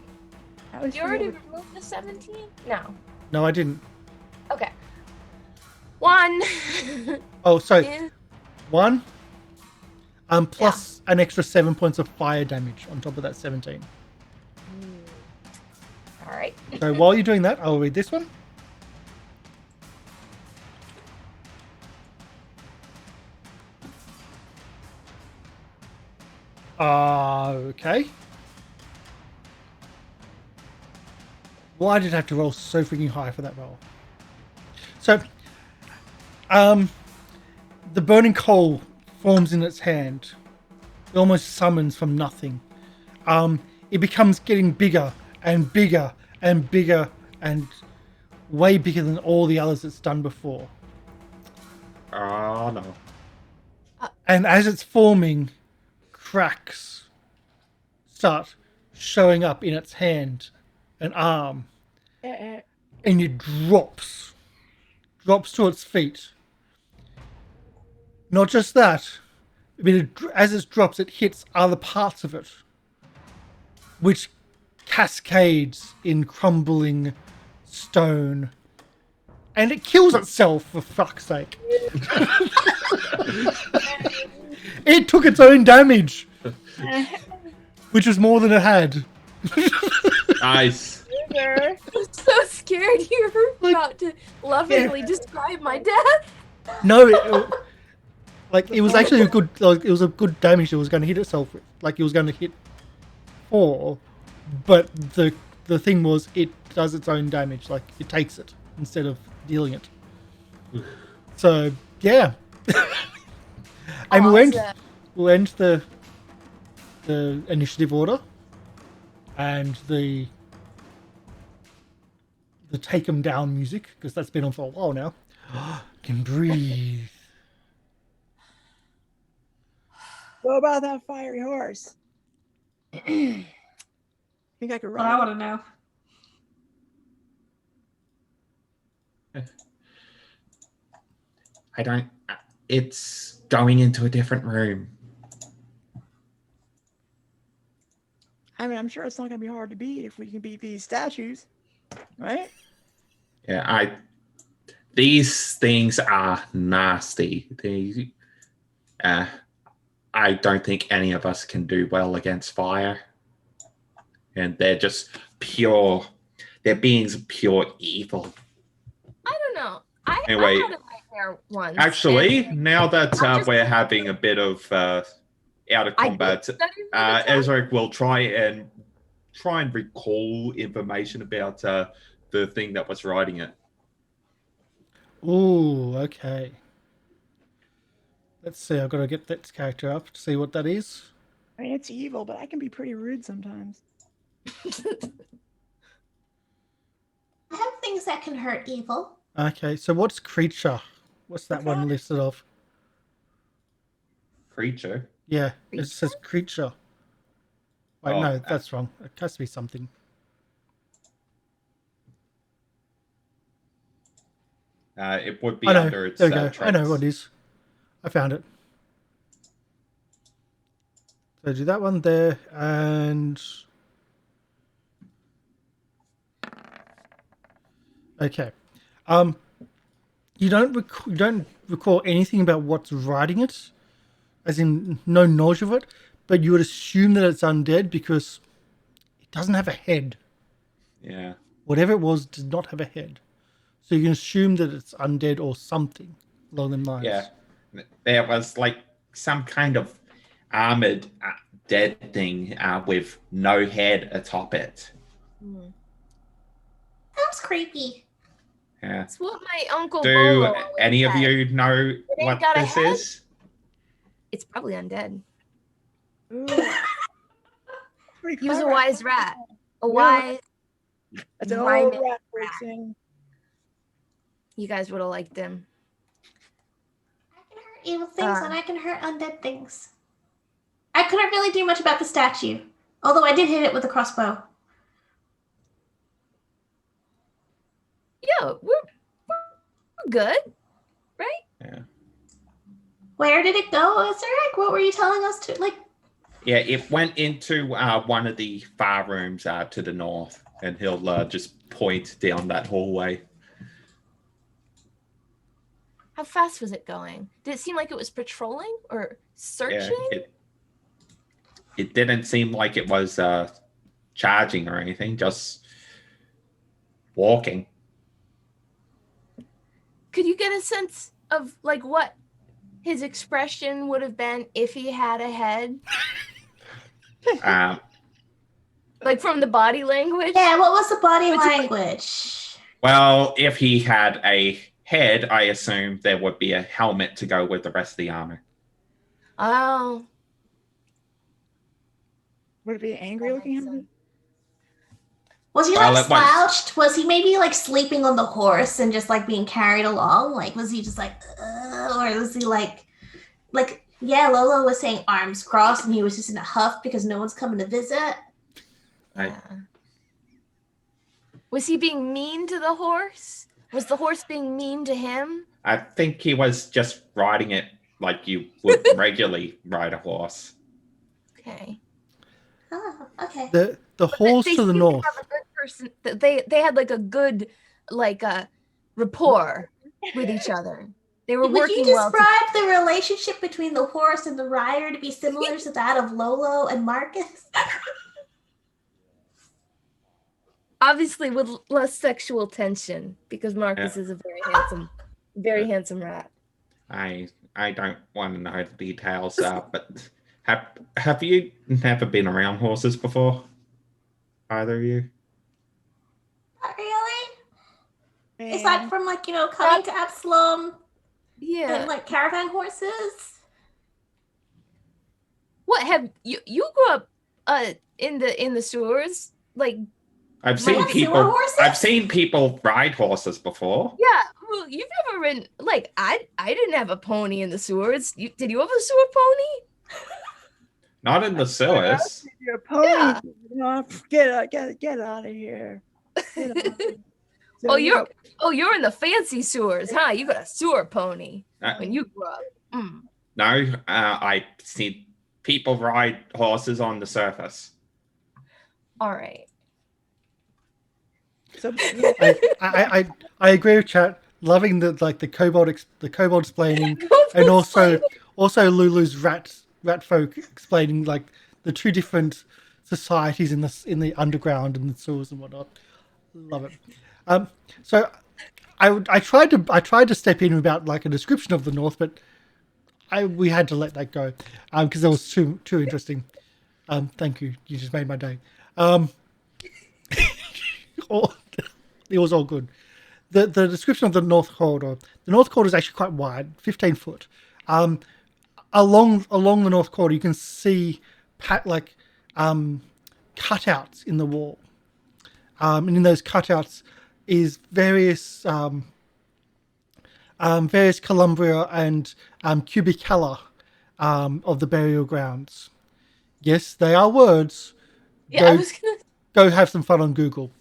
How is You she already able- removed the 17? No. No, I didn't. Okay. 1 Oh, sorry. is 1. Plus an extra 7 points of fire damage on top of that 17. all right. So while you're doing that, I'll read this one. Okay. Why did I have to roll so freaking high for that roll? So, the burning coal forms in its hand. It almost summons from nothing. it becomes getting bigger and bigger and bigger and way bigger than all the others it's done before. Oh no. And as it's forming, cracks start showing up in its hand and arm, and it drops to its feet. Not just that, but as it drops, it hits other parts of it, which cascades in crumbling stone, and it kills itself, for fuck's sake. It took its own damage, which was more than it had. Nice. I'm so scared you were about to lovingly describe my death. No, it was actually a good. It was a good damage it was going to hit itself with. Like it was going to hit 4, but the thing was it does its own damage. Like it takes it instead of dealing it. So yeah, and we'll end the initiative order and the take 'em down music, because that's been on for a while now. Can breathe. What about that fiery horse? Think I could What ride I it? want to know. I don't. It's going into a different room. I mean, I'm sure it's not going to be hard to beat if we can beat these statues, right? Yeah, these things are nasty. I don't think any of us can do well against fire. And they're just pure, they're beings of pure evil. I don't know. I Anyway, had a nightmare once. Actually, and now that I'm just- we're having a bit of out of I combat, did study for the test. Ezarek will try and recall information about the thing that was riding it. Ooh, okay. Let's see. I've got to get that character up to see what that is. I mean, it's evil, but I can be pretty rude sometimes. I have things that can hurt evil. Okay, so what's creature? What's that one listed of? Creature. Yeah, it says creature. Wait, Oh, no, that's wrong. It has to be something. It would be I know. under its There we go. traits. I know what it is. I found it. So do that one there, and okay. You don't recall anything about what's riding it, as in no knowledge of it, but you would assume that it's undead because it doesn't have a head. Yeah. Whatever it was did not have a head, so you can assume that it's undead or something along the lines. Yeah. There was like some kind of armored dead thing with no head atop it. Sounds creepy. Yeah. That's what my uncle Do Lolo always any of said. you know ain't what got a this head? is? It's probably undead. Ooh. Pretty He was a clever. wise rat. A Yeah. wise. That's an rhyming old rat rat. person. You guys would have liked him. I can hurt evil things and I can hurt undead things. I couldn't really do much about the statue, although I did hit it with a crossbow. Yeah, we're good, right? Yeah. Where did it go, Ezarek? What were you telling us to like? Yeah, it went into one of the far rooms to the north, and he'll just point down that hallway. How fast was it going? Did it seem like it was patrolling or searching? Yeah, it didn't seem like it was charging or anything, just walking. Could you get a sense of like what his expression would have been if he had a head? Like from the body language? Yeah, what was the body Would you- language? Well, if he had a head, I assume there would be a helmet to go with the rest of the armor. Oh. Would it be angry looking at him? Was he Well, like at once. slouched? Was he maybe like sleeping on the horse and just like being carried along? Like, was he just like, or was he like, yeah, Lolo was saying arms crossed and he was just in a huff because no one's coming to visit? Yeah. Was he being mean to the horse? Was the horse being mean to him? I think he was just riding it like you would regularly ride a horse. Okay. Oh, okay. The horse They to the seemed north. have a good person. They had like a good rapport with each other. They were Would you working well. describe the relationship between the horse and the rider to be similar to that of Lolo and Marcus? Obviously, with less sexual tension, because Marcus is a very handsome rat. I don't want to know the details, but have you never been around horses before? Either of you? Not really. Aside from coming to Absalom Yeah. and like caravan horses. What have you grew up in the sewers? Like, I've seen Like people. sewer horses? I've seen people ride horses before. yeah, well, you've never ridden, like, I didn't have a pony in the sewers. Did you have a sewer pony? Not in the sewers. Your pony. Yeah. Get out of here. Get out of here. So, You're in the fancy sewers, huh? You got a sewer pony Uh, when you grew up. Mm. No, I've seen people ride horses on the surface. All right. So, I agree with chat. Loving the kobold explaining, and also Lulu's rat folk explaining like the two different societies in the underground and the sewers and whatnot. Love it. So I tried to step in about like a description of the North, but we had to let that go because it was too interesting. Thank you. You just made my day. It was all good. The description of the North Corridor. The North Corridor is actually quite wide, 15 foot. Along the North Corridor, you can see cutouts in the wall, and in those cutouts is various Columbria and Cubicala of the burial grounds. Yes, they are words. Yeah, I was gonna. Go have some fun on Google.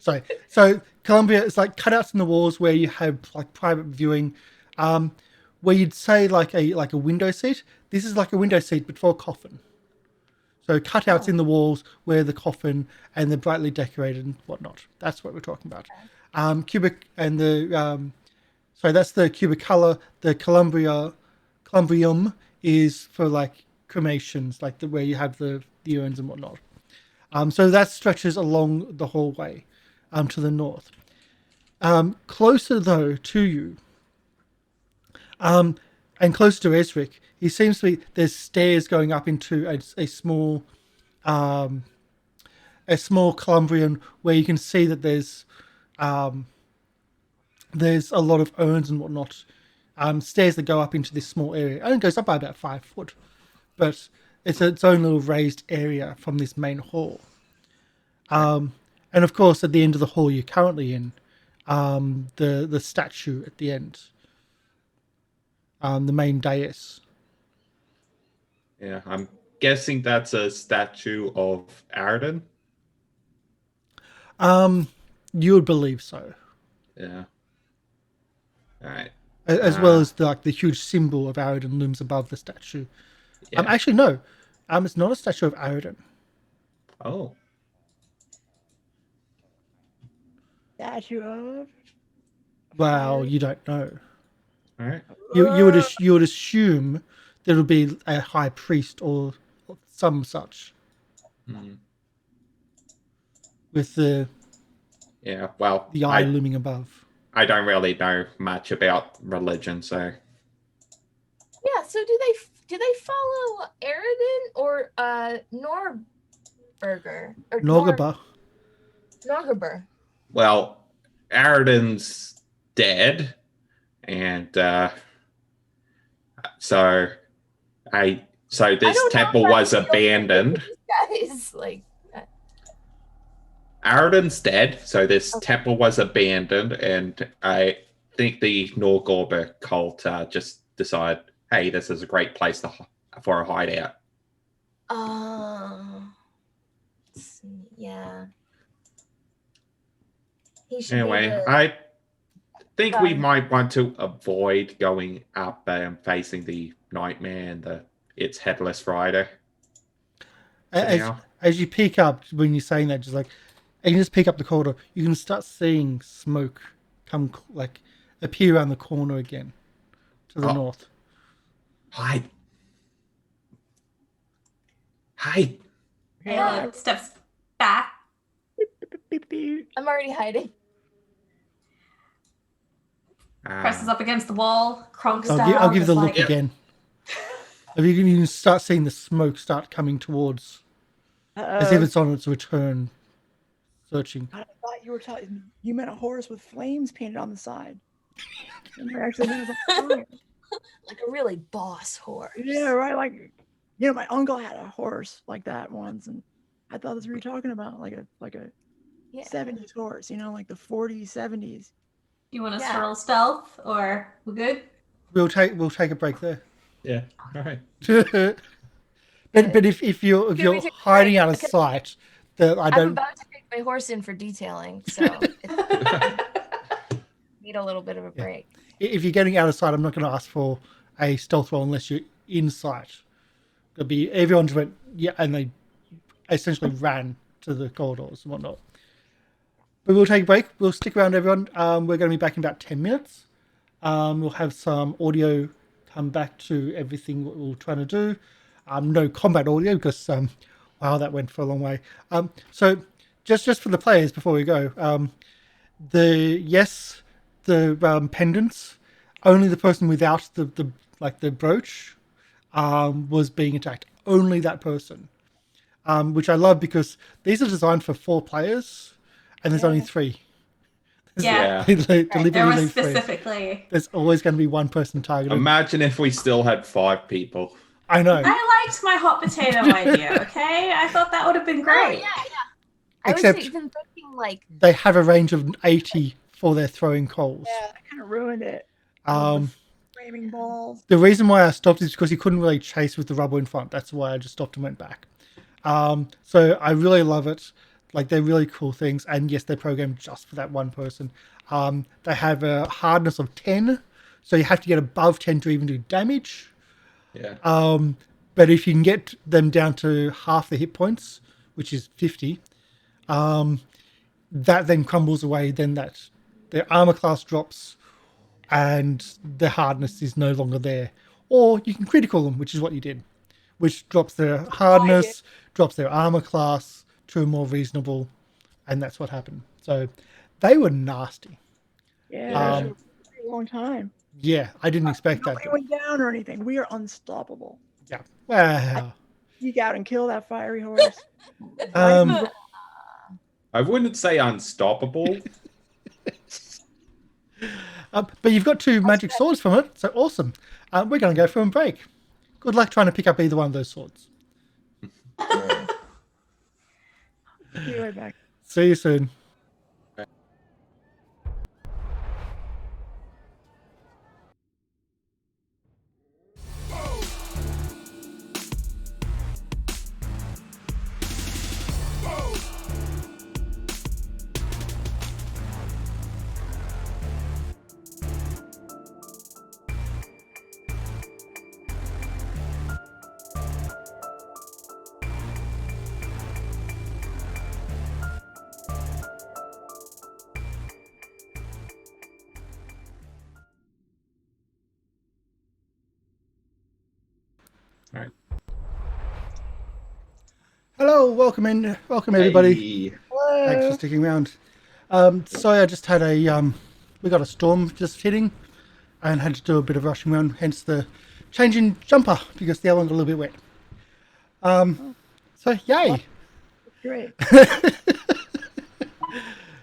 Sorry. So Columbia is like cutouts in the walls where you have like private viewing, where you'd say like a window seat. This is like a window seat but for a coffin. So cutouts in the walls where the coffin and they're brightly decorated and whatnot. That's what we're talking about. Cubic and that's the Cubicala. The Columbrium is for like cremations, like where you have the urns and whatnot. So that stretches along the hallway to the north. Closer though to you, and closer to Ezarek, he seems to be there's stairs going up into a small Columbrian where you can see that there's a lot of urns and whatnot. Stairs that go up into this small area. And it goes up by about 5 foot, but it's its own little raised area from this main hall. And of course, at the end of the hall you're currently in, the statue at the end, the main dais. Yeah, I'm guessing that's a statue of Arden. You would believe so. Yeah. All right. As well as the huge symbol of Arden looms above the statue. Yeah. Actually, no. It's not a statue of Arden. Oh. statue of. Well, you don't know. All right. You would assume there would be a high priest or some such with the Well, eye looming above. I don't really know much about religion, so Yeah. So do they follow Aridin or Norberger or Norgaba. Norgaber? well, Arden's dead, and so So I this don't know temple if I was feel abandoned. these guys, like, Araden's dead, so this Okay. temple was abandoned, and I think the Norgorber cult just decided, hey, this is a great place for a hideout. let's see, yeah. He should Anyway, be the, I think we Done. might want to avoid going up and facing the Nightmare and its headless rider. For now. As you peek up, when you're saying that, just like, and you just peek up the corridor, you can start seeing smoke come, like, appear around the corner again to the Oh. north. Hide. Hide. Tayla steps back. Beep, beep. I'm already hiding. Presses up against the wall, Kronk I'll style. give the just look like, again. If you can start seeing the smoke start coming towards, as if it's on its return, searching. I thought you were talking. You meant a horse with flames painted on the side. And I actually meant it was a fire. Like a really boss horse. Yeah, right. Like, my uncle had a horse like that once, and I thought that's what you were talking about, like a Yeah. 70s horse, like the 40s, 70s. you want to Yeah. swirl stealth, or we're good? We'll take a break there. Yeah. All right. but if you're Can we take a hiding break? out of Okay. sight, that I I'm don't. about to take my horse in for detailing, so need a little bit of a break. If you're getting out of sight, I'm not going to ask for a stealth roll unless you're in sight. It'll be everyone just went and they essentially ran to the corridors and whatnot. But we'll take a break. We'll stick around, everyone. We're going to be back in about 10 minutes. We'll have some audio come back to everything what we're trying to do. No combat audio because wow, that went for a long way. So just for the players before we go, the pendants, only the person without the brooch was being attacked. Only that person, which I love because these are designed for 4 players, and there's only 3. Yeah. Deliberately There was leave 3. specifically. There's always going to be one person targeted. Imagine if we still had 5 people. I know. I liked my hot potato idea, okay? I thought that would have been Oh, great. yeah. I Except- was even thinking, like, They have a range of 80 for their throwing coals. Yeah, that kind of ruined it. Flaming balls. The reason why I stopped is because he couldn't really chase with the rubble in front. That's why I just stopped and went back. So I really love it. Like, they're really cool things. And yes, they're programmed just for that one person. They have a hardness of 10. So you have to get above 10 to even do damage. Yeah. But if you can get them down to half the hit points, which is 50, that then crumbles away. Then their armor class drops and the hardness is no longer there. Or you can critical them, which is what you did, which drops their hardness, drops their armor class to a more reasonable, and that's what happened. So they were nasty. Yeah, for a long time. Yeah, I didn't expect that. Nobody went down or anything. We are unstoppable. Yeah. Well, Geek out and kill that fiery horse. I wouldn't say unstoppable. but you've got 2 magic swords from it, so awesome. We're going to go for a break. Good luck trying to pick up either one of those swords. See you right back. See you soon. All right. Hello, welcome everybody. Hey. Thanks for sticking around. Sorry, I just had we got a storm just hitting and had to do a bit of rushing around, hence the change in jumper because the other one got a little bit wet. So yay. Great.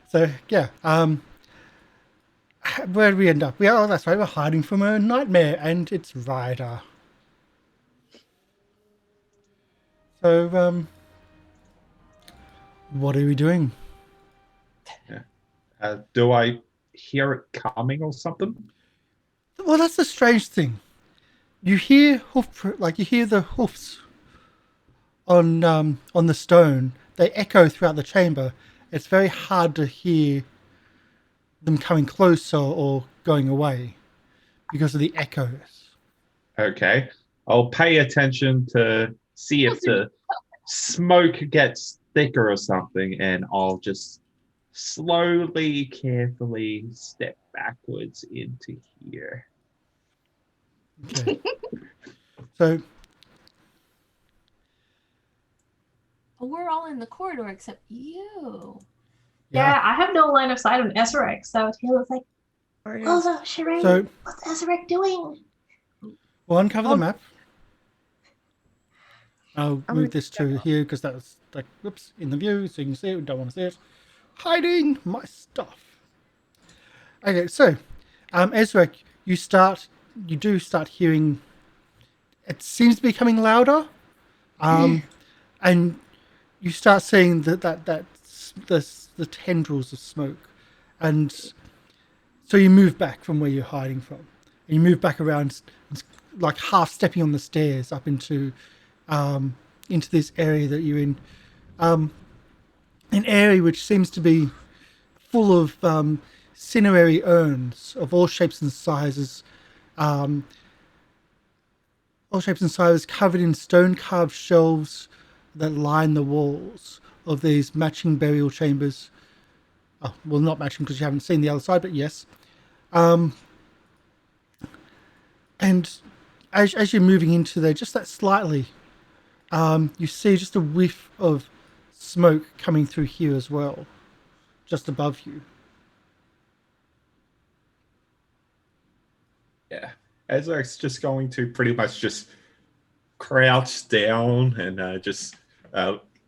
So yeah, where did we end up? That's right, we're hiding from a nightmare and its rider. So, what are we doing? Do I hear it coming or something? Well, that's the strange thing. You hear you hear the hoofs on the stone. They echo throughout the chamber. It's very hard to hear them coming closer or going away because of the echoes. Okay. I'll pay attention to see if the smoke gets thicker or something, and I'll just slowly, carefully step backwards into here. Okay. So, We're all in the corridor except you. Yeah, I have no line of sight on Ezarek, so Tayla's like, Or is- Lolo, Sherain, So- what's Ezarek doing? we'll uncover the map. I'll I'm move gonna this check to out. here because that's like, whoops, in the view, so you can see it. We don't want to see it. Hiding my stuff. Okay, so, Ezra, you do start hearing. It seems to be becoming louder, and you start seeing the tendrils of smoke, and so you move back from where you're hiding from, and you move back around, like half stepping on the stairs up into this area that you're in, an area which seems to be full of cinerary urns of all shapes and sizes, covered in stone-carved shelves that line the walls of these matching burial chambers. Oh, well, not matching because you haven't seen the other side, but yes. And as you're moving into there, just that slightly, you see just a whiff of smoke coming through here as well, just above you. Yeah. Ezarek's just going to pretty much just crouch down and just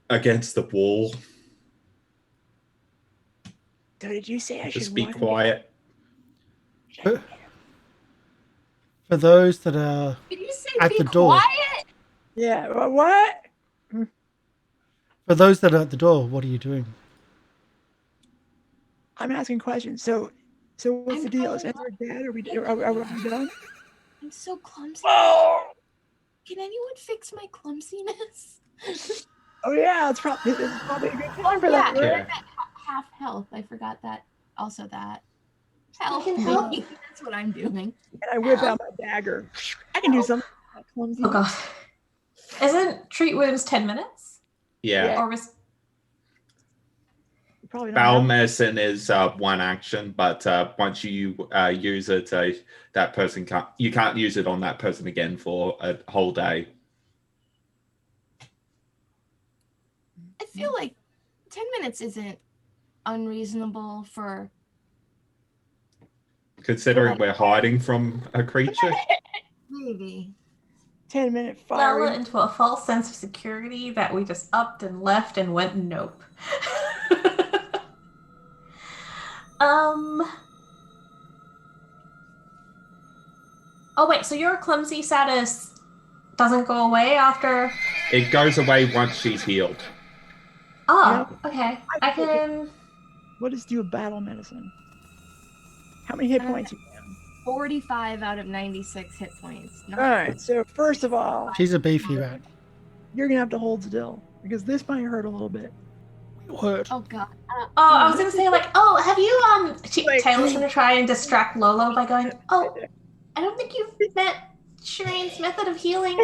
against the wall. So did you say I Just should be walk quiet. For those that are Did you say at be the door, quiet? Yeah. What? for those that are at the door, what are you doing? I'm asking questions. So what's the deal? Is I'm- Ezra dead? Are we done? I'm so clumsy. Oh. Can anyone fix my clumsiness? Oh yeah, it's probably a good time for that. Yeah. Right? Yeah. I'm at half health. I forgot that. Also that. Help can me. help. That's what I'm doing. And I whip out my dagger. I can do something. Clumsy. Oh god. Isn't treat wounds 10 minutes? Yeah. Or was Probably not. Bowel medicine is one action, but once you use it, that person can't use it on that person again for a whole day. I feel like 10 minutes isn't unreasonable for. Considering we're hiding from a creature. Maybe. 10-minute Lala fire. into a false sense of security that we just upped and left and went nope. Oh wait, so your clumsy status doesn't go away after? It goes away once she's healed. Oh, okay. I can. What does do a battle medicine? How many hit points? 45 out of 96 hit points. All right. So first of all, She's a beefy rat. you're gonna have to hold still because this might hurt a little bit. Hurt. Oh god. Oh, I was gonna say like, oh, have you Wait. Taylor's gonna try and distract Lolo by going, oh, I don't think you've met Sherain's method of healing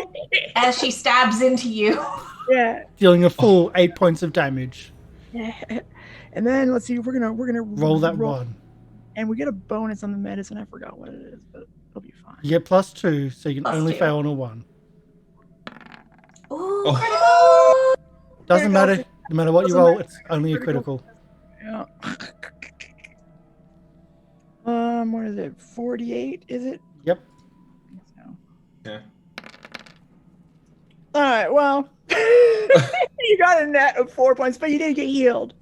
as she stabs into you. Yeah. Dealing a full 8 points of damage. And then let's see. We're gonna Roll that one. and we get a bonus on the medicine. I forgot what it is, but it'll be fine. You get +2, so you can Plus only 2. fail on a 1. Ooh, Oh. critical! Doesn't matter. No matter what you Doesn't roll, matter. it's only a critical. Yeah. What is it? 48? Is it? Yep. So. Yeah. All right. Well, you got a net of 4 points, but you did get healed.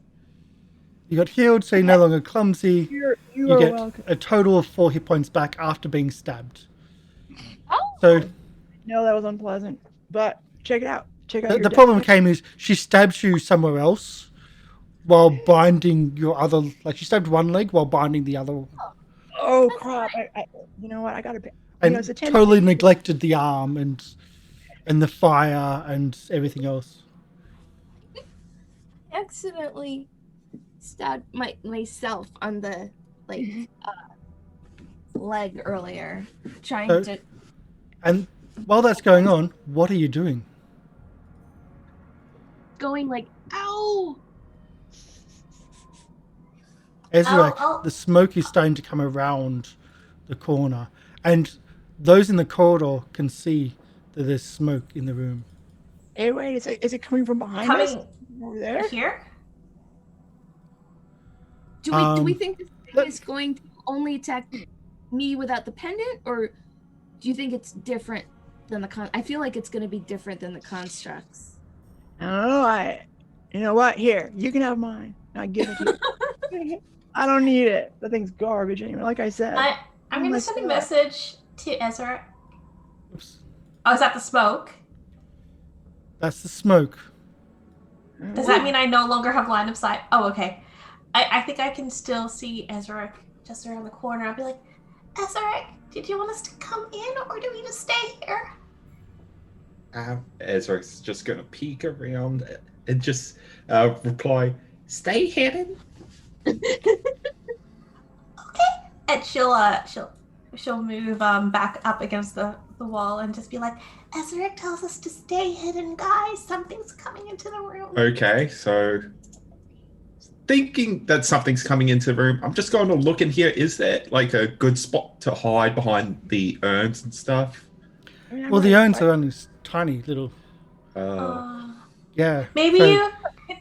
You got healed, so you're no longer clumsy. You You are get welcome. a total of 4 hit points back after being stabbed. Oh. So No, that was unpleasant. But check it out. check out The, your the deck. problem came is she stabs you somewhere else while binding your other. Like she stabbed one leg while binding the other, Oh crap! You know what? I gotta. and It's a 10. totally neglected the arm and the fire and everything else. Accidentally stabbed myself on the leg earlier, trying So- to. And while that's going on, what are you doing? Going like, ow! Ezarek, I'll- the smoke is starting to come around the corner, and those in the corridor can see that there's smoke in the room. Hey, wait! Is it coming from behind us? Coming Over there? here? Do we Um, think this thing let- is going to only attack me without the pendant, or do you think it's different than the I feel like it's going to be different than the constructs. I don't know. You know what? Here, you can have mine. I give it to you. I don't need it. That thing's garbage anyway. Like I said. I'm Oh going my to send a God. message to Ezra. Oops. Oh, is that the smoke? That's the smoke. Does that mean I no longer have line of sight? Oh, okay. I think I can still see Ezarek just around the corner. I'll be like, Ezarek, did you want us to come in or do we just stay here? Ezra's just gonna peek around and just reply, "Stay hidden." Okay. And she'll move back up against the wall and just be like, Ezarek tells us to stay hidden, guys. Something's coming into the room. Okay, so thinking that something's coming into the room, I'm just going to look in here. Is there like a good spot to hide behind the urns and stuff? I mean, I'm Well, the not- urns are only tiny little. Yeah. Maybe so you.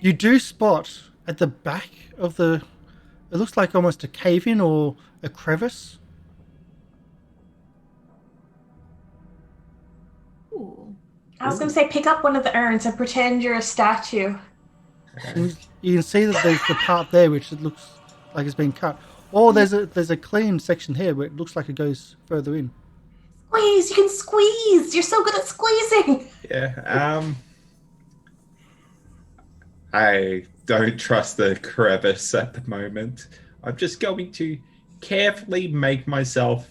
You do spot at the back of the. It looks like almost a cave in or a crevice. Ooh. I was gonna say pick up one of the urns and pretend you're a statue. And you can see that there's the part there which it looks like it's been cut. Or there's a clean section here where it looks like it goes further in. Squeeze! You can squeeze! You're so good at squeezing! Yeah. I don't trust the crevice at the moment. I'm just going to carefully make myself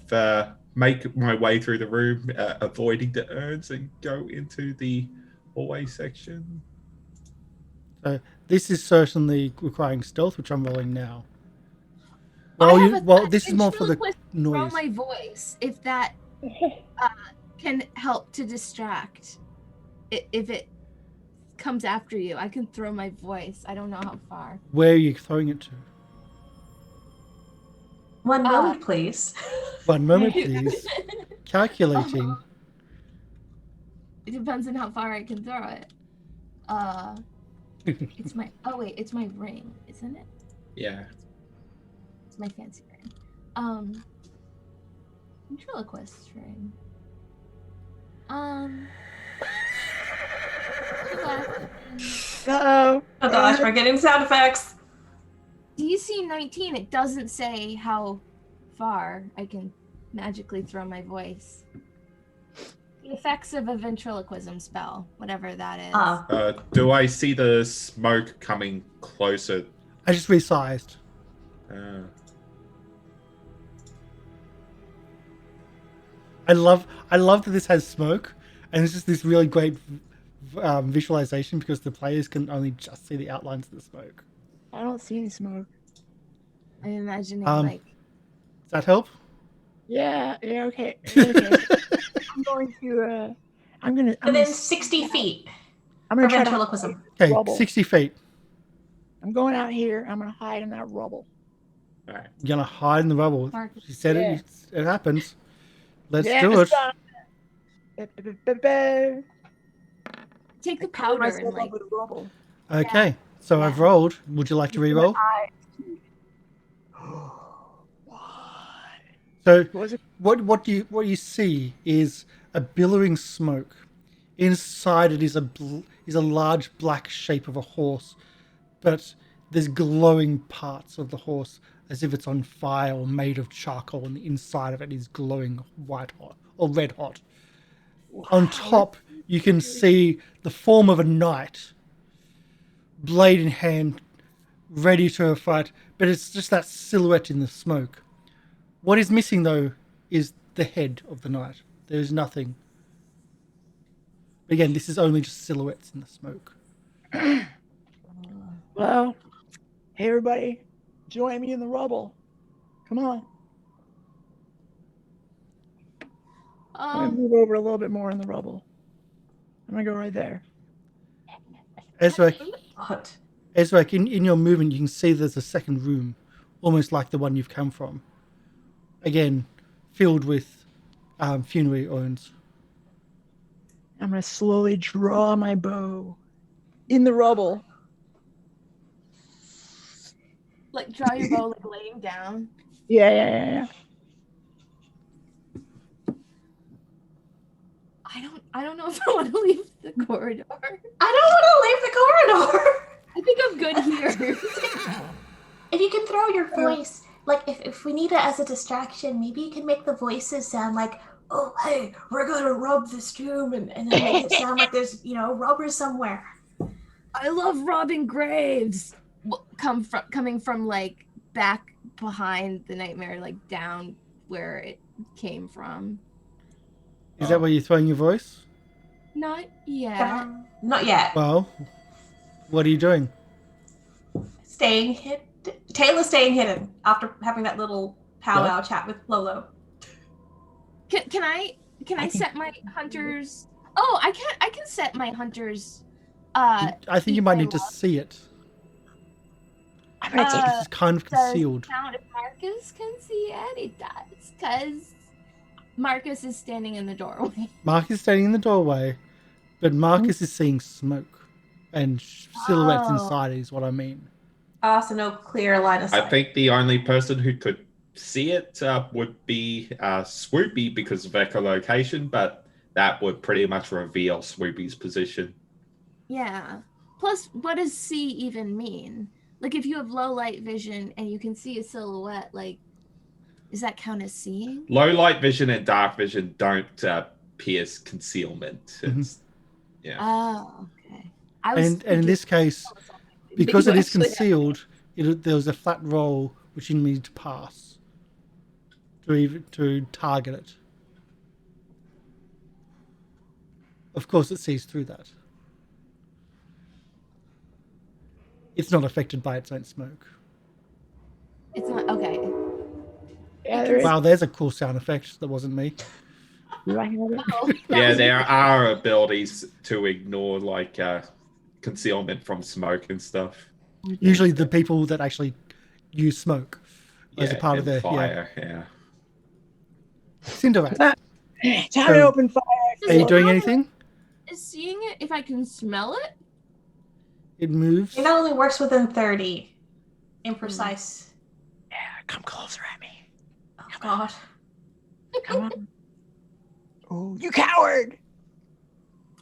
make my way through the room, avoiding the urns, and go into the hallway section. This is certainly requiring stealth, which I'm rolling now. I have a This is more for the ventriloquist noise. Throw my voice, if that can help to distract. If it comes after you, I can throw my voice. I don't know how far. Where are you throwing it to? 1 moment, please. 1 moment, please. Calculating. It depends on how far I can throw it. It's my it's my ring, isn't it? Yeah. It's my fancy ring. Ventriloquist ring. Uh-oh. Oh gosh, we're getting sound effects. DC 19, it doesn't say how far I can magically throw my voice. The effects of a ventriloquism spell, whatever that is. Do I see the smoke coming closer? I just resized. I love that this has smoke, and it's just this really great visualization because the players can only just see the outlines of the smoke. I don't see any smoke. I'm imagining Does that help? Yeah, okay. Okay. I'm going to Within 60 feet I'm for gonna try to ventriloquism. Okay, Rubble. 60 feet. I'm going out here. I'm gonna hide in that rubble. All right. You're gonna hide in the rubble. Marcus. She said Yeah. it happens. Let's Yeah, do it. it's done. Ba-ba-ba-ba. take the Cover powder and myself like up with rubble. Okay, so I've rolled. Would you like to re-roll? So What was it? what you see is a billowing smoke. Inside it is a large black shape of a horse, but there's glowing parts of the horse as if it's on fire or made of charcoal, and the inside of it is glowing white hot or red hot. On top, you can see the form of a knight, blade in hand, ready to fight, but it's just that silhouette in the smoke. What is missing, though, is the head of the knight. There's nothing. Again, this is only just silhouettes in the smoke. Well, hey everybody, join me in the rubble. Come on. I'm gonna move over a little bit more in the rubble. I'm gonna go right there. Ezarek, What? in your movement, you can see there's a second room, almost like the one you've come from. Again, filled with funerary urns. I'm gonna slowly draw my bow in the rubble. Like draw your bow, like laying down. Yeah. I don't know if I want to leave the corridor. I don't want to leave the corridor. I think I'm good here. If you can throw your voice, like if we need it as a distraction, maybe you can make the voices sound like, oh, hey, we're gonna rub this tomb, and then make it sound like there's, rubber somewhere. I love robbing graves. Coming from like back behind the nightmare, like down where it came from. Is that where you're throwing your voice? Not yet. Not yet. Well, what are you doing? Staying hidden. Tayla's staying hidden after having that little powwow chat with Lolo. Can I set my hunters? Oh, I can set my hunters. I think you might need to see it. It's kind of concealed. Count if Marcus can see it. It does, because Marcus is standing in the doorway. Marcus is standing in the doorway, but Marcus is seeing smoke and silhouettes inside is what I mean. So no clear line of sight. I think the only person who could see it would be Swoopy because of echolocation, but that would pretty much reveal Swoopy's position. Yeah. Plus, what does see even mean? Like, if you have low light vision and you can see a silhouette, like, does that count as seeing? Low light vision and dark vision don't pierce concealment. It's, yeah. Oh, okay. And in this case, because it is concealed, there's a flat roll which you need to pass to target it. Of course, it sees through that. It's not affected by its own smoke. It's not okay. Yeah, Wow, there's a cool sound effect. That wasn't me. Yeah, there are abilities to ignore like concealment from smoke and stuff. Usually, the people that actually use smoke as a part of their fire. Yeah. Cinderella. Time to open fire. Are you doing anything? Is seeing it if I can smell it? It moves. It only works within 30. Imprecise. Yeah, come closer at me. Oh, God. Come on. Oh, you coward!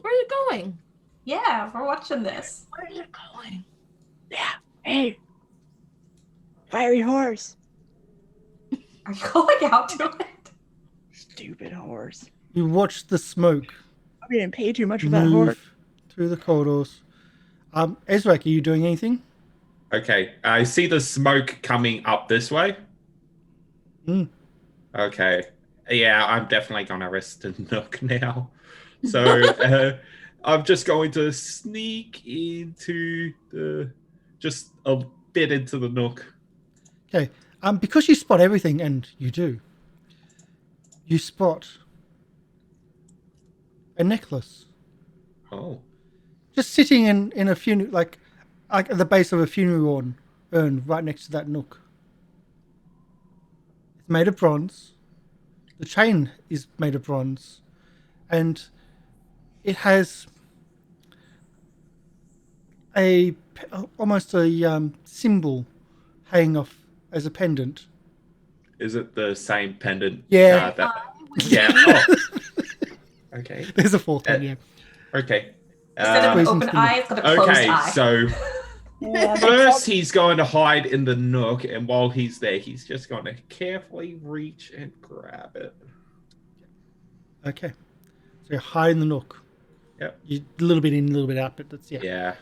Where's it going? Yeah, we're watching this. Where is it going? Yeah. Hey. Fiery horse. Are you going out to it? Stupid horse. You watch the smoke We didn't pay too much for that horse. move through the corridors. Ezarek, are you doing anything? Okay, I see the smoke coming up this way. Okay. Yeah, I'm definitely going to rest the nook now. So I'm just going to sneak into just a bit into the nook. Okay. Because you spot everything, and you do, you spot a necklace. Oh. Just sitting in a funeral, like at the base of a funeral urn right next to that nook. It's made of bronze. The chain is made of bronze. And it has almost a symbol hanging off as a pendant. Is it the same pendant? Yeah. Yeah. Oh. Okay. There's a fourth one, yeah. Okay. Instead of an open eye, it's got a closed Okay, eye. so Yeah, first he's going to hide in the nook, and while he's there, he's just going to carefully reach and grab it. Okay. So you hide in the nook. Yep. You a little bit in, a little bit out, but that's Yeah.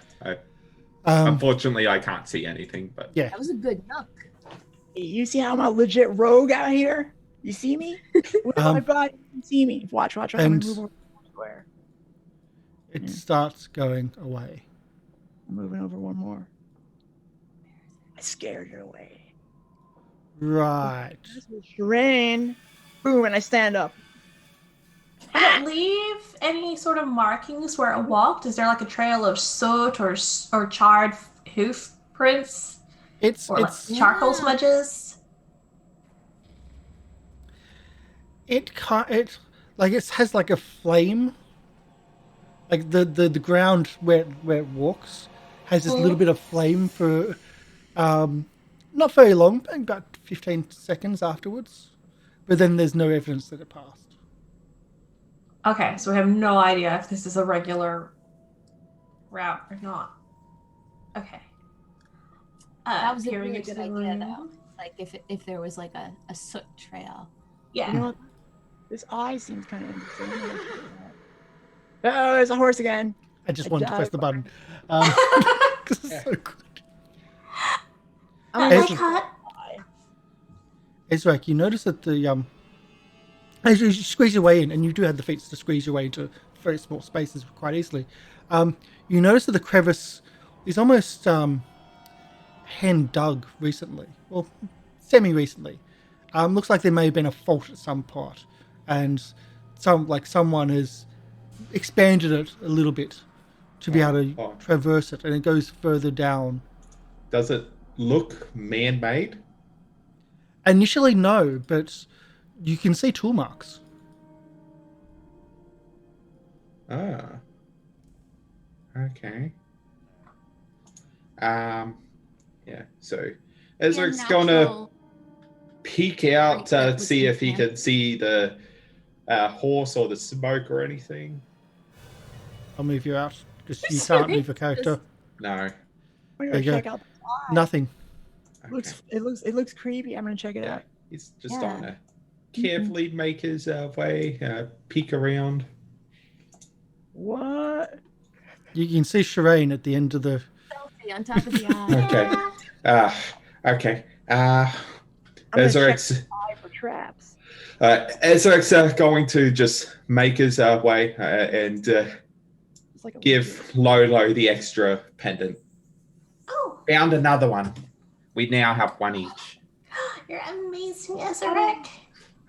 Um, Unfortunately, I can't see anything, but yeah. That was a good nook. You see how I'm a legit rogue out here? You see me? With my body, you can see me. Watch. I'm gonna and- move over square. It starts going away. I'm moving over one more. I scared it away. Right. This was Sherain. Boom, and I stand up. Did it leave any sort of markings where it walked? Is there like a trail of soot or charred hoof prints It's or like charcoal smudges? it has like a flame. Like the ground where it walks has this little bit of flame for not very long, about 15 seconds afterwards. But then there's no evidence that it passed. Okay, so we have no idea if this is a regular route or not. Okay. That was a peering really into good the idea, room. though. Like if there was like a soot trail. Yeah. You know what? This eye seems kind of interesting. I'm gonna check it out. Oh, there's a horse again. I just I wanted to press died. the button. 'Cause it's so good. I'm That's gonna my cut. Ezarek, you notice that the as you squeeze your way in, and you do have the feats to squeeze your way into very small spaces quite easily, you notice that the crevice is almost hand dug recently, or semi-recently. Looks like there may have been a fault at some part, and someone has expanded it a little bit to be able to traverse it, and it goes further down. does it look man-made? Initially, no, but you can see tool marks. Ah. Okay. Yeah. So Ezarek's gonna peek out to see if he can see the horse or the smoke or anything. I'll move you out because you can't move a character. No. I'm There gonna you go. check out the eye. Nothing. Okay. It looks creepy. I'm gonna check it Yeah. out. He's just Yeah. trying to carefully make his way, peek around. What? You can see Sherain at the end of the. Selfie on top of the eye. Okay. Okay. I'm gonna check Ezarek's the eye for traps. Ezarek's going to just make his way and It's like a give Lolo the extra pendant. Oh, Found another one. We now have one each. you're amazing, Ezarek.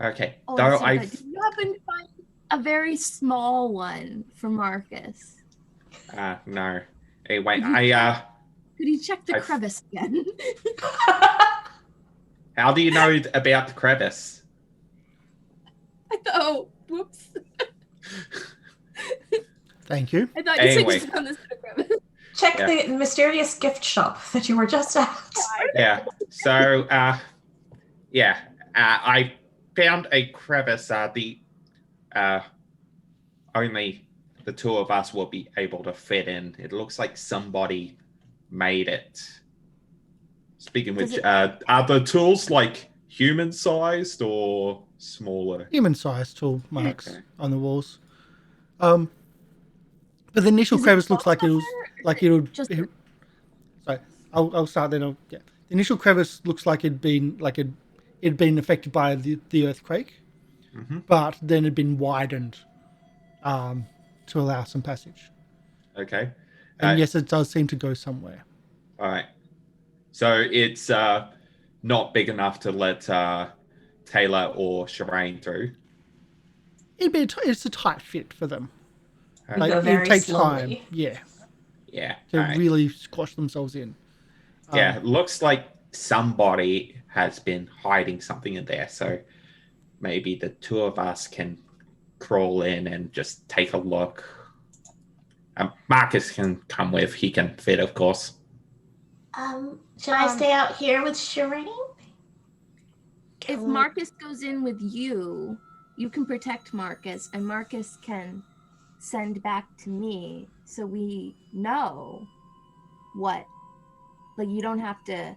Okay. Oh, Though so I good. Did you happen to find a very small one for Marcus? no. Hey, wait. Could you check the I- crevice again? How do you know about the crevice? Oh, whoops. Thank you. I thought you said Anyway. you found this in a crevice. Check Yeah. the mysterious gift shop that you were just at. Yeah. So, I found a crevice. Only the two of us will be able to fit in. It looks like somebody made it. Speaking of which, are the tools like human-sized or smaller? Human-sized tool marks Okay. on the walls. But the initial Is it crevice looks close like it was enough, or like is it it would. just Sorry, I'll start then. The initial crevice looks like it'd been affected by the earthquake, Mm-hmm. but then it'd been widened to allow some passage. Okay. And yes, it does seem to go somewhere. All right. So it's not big enough to let Tayla or Sherain through. It's a tight fit for them. Okay. Like Go it very takes slowly. time, yeah, Yeah. to all right. really squash themselves in. Yeah, it looks like somebody has been hiding something in there. So maybe the two of us can crawl in and just take a look. Marcus can come with. He can fit, of course. Should I stay out here with Sherain? If Marcus goes in with you, you can protect Marcus, and Marcus can send back to me so we know what. Like, you don't have to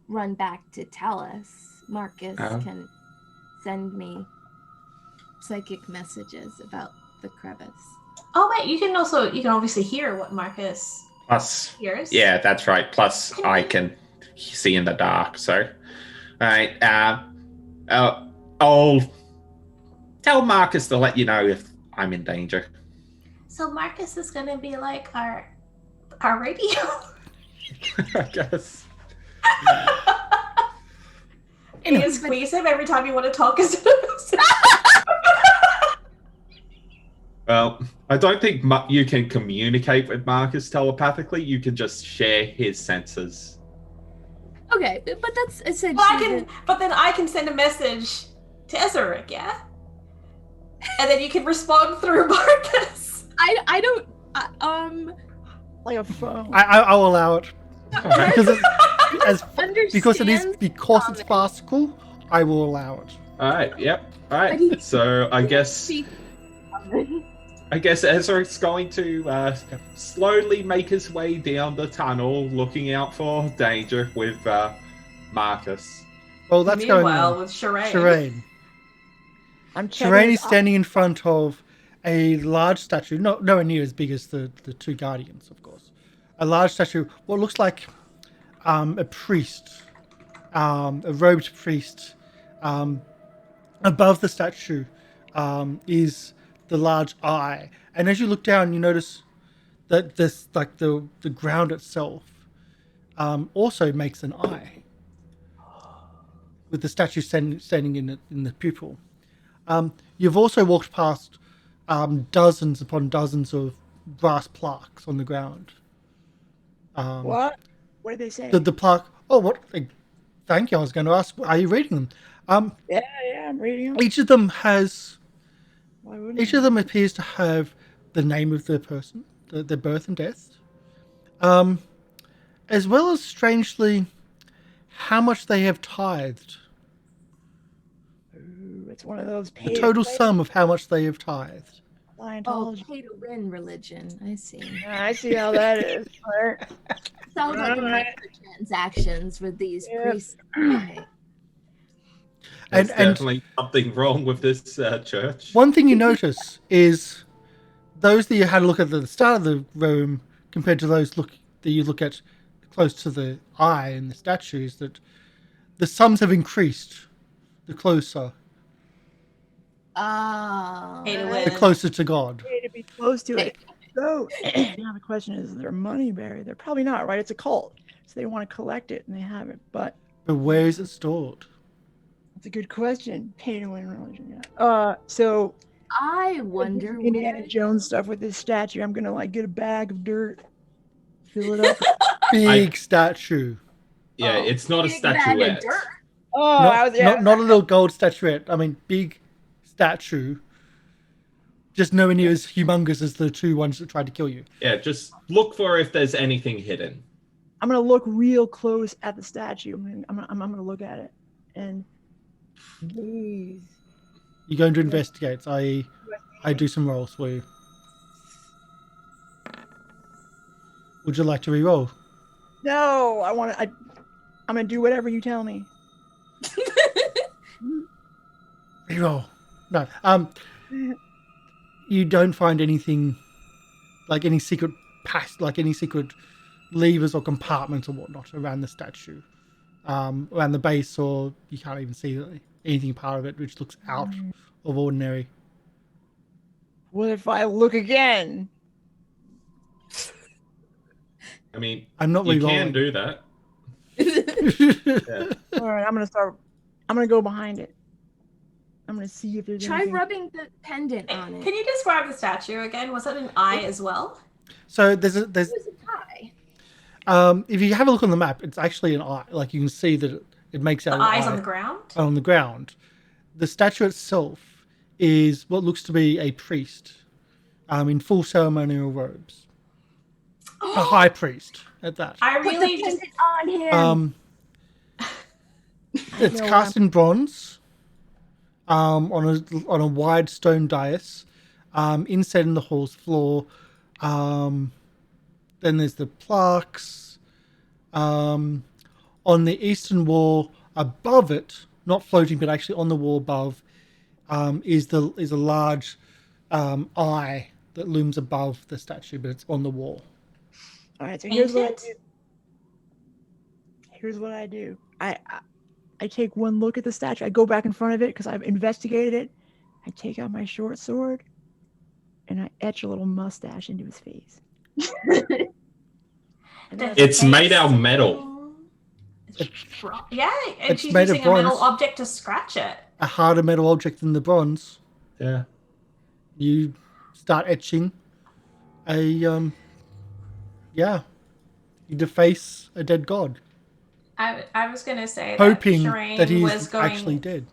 run back to tell us. Marcus can send me psychic messages about the crevice. Oh wait, you can obviously hear what Marcus Plus, hears. yeah, that's right. Plus, I can see in the dark. So, all right. I'll tell Marcus to let you know if I'm in danger. So Marcus is gonna be like our radio. I guess. You can squeeze him every time you want to talk. Well, I don't think you can communicate with Marcus telepathically. You can just share his senses. Okay, but that's essentially. But then I can send a message to Ezarek, yeah. And then you can respond through Marcus. I don't. Like a phone. I'll allow it because Understand it's farcical. I will allow it. All right. Yep. All right. So I guess Ezarek's going to slowly make his way down the tunnel, looking out for danger with Marcus. Well, that's Meanwhile, going on. with Sherain. Sherain. Sherain is standing in front of a large statue, nowhere near as big as the two guardians, of course. A large statue, what looks like a priest, a robed priest. Above the statue is the large eye, and as you look down, you notice that this, like the ground itself, also makes an eye, with the statue standing in the pupil. You've also walked past dozens upon dozens of brass plaques on the ground. What? What did they say? The plaque. Oh, what? Thank you. I was going to ask. Are you reading them? Yeah, I'm reading them. Each of them has. Why wouldn't Each I? of them appears to have the name of the person, their birth and death, as well as, strangely, how much they have tithed. Ooh, it's one of those The total sum of how much they have tithed. Scientology. pay to win religion. I see. Yeah, I see how that is. Right. Sounds like Alright. microtransactions with these Yep. priests. Okay. There's And- definitely something wrong with this church. One thing you notice is those that you had a look at the start of the room compared to those that you look at close to the eye and the statues, that the sums have increased the closer, Pay to the win. closer to God. Way to be close to it. So now the question is there money buried? They're probably not, right? It's a cult. So they want to collect it and they have it. But But where is it stored? that's a good question. Pay to win religion, yeah. So I wonder Indiana where. Jones stuff with this statue. I'm gonna like get a bag of dirt, fill it up. Big statue. Yeah, Oh, it's not a big bag of statuette. dirt. Oh, Not a little gold statuette. I mean, big statue. Just nowhere near as humongous as the two ones that tried to kill you. Yeah, just look for if there's anything hidden. I'm gonna look real close at the statue. I'm gonna look at it and gaze. You're going to investigate. I do some rolls for you. Would you like to re-roll? No, I'm gonna do whatever you tell me. Re-roll. No. You don't find anything like any secret any secret levers or compartments or whatnot around the statue, around the base, or you can't even see anything part of it which looks out of ordinary. What if I look again? I mean, I'm not you re-rolling. can do that. Yeah. All right, I'm gonna go behind it. I'm gonna see if there's Try anything. rubbing the pendant on it. Can you describe the statue again? Was it an eye as well? So there's It was a tie. if you have a look on the map, it's actually an eye. Like you can see that it makes The out an eyes eye on the ground? on the ground. The statue itself is what looks to be a priest, in full ceremonial robes. A high priest at that. I Put really the just pendant on him. It's No, cast in bronze, on a wide stone dais, inset in the hall's floor. Then there's the plaques. On the eastern wall above it, not floating but actually on the wall above, is a large eye that looms above the statue, but it's on the wall. All right, so Paint here's what I it? do. Here's what I do. I take one look at the statue. I go back in front of it because I've investigated it. I take out my short sword and I etch a little mustache into his face. And then It's made out of metal. Yeah, and It's she's made of using a metal bronze. object to scratch it. A harder metal object than the bronze. Yeah. You start etching a you deface a dead god, I was gonna say hoping that Sherain that was he's going, actually dead.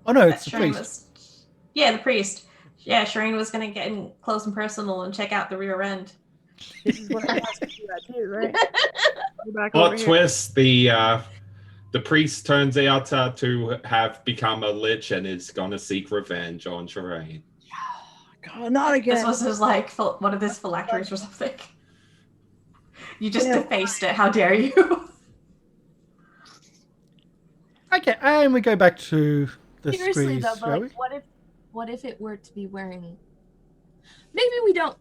Oh no, it's the Sherain priest. yeah, the priest. Yeah, Sherain was gonna get in close and personal and check out the rear end. this is what I asked you to do, right? Go back over Plot here. twist: the priest turns out to have become a lich and is gonna seek revenge on Sherain. God, not again. This was his like one of his phylacteries or something. You just Yeah. defaced it. How dare you? Okay, and we go back to the Seriously screes, though, shall but we? like, what if it were to be wearing? Maybe we don't.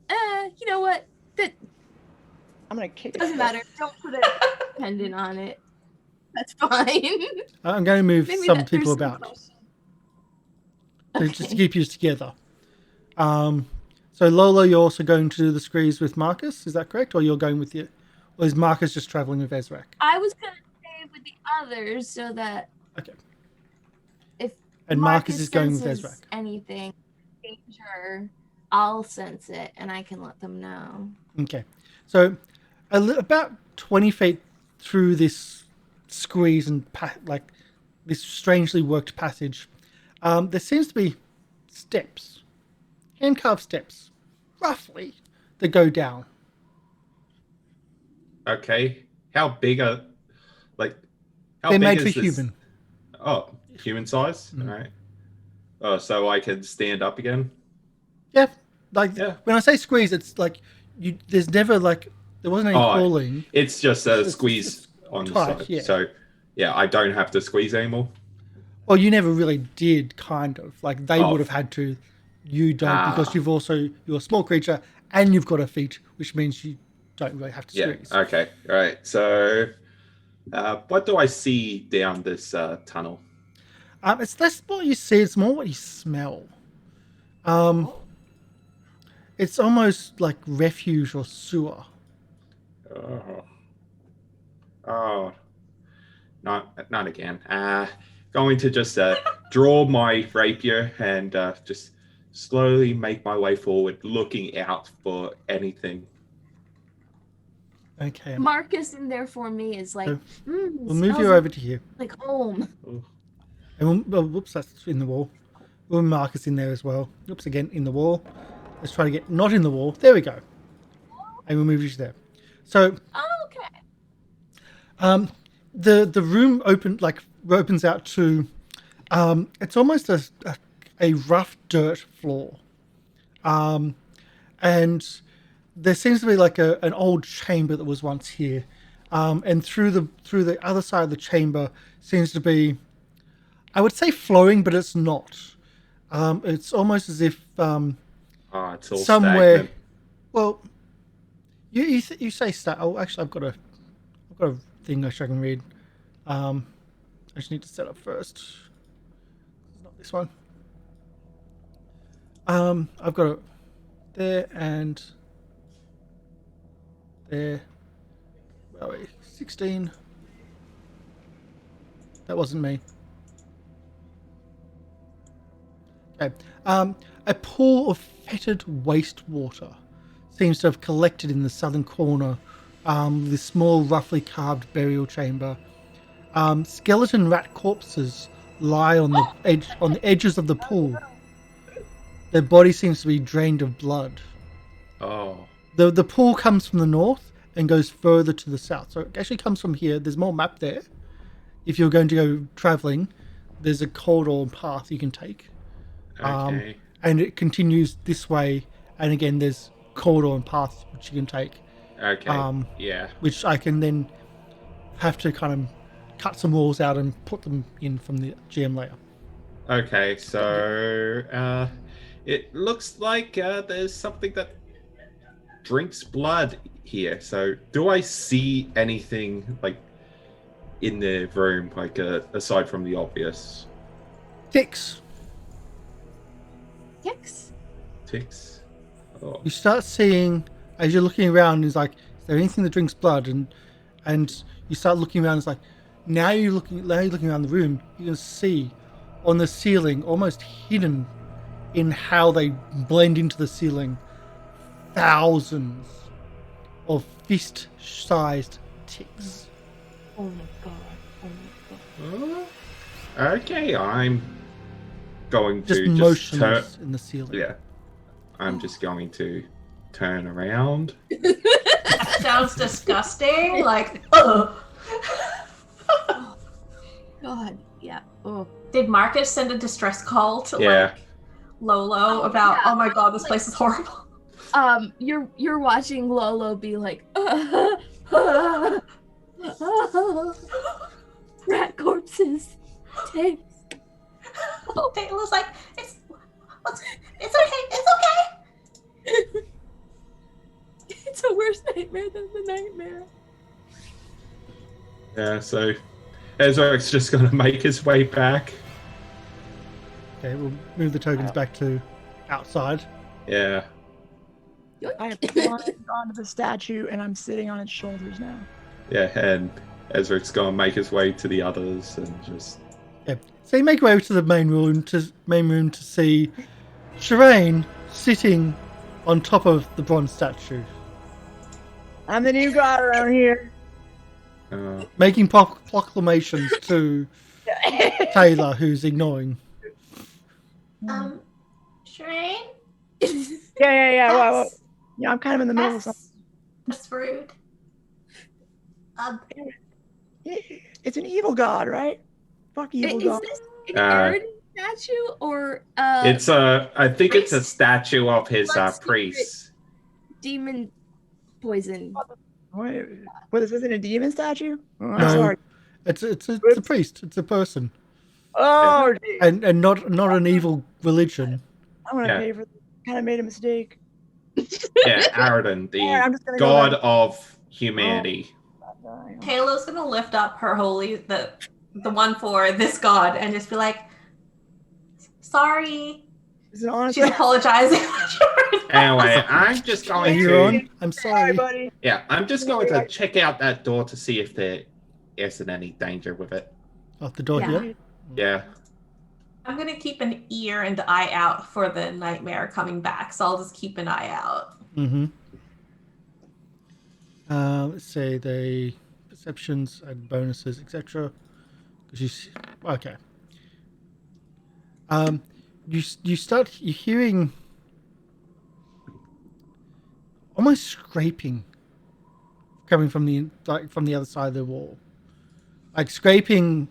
You know what? That I'm gonna kick it. doesn't matter. Don't put a pendant on it. That's fine. I'm going to move Maybe some that- people there's some about question. just to Okay. keep you together. So Lolo, you're also going to do the screes with Marcus, is that correct? Or you're going with you? Or is Marcus just traveling with Ezarek? I was gonna stay with the others so that Okay. if And Marcus is going with senses Ezarek. anything danger, I'll sense it and I can let them know. Okay. So about 20 feet through this squeeze and like this strangely worked passage, there seems to be steps, hand-carved steps, roughly, that go down. Okay. How big are how They're big made is for this? human. Oh, human size? Mhm. All right. Oh, so I can stand up again? Yeah. Like Yeah. when I say squeeze, it's like there's never like there wasn't any Oh, crawling. It's just a It's squeeze on the tight, side. yeah. So, yeah, I don't have to squeeze anymore. Well, you never really did, kind of. Like they Oh. would have had to. You don't Ah. because you're a small creature and you've got a feet, which means you don't really have to Yeah. squeeze. Okay. All right. So, what do I see down this tunnel? It's less what you see; it's more what you smell. It's almost like refuge or sewer. Oh, not again. Going to just draw my rapier and just slowly make my way forward, looking out for anything. Okay, Marcus in there for me is like, So, we'll smells move you over to here. like home. And whoops, that's in the wall. We'll mark us in there as well. Oops, again in the wall. Let's try to get not in the wall. There we go. And we'll move you to there. So Oh, okay. the room opens out to it's almost a rough dirt floor, and there seems to be like an old chamber that was once here, and through the other side of the chamber seems to be, I would say, flowing, but it's not. It's almost as if It's all somewhere. stagnant. Well, you say stat. Oh, actually, I've got a thing I can read. I just need to set up first. It's not this one. I've got it there and there. Where are we? 16. That wasn't me. Okay. A pool of fetid wastewater seems to have collected in the southern corner. This small, roughly carved burial chamber. Skeleton rat corpses lie on the edges of the pool. Their body seems to be drained of blood. Oh, The pool comes from the north and goes further to the south. So it actually comes from here. There's more map there. If you're going to go traveling, there's a corridor and path you can take. okay. And it continues this way. And again, there's corridor and path which you can take. Okay. Yeah. Which I can then have to kind of cut some walls out and put them in from the GM layer. Okay. So, It looks like there's something that drinks blood here. So, do I see anything like in the room, like aside from the obvious Ticks. Ticks. ticks? Oh. You start seeing, as you're looking around, is like, is there anything that drinks blood? And you start looking around. It's like, now you're looking around the room. You can see on the ceiling, almost hidden in how they blend into the ceiling, thousands of fist-sized ticks. Oh my god. Oh my god. Okay, I'm going Just to turn. motionless in the ceiling. Yeah, I'm just going to turn around. That sounds disgusting. Like, ugh. God. Yeah. Oh. Did Marcus send a distress call to Yeah. like Lolo about? yeah. Oh my god, this place is horrible. You're watching Lolo be like, rat corpses, ticks. Oh, Tayla's like, it's okay, it's okay. It's a worse nightmare than the nightmare. Yeah, so Ezarek's just going to make his way back. Okay, we'll move the tokens back to outside. Yeah. I have climbed onto the statue and I'm sitting on its shoulders now. Yeah, and Ezarek's going to make his way to the others and just... Yeah. So you make your way to the main room to see Sherain sitting on top of the bronze statue, I'm the new god around here. making proclamations to Tayla, who's ignoring. Sherain? Yeah. Well, yeah, I'm kind of in the middle of something. That's rude. It's an evil god, right? Fuck evil Is god. this an Aaron statue or it's I think it's a priest? statue of his Blood secret. priest. demon poison? Wait, this isn't a demon statue? Oh, I'm No. sorry. It's a priest. It's a person, Oh, geez. and not an evil religion. I'm gonna Yeah. pay for this. Kind of made a mistake. Yeah, Aradon, Yeah, I'm the just gonna go god back. of humanity. Tayla's gonna lift up her holy, the one for this god, and just be like, sorry. Is it honestly? She's apologizing. Anyway, I'm just Are going you to... on? I'm Sorry, sorry. buddy. Yeah, I'm just going to check out that door to see if there isn't any danger with it. Off the door Yeah. here. Yeah. I'm gonna keep an ear and eye out for the nightmare coming back, so I'll just keep an eye out. Mm-hmm. Let's say the perceptions and bonuses, etc. Because okay. You're hearing almost scraping coming from the other side of the wall, like scraping,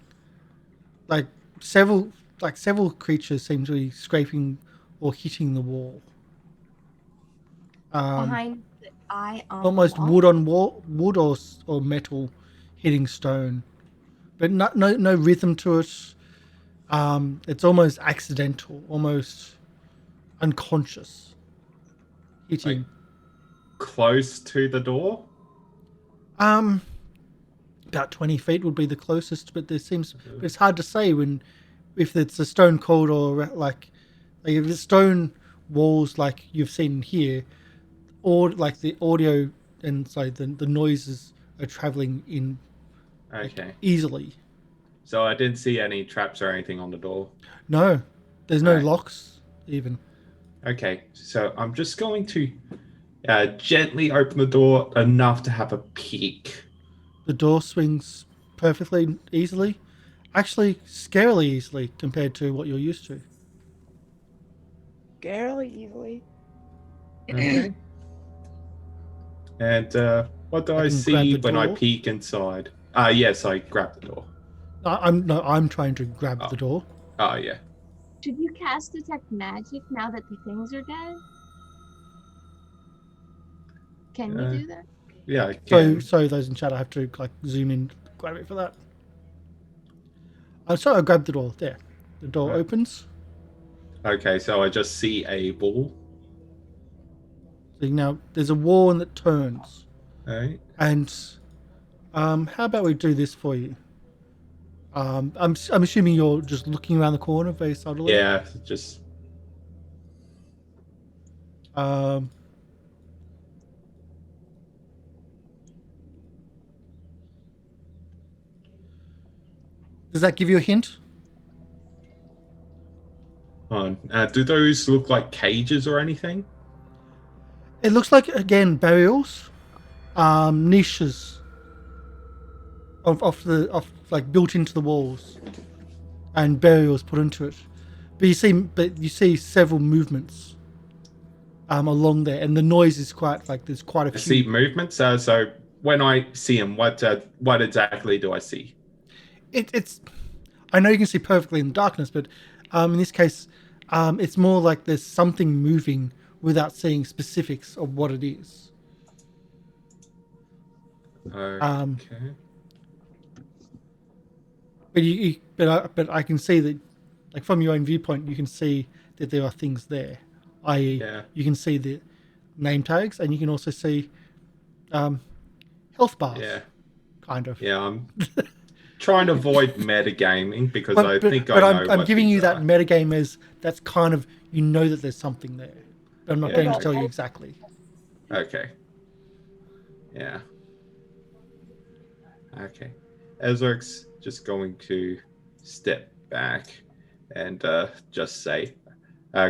like several creatures seem to be scraping or hitting the wall. Behind the eye on Almost the wall? wood on wall, wood or metal hitting stone, but no rhythm to it. It's almost accidental, almost unconscious hitting. Close to the door? About 20 feet would be the closest, but it's hard to say if it's a stone cold or like if it's stone walls like you've seen here, or like the audio and the noises are traveling in Okay. easily. So I didn't see any traps or anything on the door. No, there's no Right. locks even. Okay, so I'm just going to gently open the door enough to have a peek. The door swings perfectly easily, actually scarily easily compared to what you're used to. Scarily easily. Okay. And what do I I can grab see the when I door. peek inside? Yes, I grab the door. I'm trying to grab Oh. the door. Oh, yeah. Should you cast detect magic now that the things are dead? Can you do that? Yeah, I So can. sorry, those in chat, I have to like zoom in, grab it for that. I'm sorry, I grabbed the door. There, the door Right. opens. Okay, so I just see a wall. So now there's a wall and it turns. Alright. And how about we do this for you? I'm assuming you're just looking around the corner very subtly. Yeah, just Um, does that give you a hint? on. Do those look like cages or anything? It looks like, again, burials, niches of like built into the walls, and burials put into it. But you see several movements along there, and the noise is quite like there's quite a I few. see movements. So when I see them, what exactly do I see? It's I know you can see perfectly in the darkness, but in this case, it's more like there's something moving without seeing specifics of what it is. Okay. But I can see that, like from your own viewpoint, you can see that there are things there. I.e., you can see the name tags, and you can also see health bars. Yeah. Kind of. Yeah, I'm trying to avoid metagaming because I think I know I'm what giving you these that are. metagame as that's kind of, you know that there's something there. But I'm not going to tell you exactly. Okay. Yeah. Okay. Ezarek's just going to step back and just say,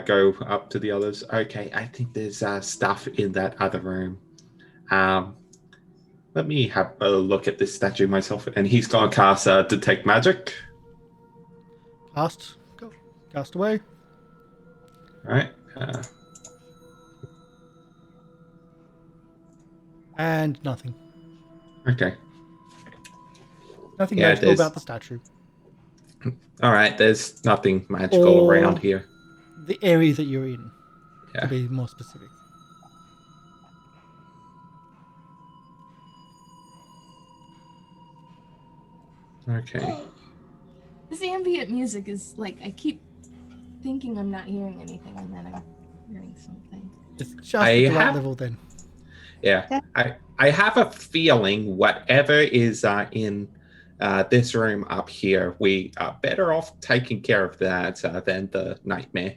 go up to the others. Okay, I think there's stuff in that other room. Let me have a look at this statue myself. And he's going to cast Detect Magic. Cast away. All right. And nothing. Okay. Nothing Yeah, magical about the statue. All right, there's nothing magical around here. The area that you're in, Yeah. to be more specific. Okay. This ambient music is like, I keep thinking I'm not hearing anything, and then I'm hearing something. It's just at the right level then. Yeah. I have a feeling whatever is in this room up here, we are better off taking care of that than the nightmare.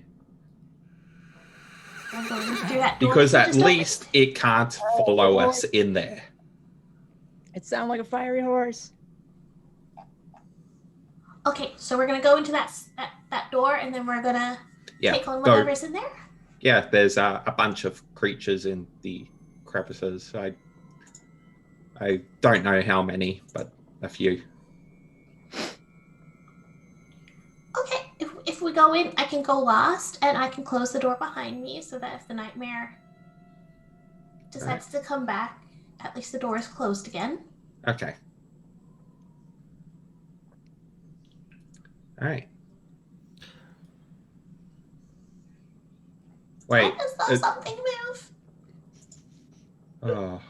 I'm going to do that door Because that at you just least it can't follow us in there. It sounds like a fiery horse. Okay, so we're gonna go into that door, and then we're gonna take on whatever's in there. Yeah, there's a bunch of creatures in the crevices. I don't know how many, but a few. Okay, if we go in, I can go last, and I can close the door behind me, so that if the nightmare decides to come back, at least the door is closed again. Okay. All right. Wait. As though something move. Oh.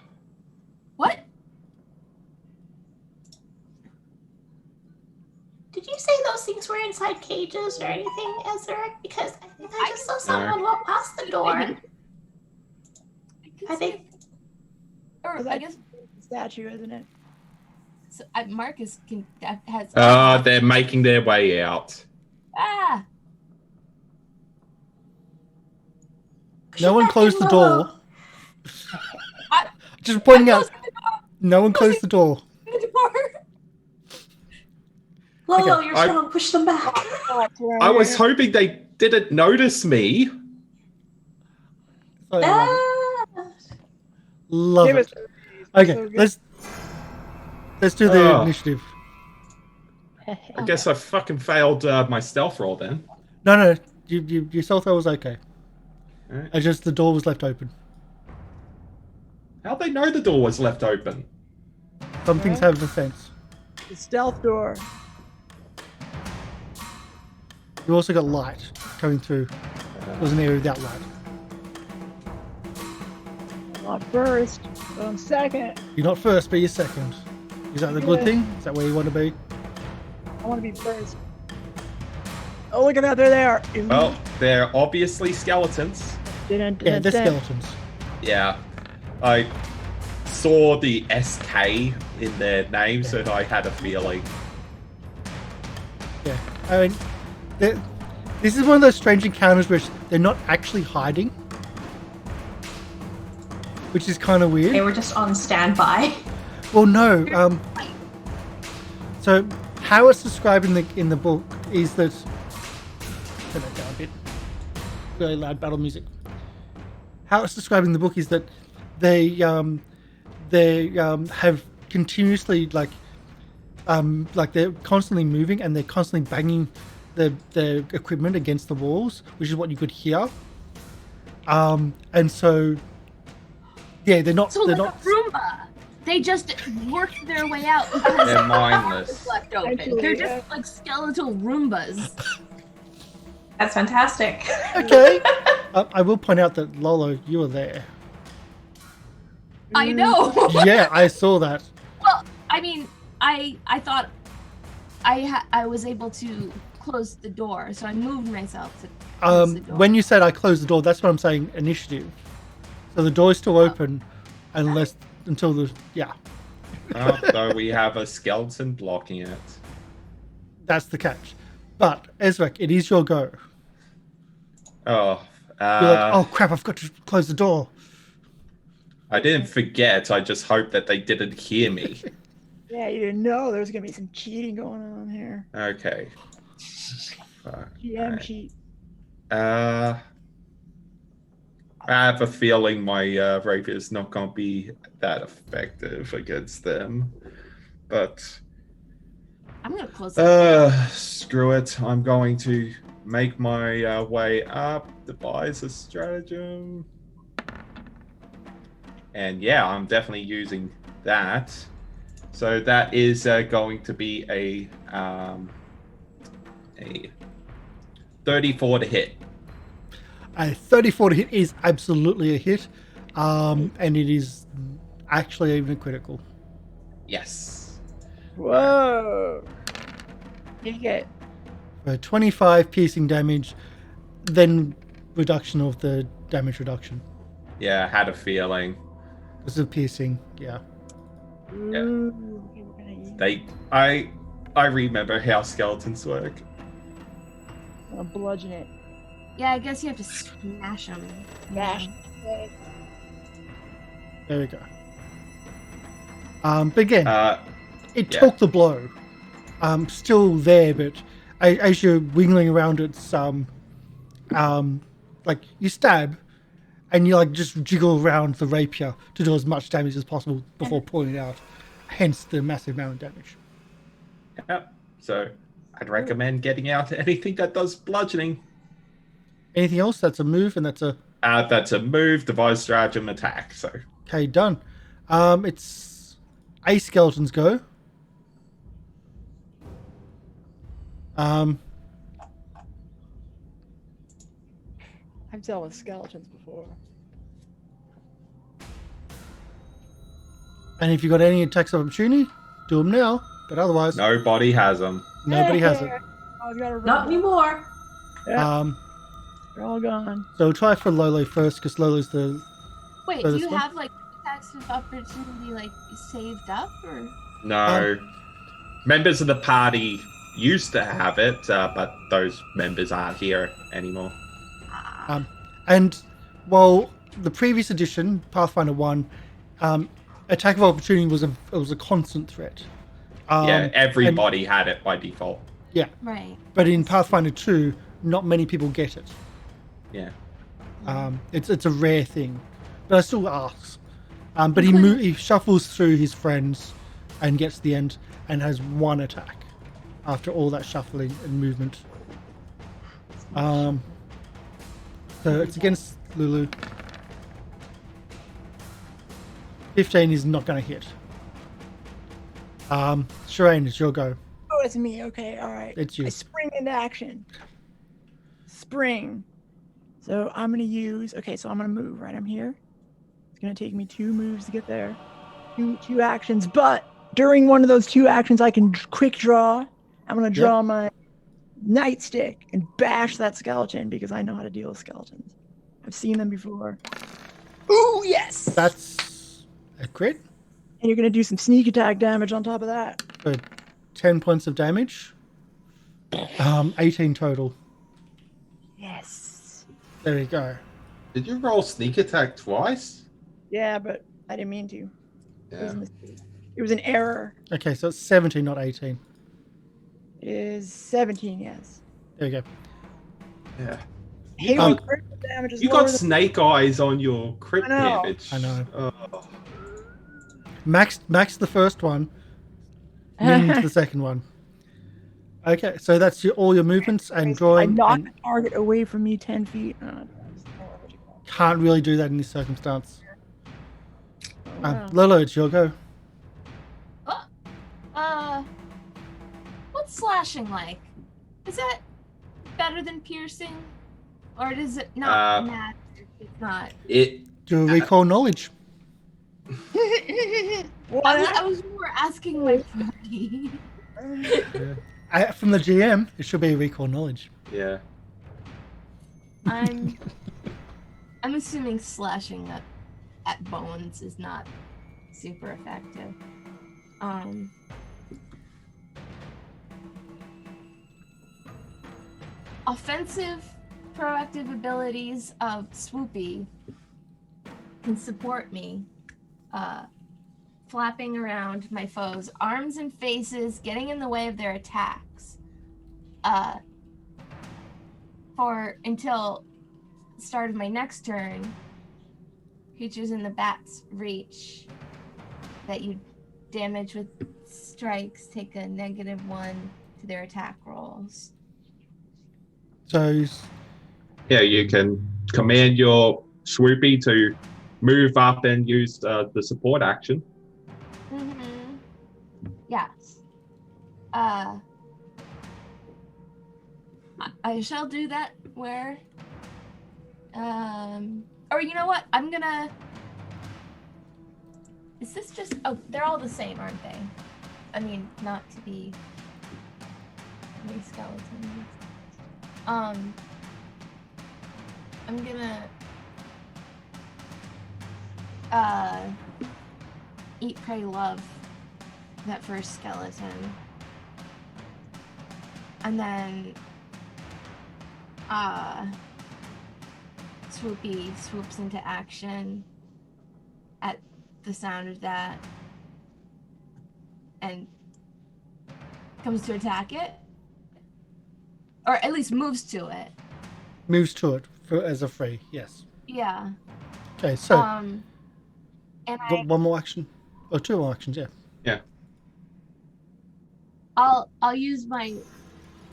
What? Did you say those things were inside cages or anything, Ezarek? Because I think I just saw someone walk past the door. I think. Or I guess the statue, isn't it? so, Marcus has. They're making their way out. Ah! No one closed the door. Just pointing out, no one closed the door. Lolo, Okay. you're trying to push them back. I was hoping they didn't notice me. Love it. Okay, so good. let's do the initiative. I guess I fucking failed my stealth roll then. No, your stealth roll was okay. Alright. It's just the door was left open. How'd they know the door was left open? Some things have a sense. The stealth door. You also got light coming through. It was an area without light. Not first, but I'm second. You're not first, but you're second. Is that the good Yeah. thing? Is that where you want to be? I want to be first. Oh, look at that! There they are. Well, they're obviously skeletons. Yeah, they're skeletons. Yeah. I saw the SK in their name, so I had a feeling. Yeah, I mean, this is one of those strange encounters where they're not actually hiding, which is kind of weird. They were just on standby. Well, no. So how it's described in the book is that. Turn that down a bit. Really loud battle music. How it's described in the book is that they have continuously like they're constantly moving and they're constantly banging the equipment against the walls, which is what you could hear. And so yeah, they're not. So they're like not. a Roomba. They just worked their way out because They're mindless. left open. Actually, They're just like skeletal Roombas. That's fantastic. Okay. I will point out that Lolo, you were there. I know. Yeah, I saw that. Well, I mean, I thought I was able to close the door, so I moved myself to close the door. When you said I closed the door, that's what I'm saying. Initiative. So the door is still open, until the So we have a skeleton blocking it. That's the catch. But Ezarek, it is your go. Oh. You're like, oh crap! I've got to close the door. I didn't forget. I just hope that they didn't hear me. Yeah, you didn't know there was gonna be some cheating going on here. Okay. Fuck. GM Right. cheat. I have a feeling my rapier is not going to be that effective against them. But I'm gonna close the screw it. I'm going to make my way up, devise a stratagem. And yeah, I'm definitely using that. So that is going to be a 34 to hit. A 34 to hit is absolutely a hit, and it is actually even a critical. Yes. Whoa. You get 25 piercing damage, then reduction of the damage reduction. Yeah, I had a feeling. This is piercing, yeah. Yeah. Ooh, okay, we're gonna use I remember how skeletons work. bludgeon it. Yeah, I guess you have to smash them. Smash. There we go. But again, it yeah. took the blow. Still there, but as you're wiggling around, it's like you stab, and you like just jiggle around the rapier to do as much damage as possible before pulling it out. Hence the massive amount of damage. Yep. So I'd recommend getting out anything that does bludgeoning. Anything else? That's a move, and that's a move, devise stratagem, attack. So okay, done. It's a skeleton's go. I've dealt with skeletons before. And if you've got any attacks of opportunity, do them now. But otherwise, nobody has them. nobody has it. Oh, we gotta run. Not anymore. Yeah, they're all gone. So we'll try for Lolo first, because Lolo's the... Wait, So do this you one? have like attacks of opportunity like saved up or? No. Members of the party used to have it, but those members aren't here anymore. And while the previous edition, Pathfinder 1, attack of opportunity was a constant threat. Yeah, everybody had it by default. Yeah, Right. but in Pathfinder 2, not many people get it. Yeah. It's a rare thing, but I still ask. But he shuffles through his friends and gets to the end and has one attack after all that shuffling and movement. So it's against Lulu. 15 is not going to hit. Sherain, it's your go. Oh, it's me. Okay, all right. It's you. I spring into action. Spring. So I'm gonna use. Okay, so I'm gonna move. Right, I'm here. It's gonna take me 2 moves to get there. Two actions, but during one of those 2 actions, I can quick draw. I'm gonna draw my nightstick and bash that skeleton because I know how to deal with skeletons. I've seen them before. Ooh, yes! That's a crit. And you're going to do some sneak attack damage on top of that. So 10 points of damage. 18 total. Yes. There you go. Did you roll sneak attack twice? Yeah, but I didn't mean to. Yeah. It was an error. Okay, so it's 17, not 18. It is 17, yes. There you go. Yeah. Halo critical damage is You lower got snake eyes on your crit I know. damage. I know. Oh. Max the first one, min the second one. Okay, so that's all your movements and I drawing. knocked And the target away from me 10 feet. can't really do that in this circumstance. Wow. Lolo, it's your go. What's slashing like? Is that better than piercing, or does it not matter? It's not. Do a recall knowledge. I was more asking my party. From the GM, it should be a recall knowledge. Yeah. I'm assuming slashing at bones is not super effective. Offensive proactive abilities of Swoopy can support me, flapping around my foes' arms and faces, getting in the way of their attacks, for until the start of my next turn. Creatures in the bat's reach that you damage with strikes take a -1 to their attack rolls. So, Yeah, you can command your swoopy to move up and use the support action. Mm-hmm. Yes. I shall do that where, or you know what? I'm gonna, is this just, oh, they're all the same, aren't they? I mean, not to be any skeletons. I'm gonna eat, pray, love that first skeleton, and then Swoopy swoops into action at the sound of that and comes to attack it, or at least moves to it. moves to it as a free, yes. Yeah. Okay, so And got one more action, or two more actions, yeah. Yeah. I'll use my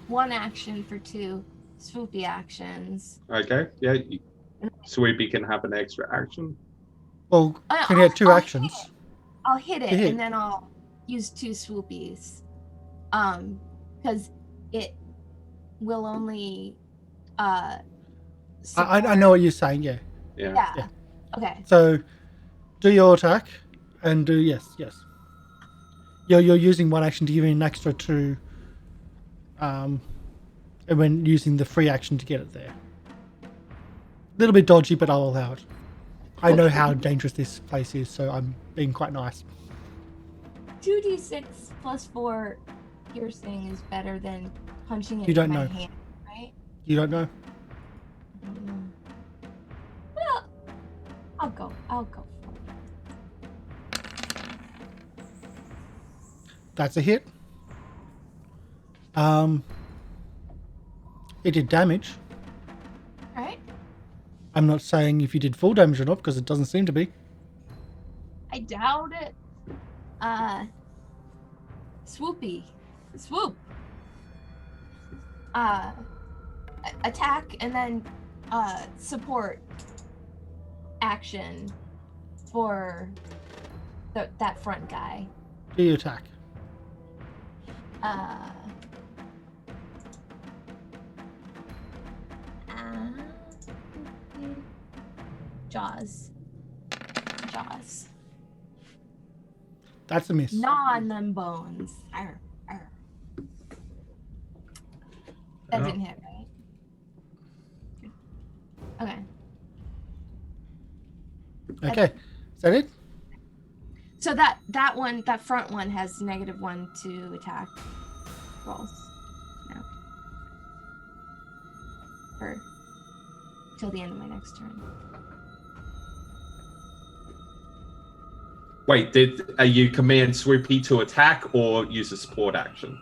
one action for two swoopy actions. Okay. Yeah. Swoopy can have an extra action. Well, can you have two actions? I'll hit it, hit. and then I'll use two swoopies. Because it will only I know what you're saying, yeah. Yeah. Okay. So do your attack and do yes. You're using one action to give you an extra two, and when using the free action to get it there. A little bit dodgy, but I'll allow it. I know how dangerous this place is, so I'm being quite nice. 2d6 plus 4 piercing is better than punching it You don't in my know. hand, right? You don't know? Well, I'll go for it. That's a hit. It did damage. Alright. I'm not saying if you did full damage or not, because it doesn't seem to be. I doubt it. Swoopy. Swoop. Attack and then support action for that front guy. Do you attack? Jaws. That's a miss. Gnaw on them bones. Arr, arr. That Oh. didn't hit, right? Okay. Okay. Is that it? So that front one has -1 to attack rolls now. For till the end of my next turn. Wait, did you command Swoopy to attack or use a support action?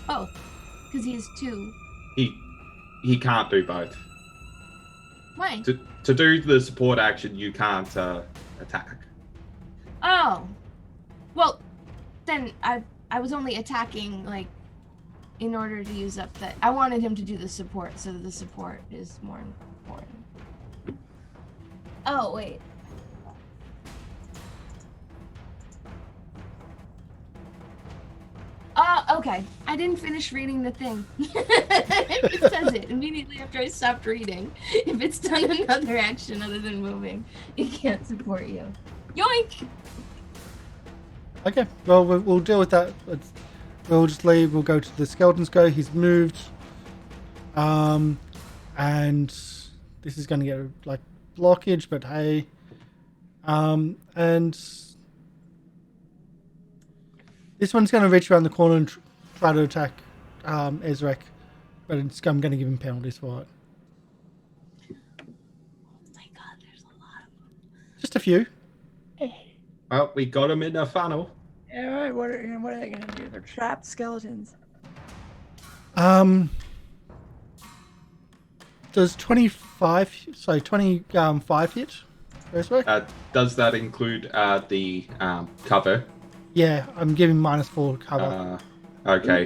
Oh, because he has 2. He can't do both. Why? To do the support action, you can't attack. Oh. Well, then I was only attacking like in order to use up that. I wanted him to do the support, so the support is more important. Oh wait. Okay. I didn't finish reading the thing. It says it immediately after I stopped reading. If it's done another action other than moving, it can't support you. Yoink! Okay. Well, we'll deal with that. We'll just leave. We'll go to the skeletons. He's moved. And this is going to get like blockage, but hey. And this one's going to reach around the corner and try to attack Ezarek, but I'm going to give him penalties for it. Oh my god, there's a lot of them. Just a few. Well, we got him in the funnel. All right, what are they gonna do? They're trapped skeletons. Does 25 hit? Ezarek? Does that include the cover? Yeah, I'm giving -4 cover. Okay.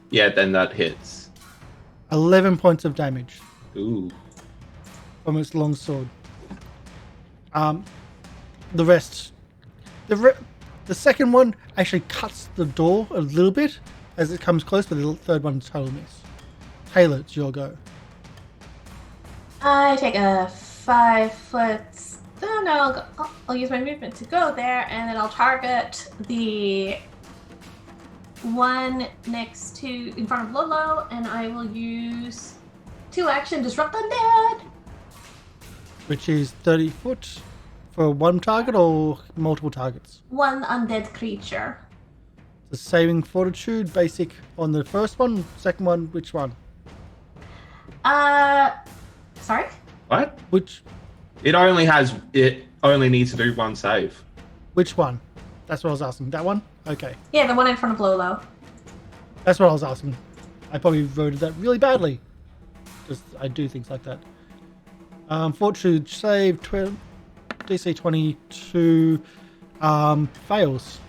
Yeah, then that hits. 11 points of damage Ooh. from its long sword. The rest, the second one actually cuts the door a little bit as it comes close, but the third one's total miss. Tayla, it's your go. I take a 5-foot. Oh no! I'll use my movement to go there, and then I'll target the one next to in front of Lolo, and I will use 2-action disrupt undead. Which is 30 foot for one target or multiple targets? One undead creature. The saving fortitude, basic on the first one. Second one, which one? Sorry? What? Which It only needs to do one save. one? That's what I was asking. That one? Okay. Yeah, the one in front of Lolo. That's what I was asking. I probably worded that really badly. Just I do things like that. Fortitude save, DC 22 fails.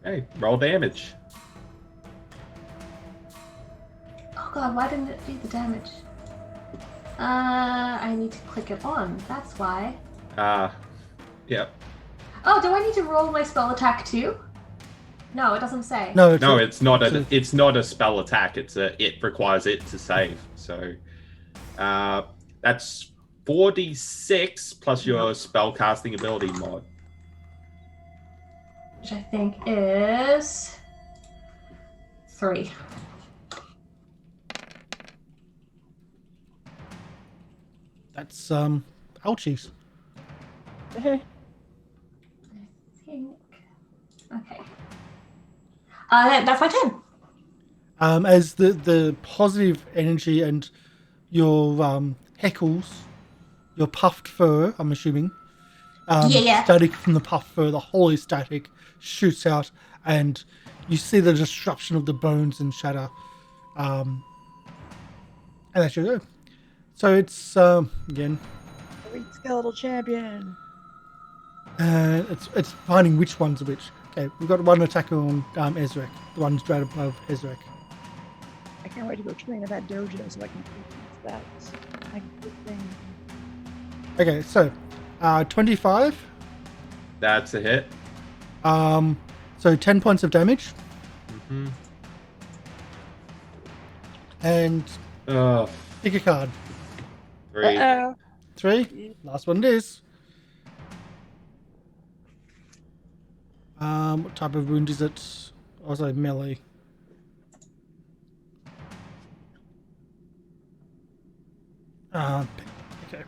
Hey, roll damage. Oh god, why didn't it do the damage? I need to click it on. That's why. Yep. Oh, do I need to roll my spell attack too? No, it doesn't say. No, It's not a spell attack. It requires it to save. So, that's 46 plus your spell casting ability mod. Which I think is 3. That's ouchies. I think. Okay. That's my turn. As the positive energy and your heckles, your puffed fur, I'm assuming, Yeah. static from the puffed fur, the holy static shoots out, and you see the disruption of the bones and shatter. And that's your go. So it's again. Elite skeletal champion. It's finding which one's which. Okay, we've got one attacker on Ezarek. The one's right above Ezarek. I can't wait to go train at that dojo so I can do that. I can do things. Okay, so 25. That's a hit. So 10 points of damage. Mm-hmm. And Oh, pick a card. 3. 3. Last one it is. What type of wound is it? Also melee. Okay.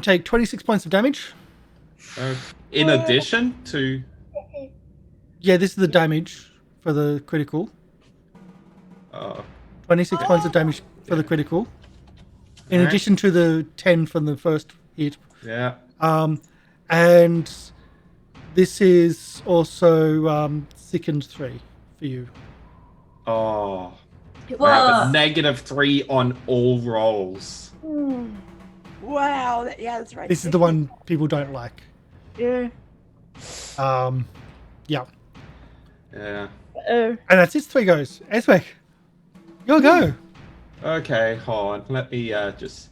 Take 26 points of damage. In addition to. Yeah, this is the damage for the critical. 26 points of damage for the critical. In Alright. addition to the 10 from the first hit. Yeah. And this is also sickened 3 for you. Oh. Well, -3 on all rolls. Wow. Yeah, that's right. This is the one people don't like. Yeah. Yeah. Yeah. And that's it. 3 goes. Ezarek, your go. Okay, hold on. Let me just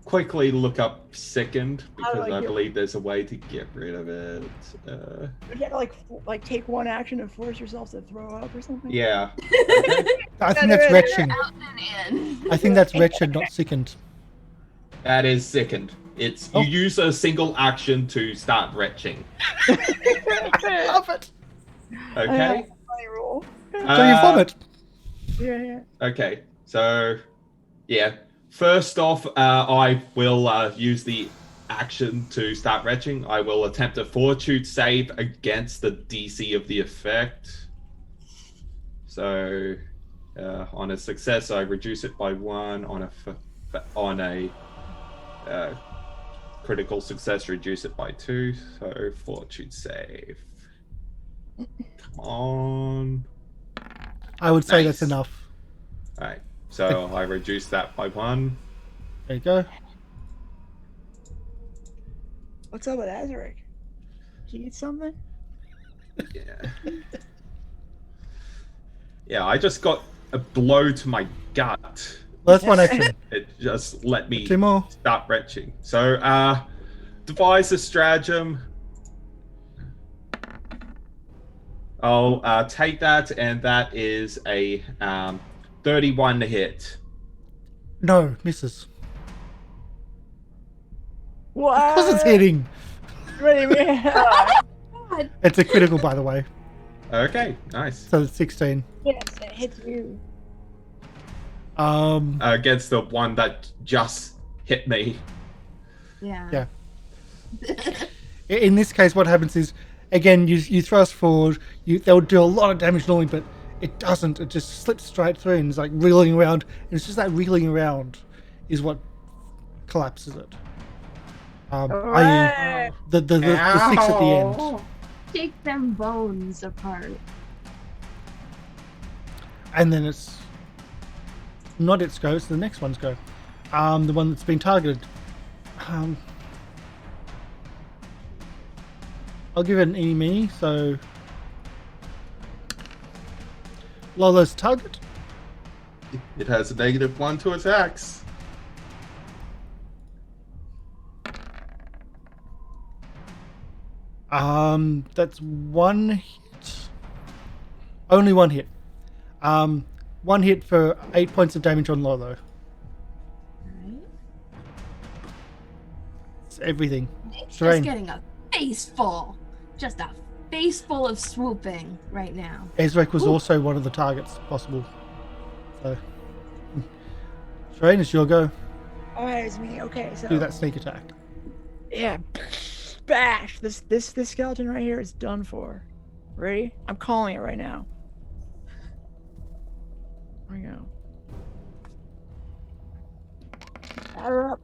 quickly look up second because I believe there's a way to get rid of it. You have to like take one action and force yourself to throw up or something. Yeah. Okay. I think that's retching. Out and in. I think that's wretched, not sickened. That is second. It's you use a single action to start retching. I love it. Okay. Funny rule. So you vomit. Yeah. Okay. So, yeah. First off, I will use the action to start retching. I will attempt a fortitude save against the DC of the effect. So, on a success, I reduce it by 1. On a critical success, reduce it by 2. So, fortitude save. Come on. I would say Nice. that's enough. All right. So I reduce that by 1. There you go. What's up with Ezarek? Did you eat something? Yeah. Yeah, I just got a blow to my gut. Well, that's one action. It just let me 2 more. start retching. So, devise a stratagem. I'll take that, and that is a 31 hit. No, misses. What? Because it's hitting. Ready, man. God. It's a critical, by the way. Okay, nice. So it's 16. Yes, it hits you. Against the one that just hit me. Yeah. In this case, what happens is, again, you thrust forward. They'll do a lot of damage normally, but it doesn't. It just slips straight through and it's like reeling around. And it's just that reeling around is what collapses it. I.e. the 6 at the end. Take them bones apart. And then it's not its go, it's the next one's go. The one that's been targeted. I'll give it an E-mini, so Lolo's target. It has a -1 to attacks. That's 1 hit. Only 1 hit. 1 hit for 8 points of damage on Lolo. It's everything. Just Sherain. getting a face full. Just a face full of swooping right now. Ezarek was also one of the targets possible. So, Sherain, it's your go. Oh, it's me. Okay, so Do that sneak attack. yeah, bash. This skeleton right here is done for. Ready? I'm calling it right now. There we go. Batter up.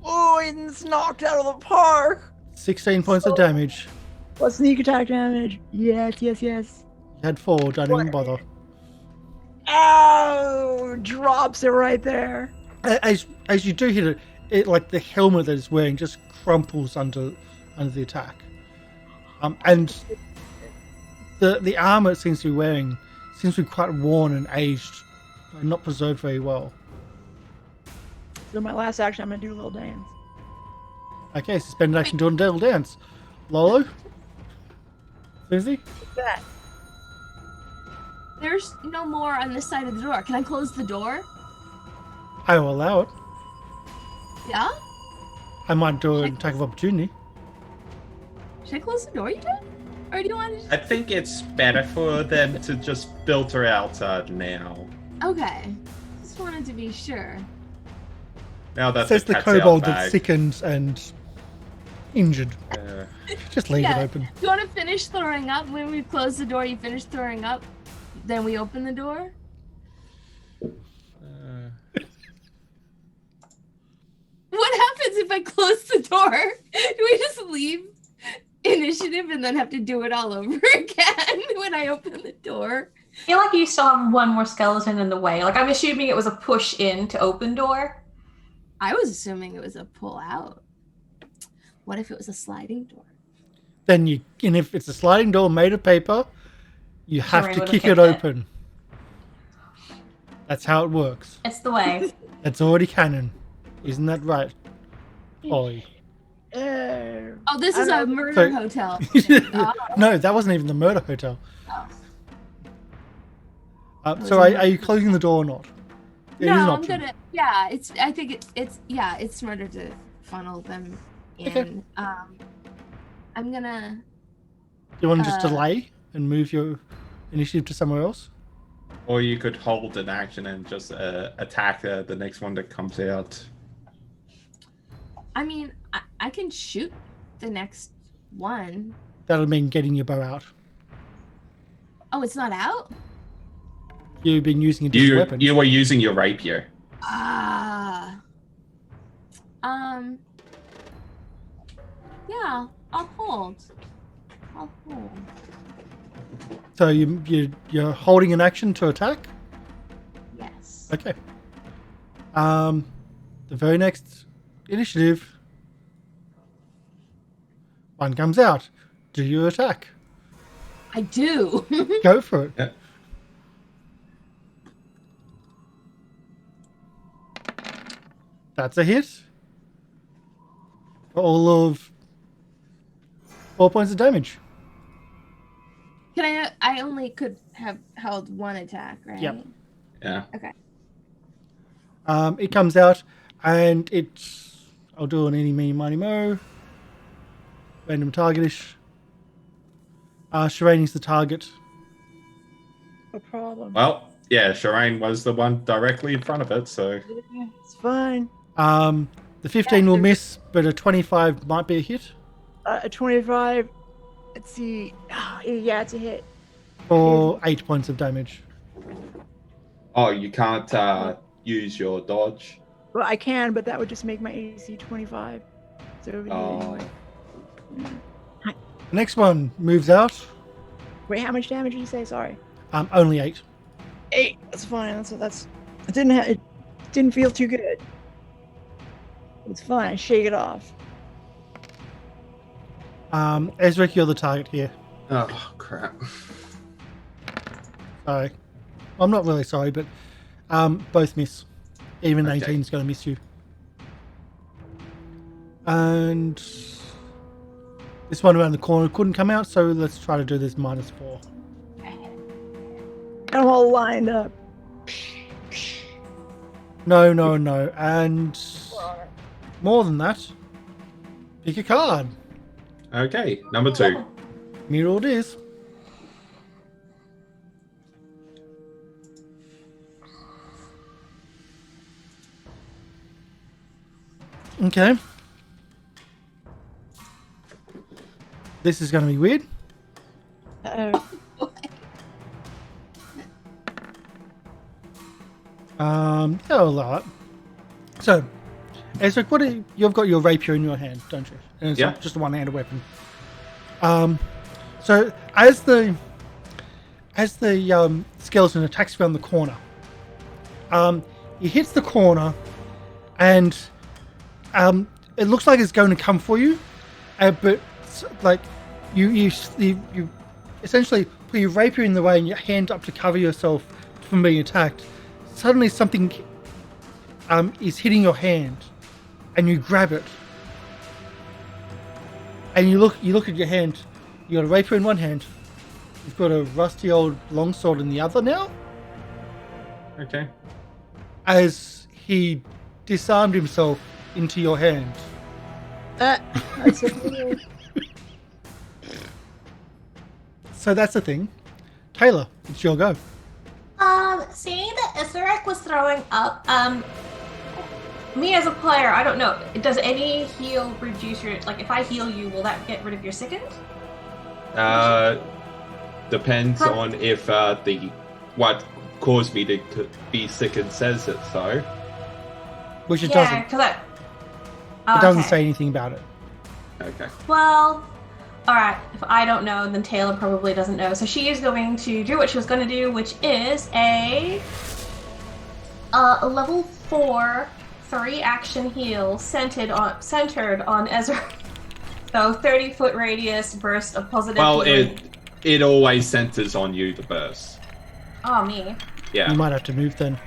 Oh, it's knocked out of the park. 16 points of damage. What sneak attack damage? Yes. You had 4, don't even bother. Ow! Drops it right there. As you do hit it, like the helmet that it's wearing just crumples under the attack. And the armor it seems to be wearing seems to be quite worn and aged, and not preserved very well. So my last action, I'm gonna do a little dance. Okay, suspended action doing devil dance. Lolo? Snoozy? What's that? There's no more on this side of the door. Can I close the door? I will allow it. Yeah? I might do an attack of opportunity. Should I close the door, you did? Or do you want to? I think it's better for them to just filter out now. Okay. Just wanted to be sure. Now that Says the cat's out kobold bag. that's sickened and injured. Just leave Yeah. it open. Do you want to finish throwing up? When we close the door, you finish throwing up. Then we open the door. What happens if I close the door? Do we just leave initiative and then have to do it all over again when I open the door? I feel like you still have one more skeleton in the way. Like, I'm assuming it was a push in to open door. I was assuming it was a pull out. What if it was a sliding door? Then and if it's a sliding door made of paper, you have Sherain to would've kick kicked it it. open. That's how it works. It's the way. That's already canon. Isn't that right, Polly? Oh, this is I a don't murder So- hotel. No, that wasn't even the murder hotel. Oh. So are you closing the door or not? It is an No, I'm option. gonna. Yeah, I think it's smarter to funnel them in. Okay. I'm gonna. Do you want to just uh, delay and move your initiative to somewhere else? Or you could hold an action and just attack the next one that comes out. I mean, I can shoot the next one. That'll mean getting your bow out. Oh, it's not out. You've been using a different weapon. You were using your rapier. Ah. Yeah, I'll hold. I'll hold. So you're holding an action to attack? Yes. Okay. The very next initiative, one comes out. Do you attack? I do. Go for it. Yeah. That's a hit. For all of 4 points of damage. Can I only could have held one attack, right? Yep. Yeah. Okay. It comes out and I'll do an eeny, meeny, miny, mo. Random targetish. Sherain is the target. No problem. Well, yeah, Sherain was the one directly in front of it, so It's fine. The 15 will miss, but a 25 might be a hit. A 25. Let's see. Yeah, it's a hit. For 8 points of damage. you can't use your dodge. Well, I can, but that would just make my AC 25. So it would be Oh. anyway. The next one moves out. Wait, how much damage did you say? Sorry. Only 8. 8. That's fine. That's. It didn't feel too good. It's fine. Shake it off. Ezarek, you're the target here. Oh, crap. Sorry. I'm not really sorry, but both miss. Even Okay. 18 is going to miss you. And this one around the corner couldn't come out, so let's try to do this -4. I'm all lined up. No. And more than that, pick a card. Okay, number 2. Mirror it is. Okay. This is going to be weird. Uh-oh. Yeah, I'll allow it. So, Ezra, you've got your rapier in your hand, don't you? And it's Yeah. not just a one-handed weapon. So as the skeleton attacks around the corner, he hits the corner, and it looks like it's going to come for you, but like you essentially put your rapier in the way and your hand up to cover yourself from being attacked. Suddenly something is hitting your hand, and you grab it, and you look at your hand. You got a rapier in one hand. You've got a rusty old longsword in the other now. Okay. As he disarmed himself into your hand. That's a little... So that's the thing. Tayla, it's your go. Seeing that Ezarek was throwing up, me as a player, I don't know. Does any heal reduce your, like, if I heal you, will that get rid of your sickened? Depends on if what caused me to be sickened says it so. Which it Yeah, doesn't. because It doesn't say anything about it. Okay. Well, alright, if I don't know, then Tayla probably doesn't know. So she is going to do what she was going to do, which is a level 4 3-action heal centered on Ezra. So 30-foot radius burst of positive healing. It always centers on you, the burst. Oh, me. Yeah. You might have to move then.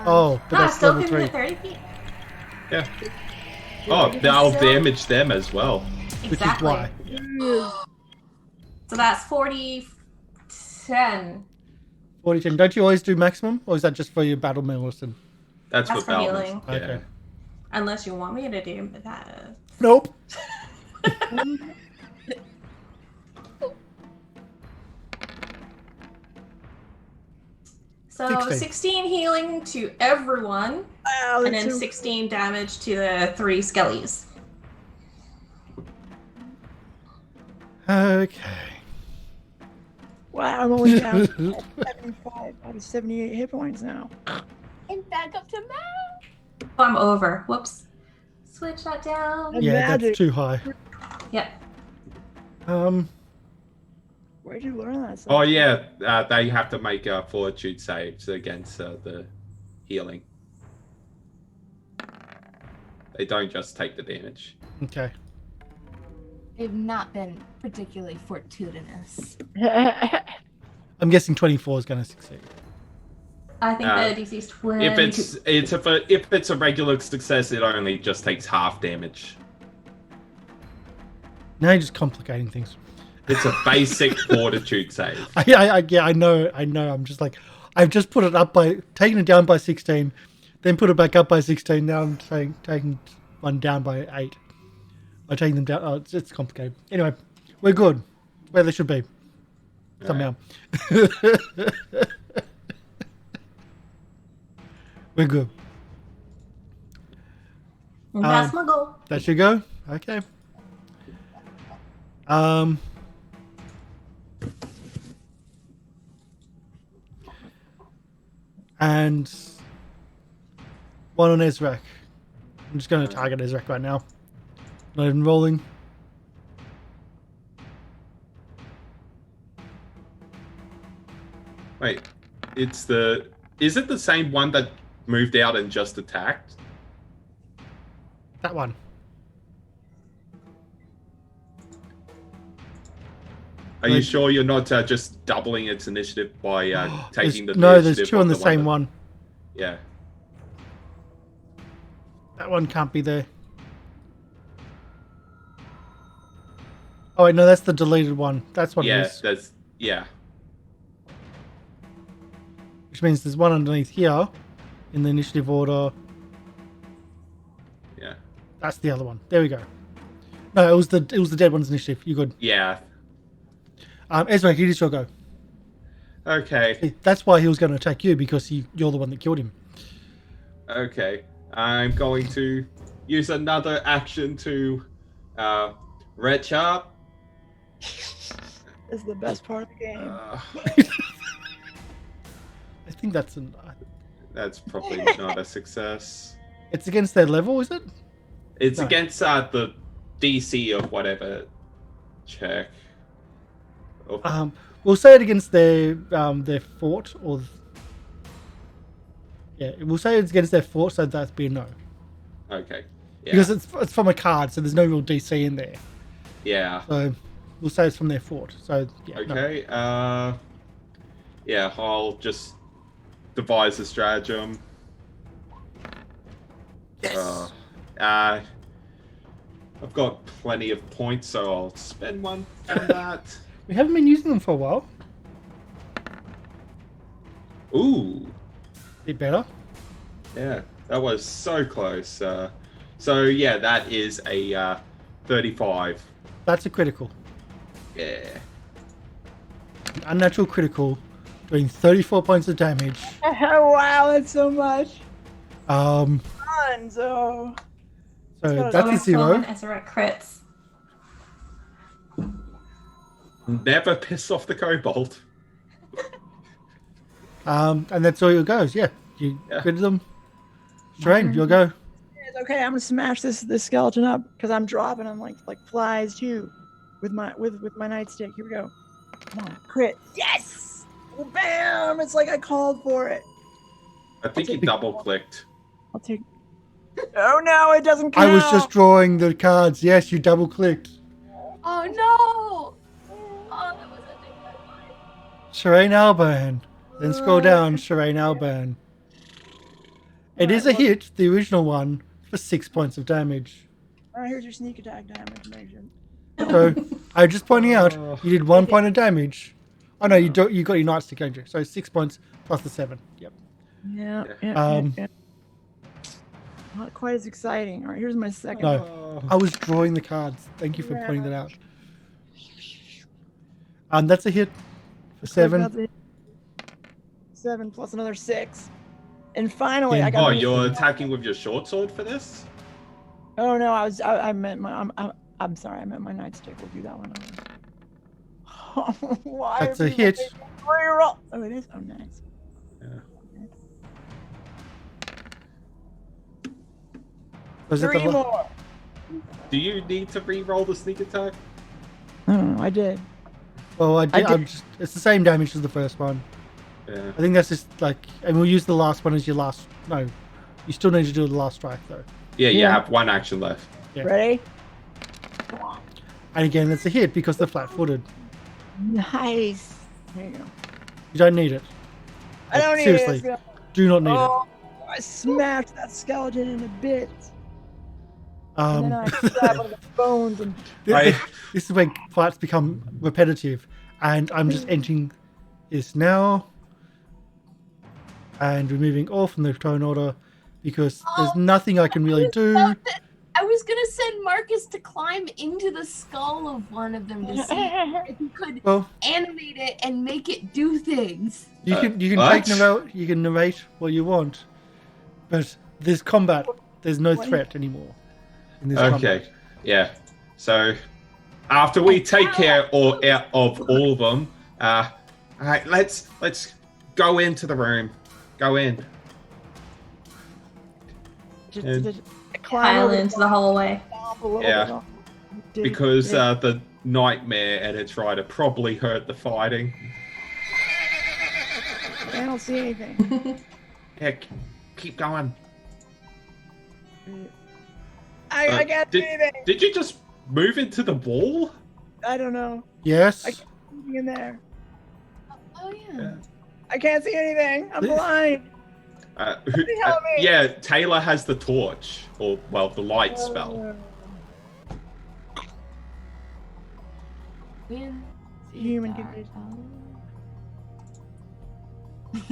But that's still level can 3. hit 30 feet. Yeah. Oh, that'll damage them as well. Which is why. So that's 40-10. 40-10. Don't you always do maximum? Or is that just for your battle medicine? That's for balance. healing. Yeah. Okay. Unless you want me to do that. Nope. So 16 healing to everyone, Wow, and that's then so- 16 damage to the 3 skellies. Okay. Wow, I'm only down to 75 out of 78 hit points now. And back up to max. Oh, I'm over. Whoops. Switch that down. Yeah, Magic. that's too high. Yep. Where'd you learn that? Oh yeah, they have to make fortitude saves against the healing. They don't just take the damage. Okay. They've not been particularly fortuitous. I'm guessing 24 is going to succeed. I think the DC's 20. If it's a regular success, it only just takes half damage. Now you're just complicating things. It's a basic fortitude save. I know. I'm just like, I've just put it up by, taking it down by 16, then put it back up by 16. Now I'm taking one down by 8. I'm taking them down. Oh, it's complicated. Anyway, we're good. Where they should be. Somehow. We're good. That's my goal. That should go? Okay. And one on Ezarek. I'm just going to target Ezarek right now. Not even rolling. Wait, is it the same one that moved out and just attacked? That one. Are you sure you're not just doubling its initiative by taking the No, initiative there's two on the same that- one. Yeah. That one can't be there. Oh wait, no, that's the deleted one. That's what it is. Yeah. Which means there's one underneath here in the initiative order. Yeah. That's the other one. There we go. No, it was the dead one's initiative. You good? Yeah. Ezra, it is your go. Okay. That's why he was going to attack you, because you're the one that killed him. Okay. I'm going to use another action to retch up. This is the best part of the game. I think that's That's probably not a success. It's against their level, is it? It's No. against the DC of whatever check. Oh, We'll say it against their fort, or yeah, we'll say it's against their fort, so that'd be a no. okay. Yeah. Because it's from a card, so there's no real DC in there. Yeah. So we'll say it's from their fort. So yeah. No. Okay. Yeah, I'll just devise a stratagem. Yes. I've got plenty of points, so I'll spend one on that. We haven't been using them for a while. Ooh. Bit better. Yeah, that was so close. So yeah, that is a 35. That's a critical. Yeah. an unnatural critical, doing 34 points of damage. Oh, wow, that's so much. Um, Fun, so so That's that's a Bonus roll 0. on Ezarek crits. Never piss off the kobold. And that's all your goes. Yeah, you Yeah. critted them. Sherain, you'll go. it's okay. I'm gonna smash this skeleton up because I'm dropping them like flies too, with my nightstick. Here we go. Come on, crit. Yes! Bam! It's like I called for it. I think you double clicked. I'll take. Oh no, it doesn't count. I was just drawing the cards. Yes, you double clicked. Oh no! Oh, that was a big one. Sherain Alban. Then scroll down, Sherain Alban. It is a hit, the original one, for 6 points of damage. All right, here's your sneak attack damage. Megan. So I'm just pointing out, you did 1 point of damage. Oh no, you got your nightstick, don't you? So 6 points plus the 7. Yep. Yeah. Not quite as exciting. All right, here's my second. No, I was drawing the cards. Thank you for pointing that out. That's a hit for 7. 7 plus another 6. And finally, Yeah. I got. Oh, you're attacking with your short sword for this? Oh no, I meant my. I'm sorry, I meant my nightstick. We'll do that one. Why? That's a hit. Reroll. Oh, it is. Oh, nice. Yeah. Was it 3 the more. Do you need to re-roll the sneak attack? Oh, I did. Well, I did. did- It's the same damage as the first one. Yeah. I think that's just like, and we'll use the last one as your last. No, you still need to do the last strike though. Yeah, you Yeah. have one action left. Yeah. Ready? And again, it's a hit because they're flat-footed. Nice. There you go. You don't need it. I don't need Seriously, it. do not need Oh, I smashed that skeleton in a bit. it. And then I grabbed one of the bones and This is where fights become repetitive, and I'm just entering this now and removing all from the turn order because there's nothing I can really do. I was gonna send Marcus to climb into the skull of one of them to see if he could Well, animate it and make it do things. you can what? narrate what you want, but there's combat. There's no threat anymore. In this combat. Okay. Yeah. So after we take care of all of them, all right, let's go into the room. Go in. just Pile into the hallway. Yeah. Because the nightmare and its rider probably hurt the fighting. I don't see anything. Heck, keep going. I can't see anything. Did you just move into the wall? I don't know. Yes. I can't see anything in there. Oh yeah. Yeah. I can't see anything. I'm blind. Help me. Yeah, Tayla has the torch, or well, the light spell. When Human the condition.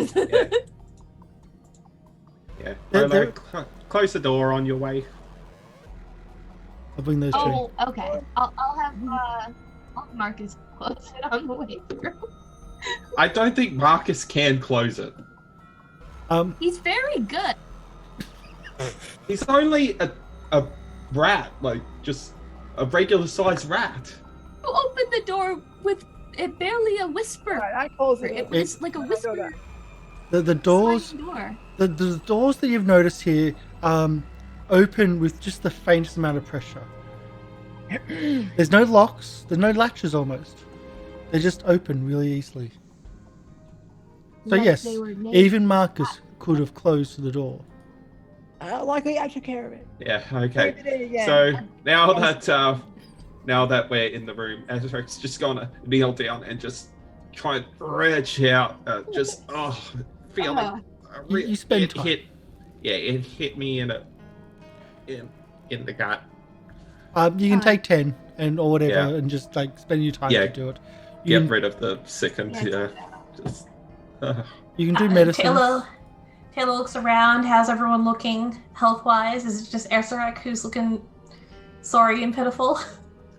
dark Yeah. There- Lolo, close the door on your way. I'll bring those two. Oh, okay. I'll have Marcus close it on the way through. I don't think Marcus can close it. He's very good. He's only a rat, like just a regular sized rat. You opened the door with it barely a whisper. Alright, I close it. It was like a whisper. The doors, sliding door. the doors that you've noticed here, open with just the faintest amount of pressure. There's no locks. There's no latches almost. They just open really easily. So Like yes, they were made even Marcus could have closed the door. Luckily, I took care of it. Yeah. Okay. Maybe they did again. So now that we're in the room, Ezarek's just gonna kneel down and just try and reach out. Feel like You spend it time. it hit me in the gut. You can take 10 and or whatever, Yeah. and just like spend your time Yeah. to do it. Get You, rid of the sickened. Yeah, Just. you can do medicine. Tayla looks around. How's everyone looking health-wise? Is it just Ezarek who's looking sorry and pitiful?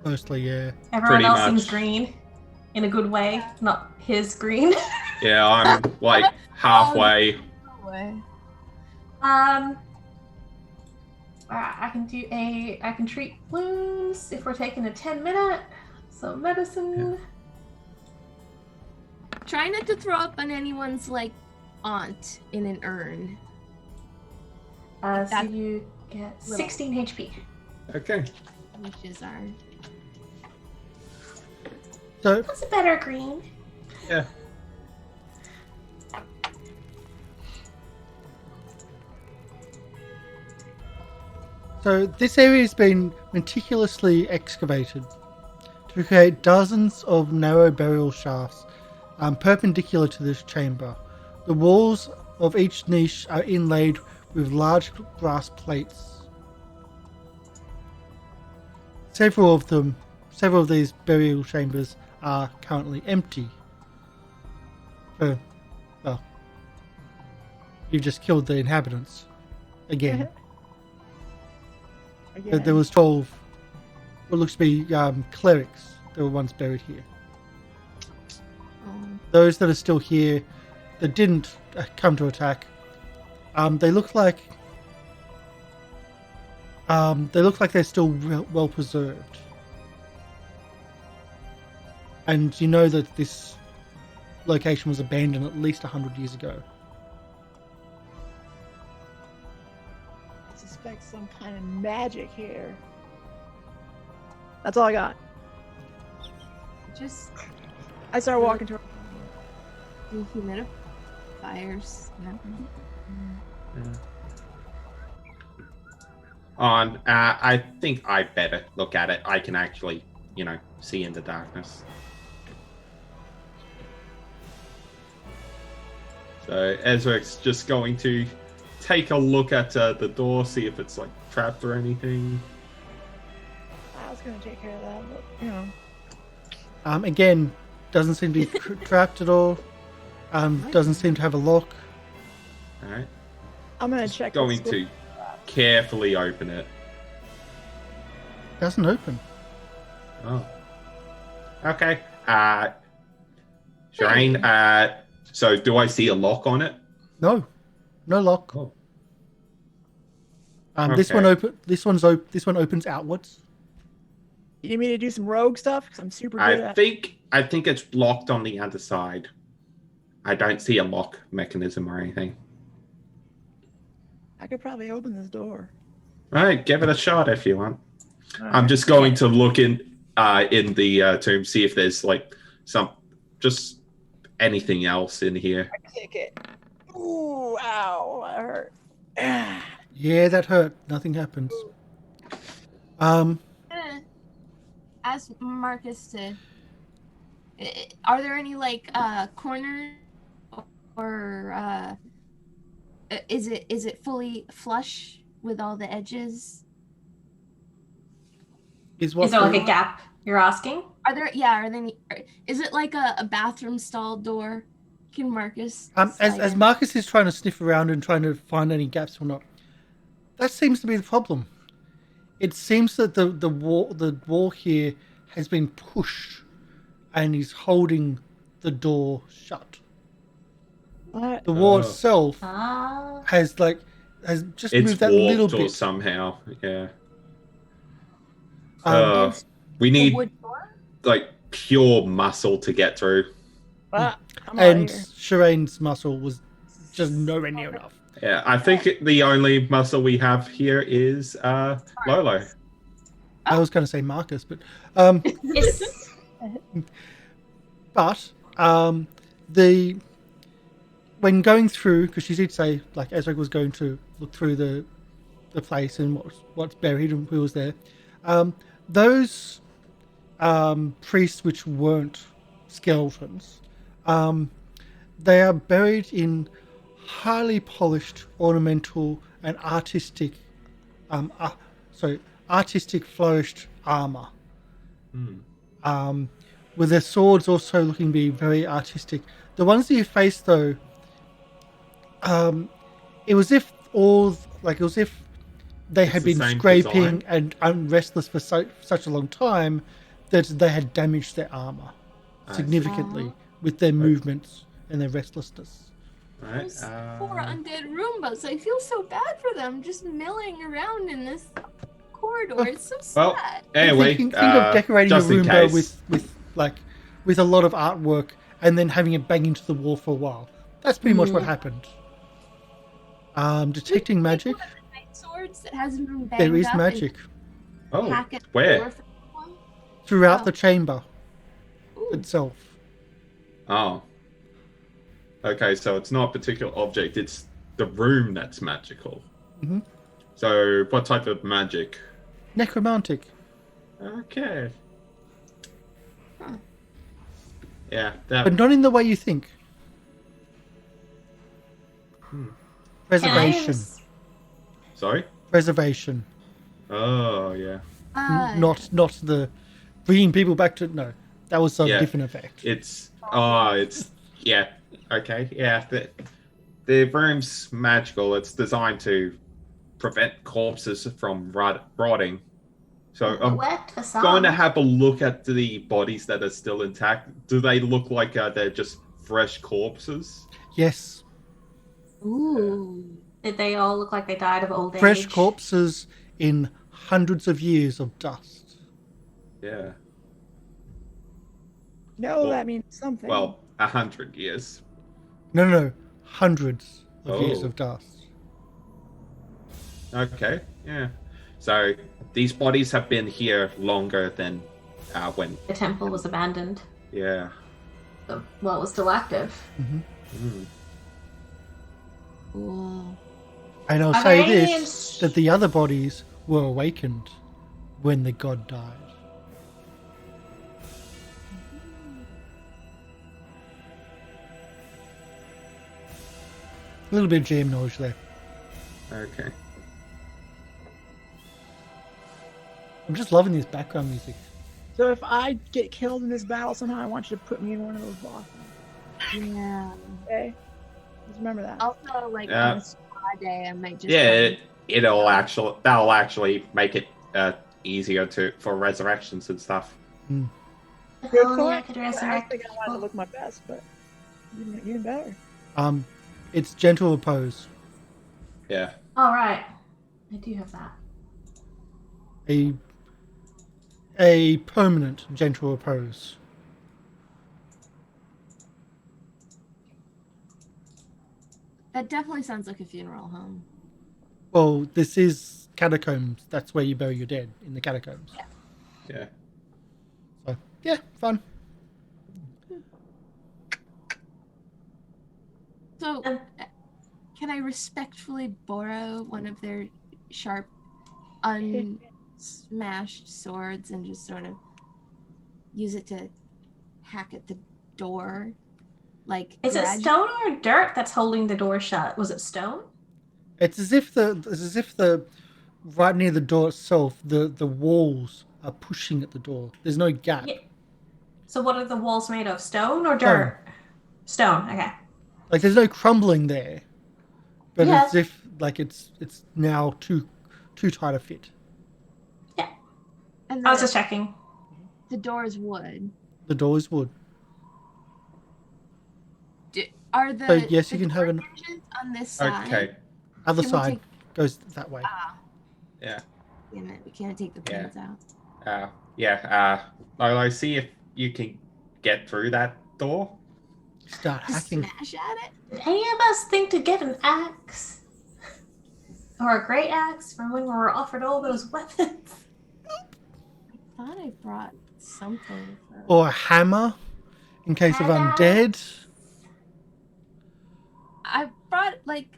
Mostly, yeah. Everyone Pretty else seems much. green. in a good way, not his green. Yeah, I'm like halfway. I can treat wounds if we're taking a 10-minute. So medicine. Try not to throw up on anyone's like aunt in an urn. So you get 16 HP. Okay. Which is our. So That's a better green. Yeah. So this area has been meticulously excavated to create dozens of narrow burial shafts perpendicular to this chamber. The walls of each niche are inlaid with large brass plates. Several of these burial chambers are currently empty. Well, you've just killed the inhabitants again. There was 12 what looks to be clerics that were once buried here. Those that are still here that didn't come to attack, they look like they're still well preserved. And you know that this location was abandoned at least 100 years ago. I suspect some kind of magic here. That's all I got. Just I started walking toward. do humidifiers. I think I better look at it. I can actually, see in the darkness. So Ezrek's just going to take a look at the door, see if it's like trapped or anything. I was gonna take care of that, but Again, doesn't seem to be trapped at all. Doesn't seem to have a lock. All right. I'm gonna check. Going to carefully open it. Doesn't open. Oh. Okay. Sherain, so do I see a lock on it? No lock. Oh. This one This one opens outwards. You need me to do some rogue stuff? Because I'm super good at. I think it's locked on the other side. I don't see a lock mechanism or anything. I could probably open this door. All right, give it a shot if you want. All I'm right. just going to look in the tomb, see if there's like just anything else in here. I kick it. Ooh, ow, that hurt. Yeah, that hurt. Nothing happens. Ask Marcus to. Are there any like corners, or is it fully flush with all the edges? Is there like a gap you're asking? Are there any? Is it like a bathroom stall door? Can Marcus? As Marcus is trying to sniff around and trying to find any gaps or not, that seems to be the problem. It seems that the wall here has been pushed and is holding the door shut. What? The wall itself has just It's moved that little warped or bit. somehow. Yeah. Um, We need wood door? like pure muscle to get through. I'm and out of here. Sherain's muscle was just nowhere near enough. Yeah, I think the only muscle we have here is Lolo. I was going to say Marcus, but Yes. when going through, because she did say like Ezarek was going to look through the place and what's buried and who was there. Those priests which weren't skeletons, they are buried in highly polished, ornamental, and artistic flourished armor. With their swords also looking to be very artistic. The ones that you face, though, it was if they had It's the been same scraping design. and restless for such a long time that they had damaged their armor. significantly with their movements and their restlessness. Right. Those poor undead Roombas. I feel so bad for them just milling around in this corridor. It's so Well, sad. anyway, think of decorating a just in Roomba case. with a lot of artwork and then having it bang into the wall for a while. That's pretty much what happened. Detecting magic. One of the night swords that hasn't been banged There is up magic and Oh, hack at the where? door for one? throughout Oh. the chamber Ooh. itself. Oh. Okay, so it's not a particular object, it's the room that's magical. Mhm. So, what type of magic? Necromantic. Okay. Huh. Yeah, that. But not in the way you think. Preservation. Sorry? Preservation. Oh, yeah. Not the bringing people back to... No, that was a Yeah. different effect. Yeah, okay, yeah. The room's magical. It's designed to prevent corpses from rotting. So I'm Wet facade. going to have a look at the bodies that are still intact. Do they look like they're just fresh corpses? Yes. Ooh. Did they all look like they died of old age? Fresh corpses in hundreds of years of dust. Yeah. No, Well- that means something. Well, 100 years. No. Hundreds of years Oh. of dust. Okay, yeah. So these bodies have been here longer than when. The temple was abandoned. Yeah. Well, it was still active. Mm. Cool. And I'll Are say there any this, that the other bodies were awakened when the god died. A little bit of jam knowledge there. Okay. I'm just loving this background music. So if I get killed in this battle somehow, I want you to put me in one of those bosses. Yeah. Okay? Just remember that. Also, like Yeah. on a spa day, I might just. Yeah, that'll actually make it easier for resurrections and stuff. Good If only point. I could I was resurrect thinking I wanted to people. look my best, but even better. It's gentle repose. Yeah. All right. I do have that. A permanent gentle repose. That definitely sounds like a funeral home. Well, this is catacombs. That's where you bury your dead, in the catacombs. Yeah. So, yeah, fun. So, Um, can I respectfully borrow one of their sharp, unsmashed swords and just sort of use it to hack at the door? Like, Is it gradu- stone or dirt that's holding the door shut? Was it stone? It's as if the right near the door itself, the walls are pushing at the door. There's no gap. Yeah. So what are the walls made of? Stone or dirt? Stone. Okay. Like there's no crumbling there, but Yeah. it's as if like it's now too tight a fit. Yeah. and I was the, just checking. the door is wood. The door is wood. Are the So, yes, you the can have door an- hinges on this side? Okay. Other Can we side take- goes that way. Yeah. Damn it, we can't take the Yeah. pins out. I'll see if you can get through that door. Start Just hacking. smash at it? Did any of us think to get an axe? Or a great axe from when we were offered all those weapons? I thought I brought something. For... Or a hammer, in case of Hello? undead. I brought like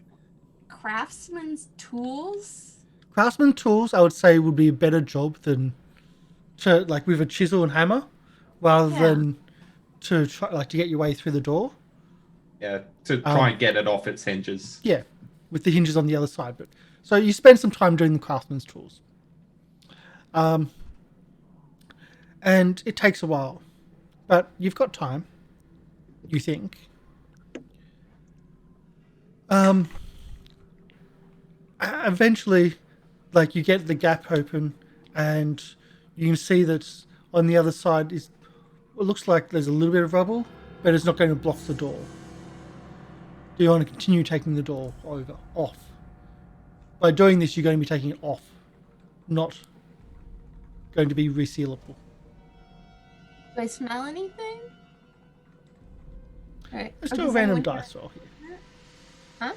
craftsman's tools. Craftsman tools, I would say, would be a better job than to like with a chisel and hammer, rather Yeah. than to try to get your way through the door. Yeah, to try and get it off its hinges. Yeah, with the hinges on the other side. But so you spend some time doing the craftsman's tools, and it takes a while, but you've got time. You think. Eventually, like you get the gap open, and you can see that on the other side is it looks like there's a little bit of rubble, but it's not going to block the door. Do you want to continue taking the door off? By doing this, you're going to be taking it off, not going to be resealable. Do I smell anything? All right. Let's Or do a does random anyone dice roll here. Huh?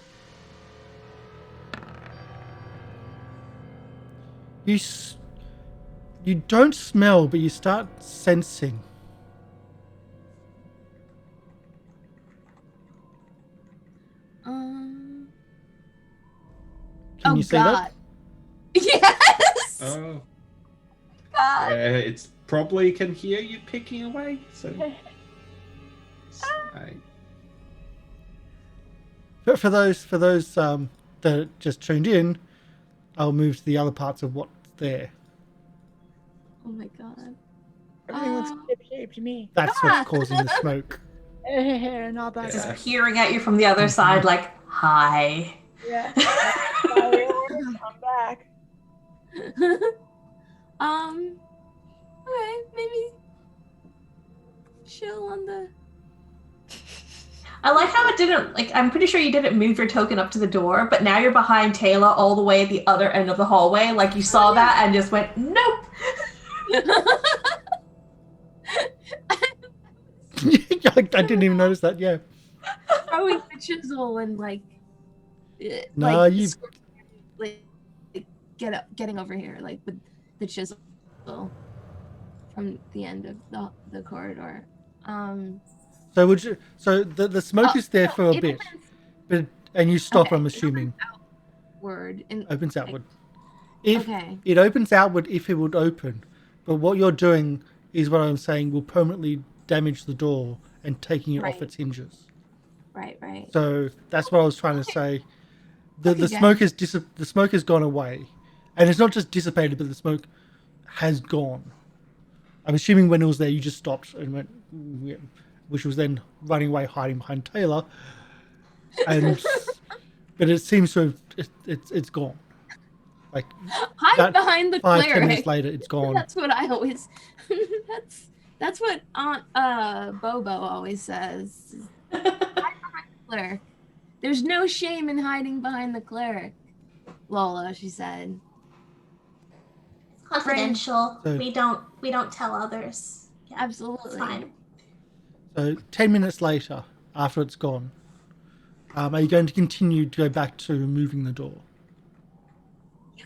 You don't smell, but you start sensing. Can you see God. Yes. Oh, God. yeah, it's probably can hear you picking away. So, But for those that just tuned in, I'll move to the other parts of what's there. Oh my God. Everything looks ship-shape to me. That's what's causing the smoke. Not that Just bad. peering at you from the other side, like, hi. Yeah. I'm back. Okay, maybe chill on the. I like how it didn't, like, I'm pretty sure you didn't move your token up to the door, but now you're behind Tayla all the way at the other end of the hallway. Like, you saw that and just went, nope. I didn't even notice that, yeah. Throwing the chisel and like. No, like, you. like getting over here, like with the chisel from the end of the corridor. So would you? So the smoke is there for a bit, and you stop. Okay, I'm assuming. Word and Opens outward. If okay. it opens outward, if it would open, but what you're doing is what I'm saying will permanently damage the door and taking it off its hinges. Right. So that's what I was trying to say. The Okay, smoke is the smoke has gone away, and it's not just dissipated, but the smoke has gone. I'm assuming when it was there, you just stopped and went, yeah, which was then running away, hiding behind Tayla, and but it seems to have it's gone. Like Hide behind the 5-10 cleric. minutes later, it's gone. That's what I always. that's what Aunt Bobo always says. Hide behind the cleric. There's no shame in hiding behind the cleric. Lolo, she said. Confidential. So- we don't tell others. Yeah, Absolutely. it's fine. So 10 minutes later, after it's gone, are you going to continue to go back to moving the door? You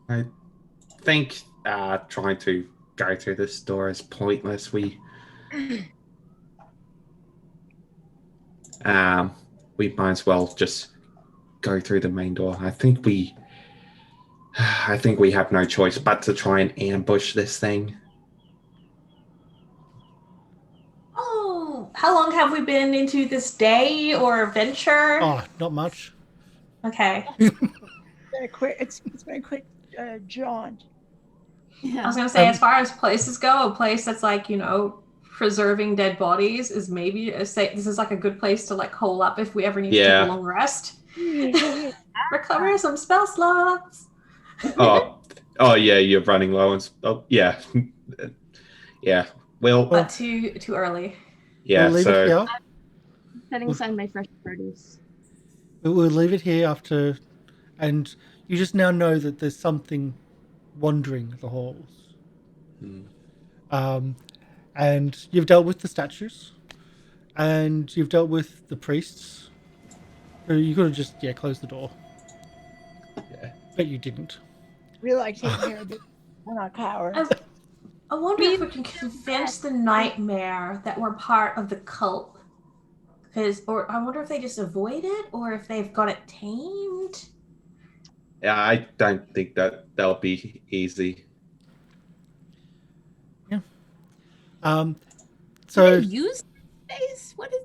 guys. I think trying to go through this door is pointless. We might as well just go through the main door. I think we have no choice but to try and ambush this thing. Oh, how long have we been into this day or venture? Oh, not much. Okay. It's been a quick jaunt. I was gonna say, as far as places go, a place that's like, preserving dead bodies is maybe this is like a good place to like hole up if we ever need to take a long rest. Recover some spell slots. Oh yeah, you're running low and yeah. Well, But too early. yeah. We'll leave it here. Setting aside my fresh produce. We'll leave it here after, and you just now know that there's something wandering the halls. And you've dealt with the statues, and you've dealt with the priests. You could have just closed the door. Yeah. But you didn't. We like taking care of it. We're not cowards. I wonder if we can convince the nightmare that we're part of the cult. Or I wonder if they just avoid it, or if they've got it tamed. Yeah, I don't think that'll be easy. Yeah. So So use space? What is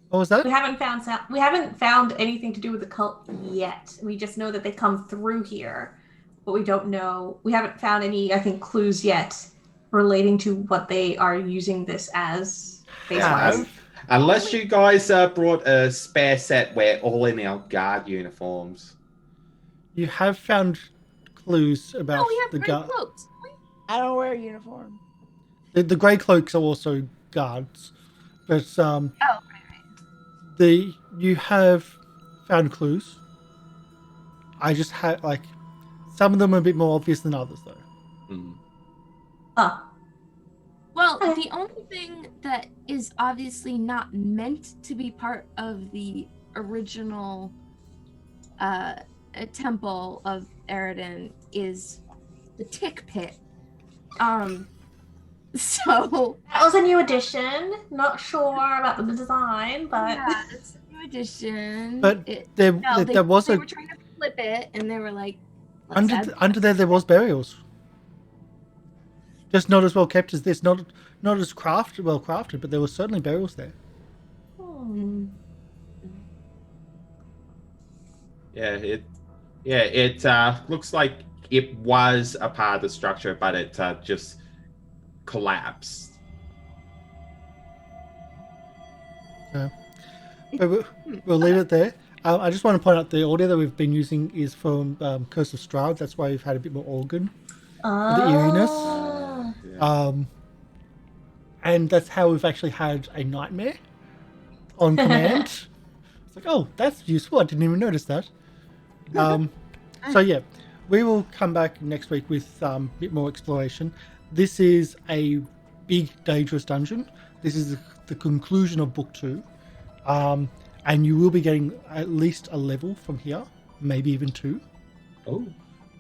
what was that? We haven't found anything to do with the cult yet. We just know that they come through here, but we don't know. We haven't found any, I think, clues yet relating to what they are using this as. Base-wise. Unless you guys brought a spare set, we're all in our guard uniforms. You have found clues about we have the red guard. cloaks. I don't wear a uniform. The grey cloaks are also guards, but Oh, you have found clues. I just had some of them are a bit more obvious than others, though. Mm. Oh, well, Okay. the only thing that is obviously not meant to be part of the original temple of Eridan is the tick pit. So that was a new addition. Not sure about the design, but yeah, it's a new addition. But they there were trying to flip it, and they were like, let's add under there was burials, just not as well kept as this. Not as well crafted, but there were certainly burials there. Yeah, it looks like it was a part of the structure, but it just collapsed. But we'll leave it there. I just want to point out the audio that we've been using is from Curse of Strahd. That's why we've had a bit more organ, the eeriness. Oh. And that's how we've actually had a nightmare on command. It's like, oh, that's useful. I didn't even notice that. So yeah, we will come back next week with a bit more exploration. This is a big, dangerous dungeon. This is the conclusion of Book 2. And you will be getting at least a level from here, maybe even 2. Oh.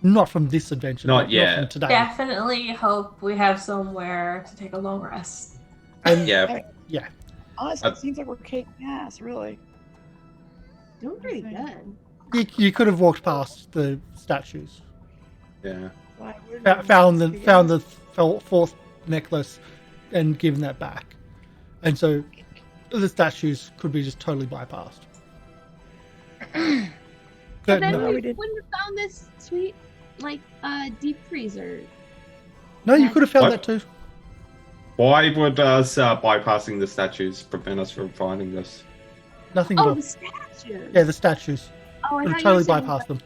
Not from this adventure. Not yet. Not from today. Definitely hope we have somewhere to take a long rest. And Yeah. yeah. Honestly, it seems like we're kicking ass, really. Doing pretty good. You could have walked past the statues. Yeah. Why wouldn't Found we? the fourth necklace and given that back. And so the statues could be just totally bypassed. But then no, we we did- wouldn't have found this sweet, deep freezer. you could have found What? that too. Why would us bypassing the statues prevent us from finding this? Nothing at Oh, all. the statue. Yeah, the statues. Oh, I Would thought have you totally were saying, bypassed them.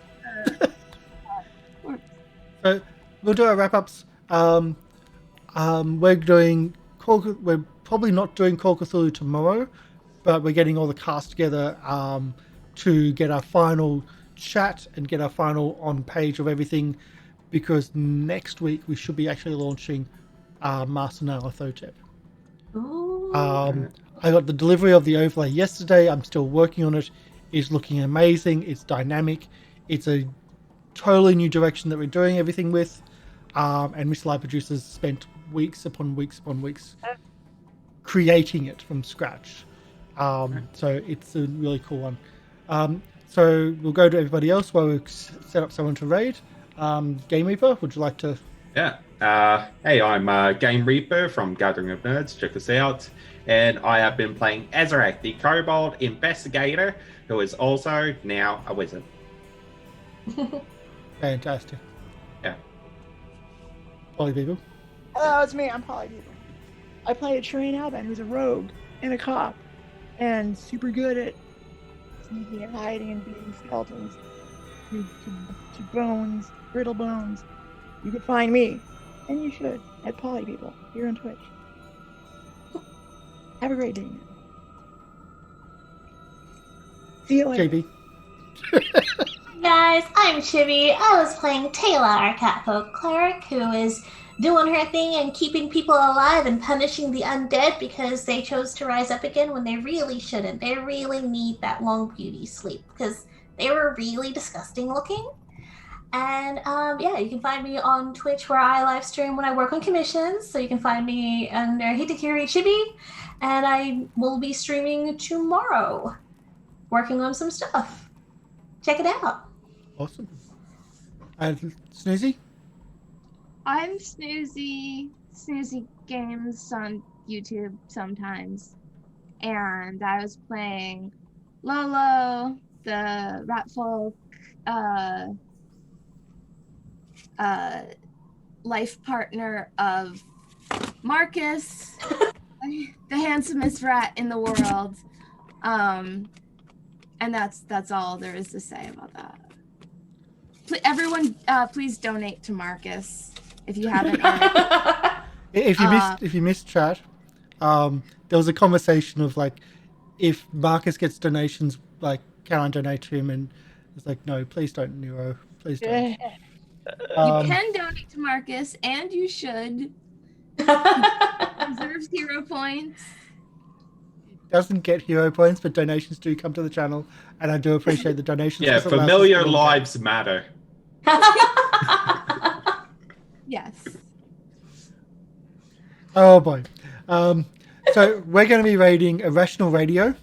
So we'll do our wrap ups. We're doing we're probably not doing Call Cthulhu tomorrow, but we're getting all the cast together to get our final chat and get our final on page of everything, because next week we should be actually launching Master Nyarlathotep. Ooh. I got the delivery of the overlay yesterday. I'm still working on it. It's looking amazing. It's dynamic. It's a totally new direction that we're doing everything with. And Mr. Light Producers spent weeks upon weeks upon weeks creating it from scratch. So it's a really cool one. So we'll go to everybody else while we set up someone to raid. Game Reaper, would you like to? Yeah. Hey, I'm Game Reaper from Gathering of Nerds. Check us out. And I have been playing Ezarek, the Kobold Investigator, who is also now a wizard. Fantastic. Yeah. Polly people. Hello, it's me. I'm Polly People. I play a Sherain Alban, who's a rogue and a cop, and super good at sneaking and hiding and beating skeletons to bones, brittle bones. You can find me, and you should, at Polly People here on Twitch. Have a great day, man. See you later. JB. Guys, I'm Chibi. I was playing Tayla, our catfolk cleric, who is doing her thing and keeping people alive and punishing the undead because they chose to rise up again when they really shouldn't. They really need that long beauty sleep because they were really disgusting looking. And yeah, you can find me on Twitch where I live stream when I work on commissions. So you can find me under Hitokiri Chibi, and I will be streaming tomorrow, working on some stuff. Check it out. Awesome. And Snoozy? I'm Snoozy Games on YouTube sometimes. And I was playing Lolo, the Ratfolk, life partner of Marcus, the handsomest rat in the world. And that's all there is to say about that. Everyone, please donate to Marcus if you haven't already. If you missed chat, there was a conversation of like, if Marcus gets donations, like, can I donate to him? And it's like, no, please don't, Nero, please don't. You Um, can donate to Marcus, and you should. Deserves hero points. doesn't get hero points, but donations do come to the channel, and I do appreciate the donations. Yeah, 'cause it allows us familiar to go on lives matter. Yes. Oh boy. So we're going to be raiding Irrational Radio.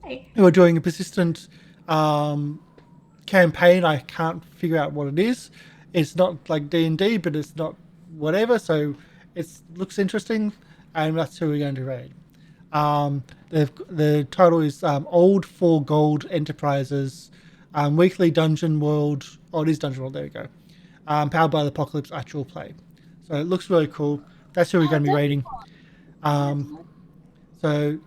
Hey. We're doing a persistent campaign. I can't figure out what it is. It's not like D&D, but it's not whatever. So it looks interesting, and that's who we're going to raid. The title is Old 4 Gold Enterprises Weekly Dungeon World. Oh, it is Dungeon World. There we go. Powered by the Apocalypse Actual Play. So it looks really cool. That's who we're going to be raiding. So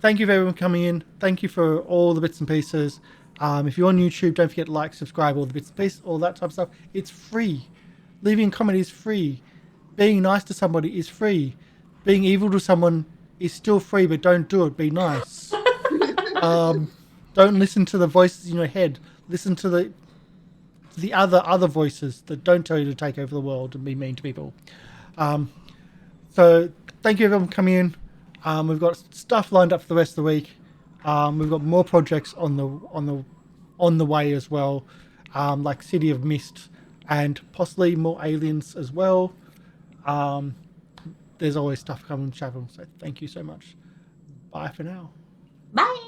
thank you for everyone coming in. Thank you for all the bits and pieces. If you're on YouTube, don't forget to like, subscribe, all the bits and pieces, all that type of stuff. It's free. Leaving a comment is free. Being nice to somebody is free. Being evil to someone is still free, but don't do it. Be nice. Don't listen to the voices in your head. Listen to the other voices that don't tell you to take over the world and be mean to people. So thank you everyone for coming in. We've got stuff lined up for the rest of the week. We've got more projects on the way as well, like City of Mist and possibly more aliens as well. There's always stuff coming to channel. So thank you so much. Bye for now. Bye.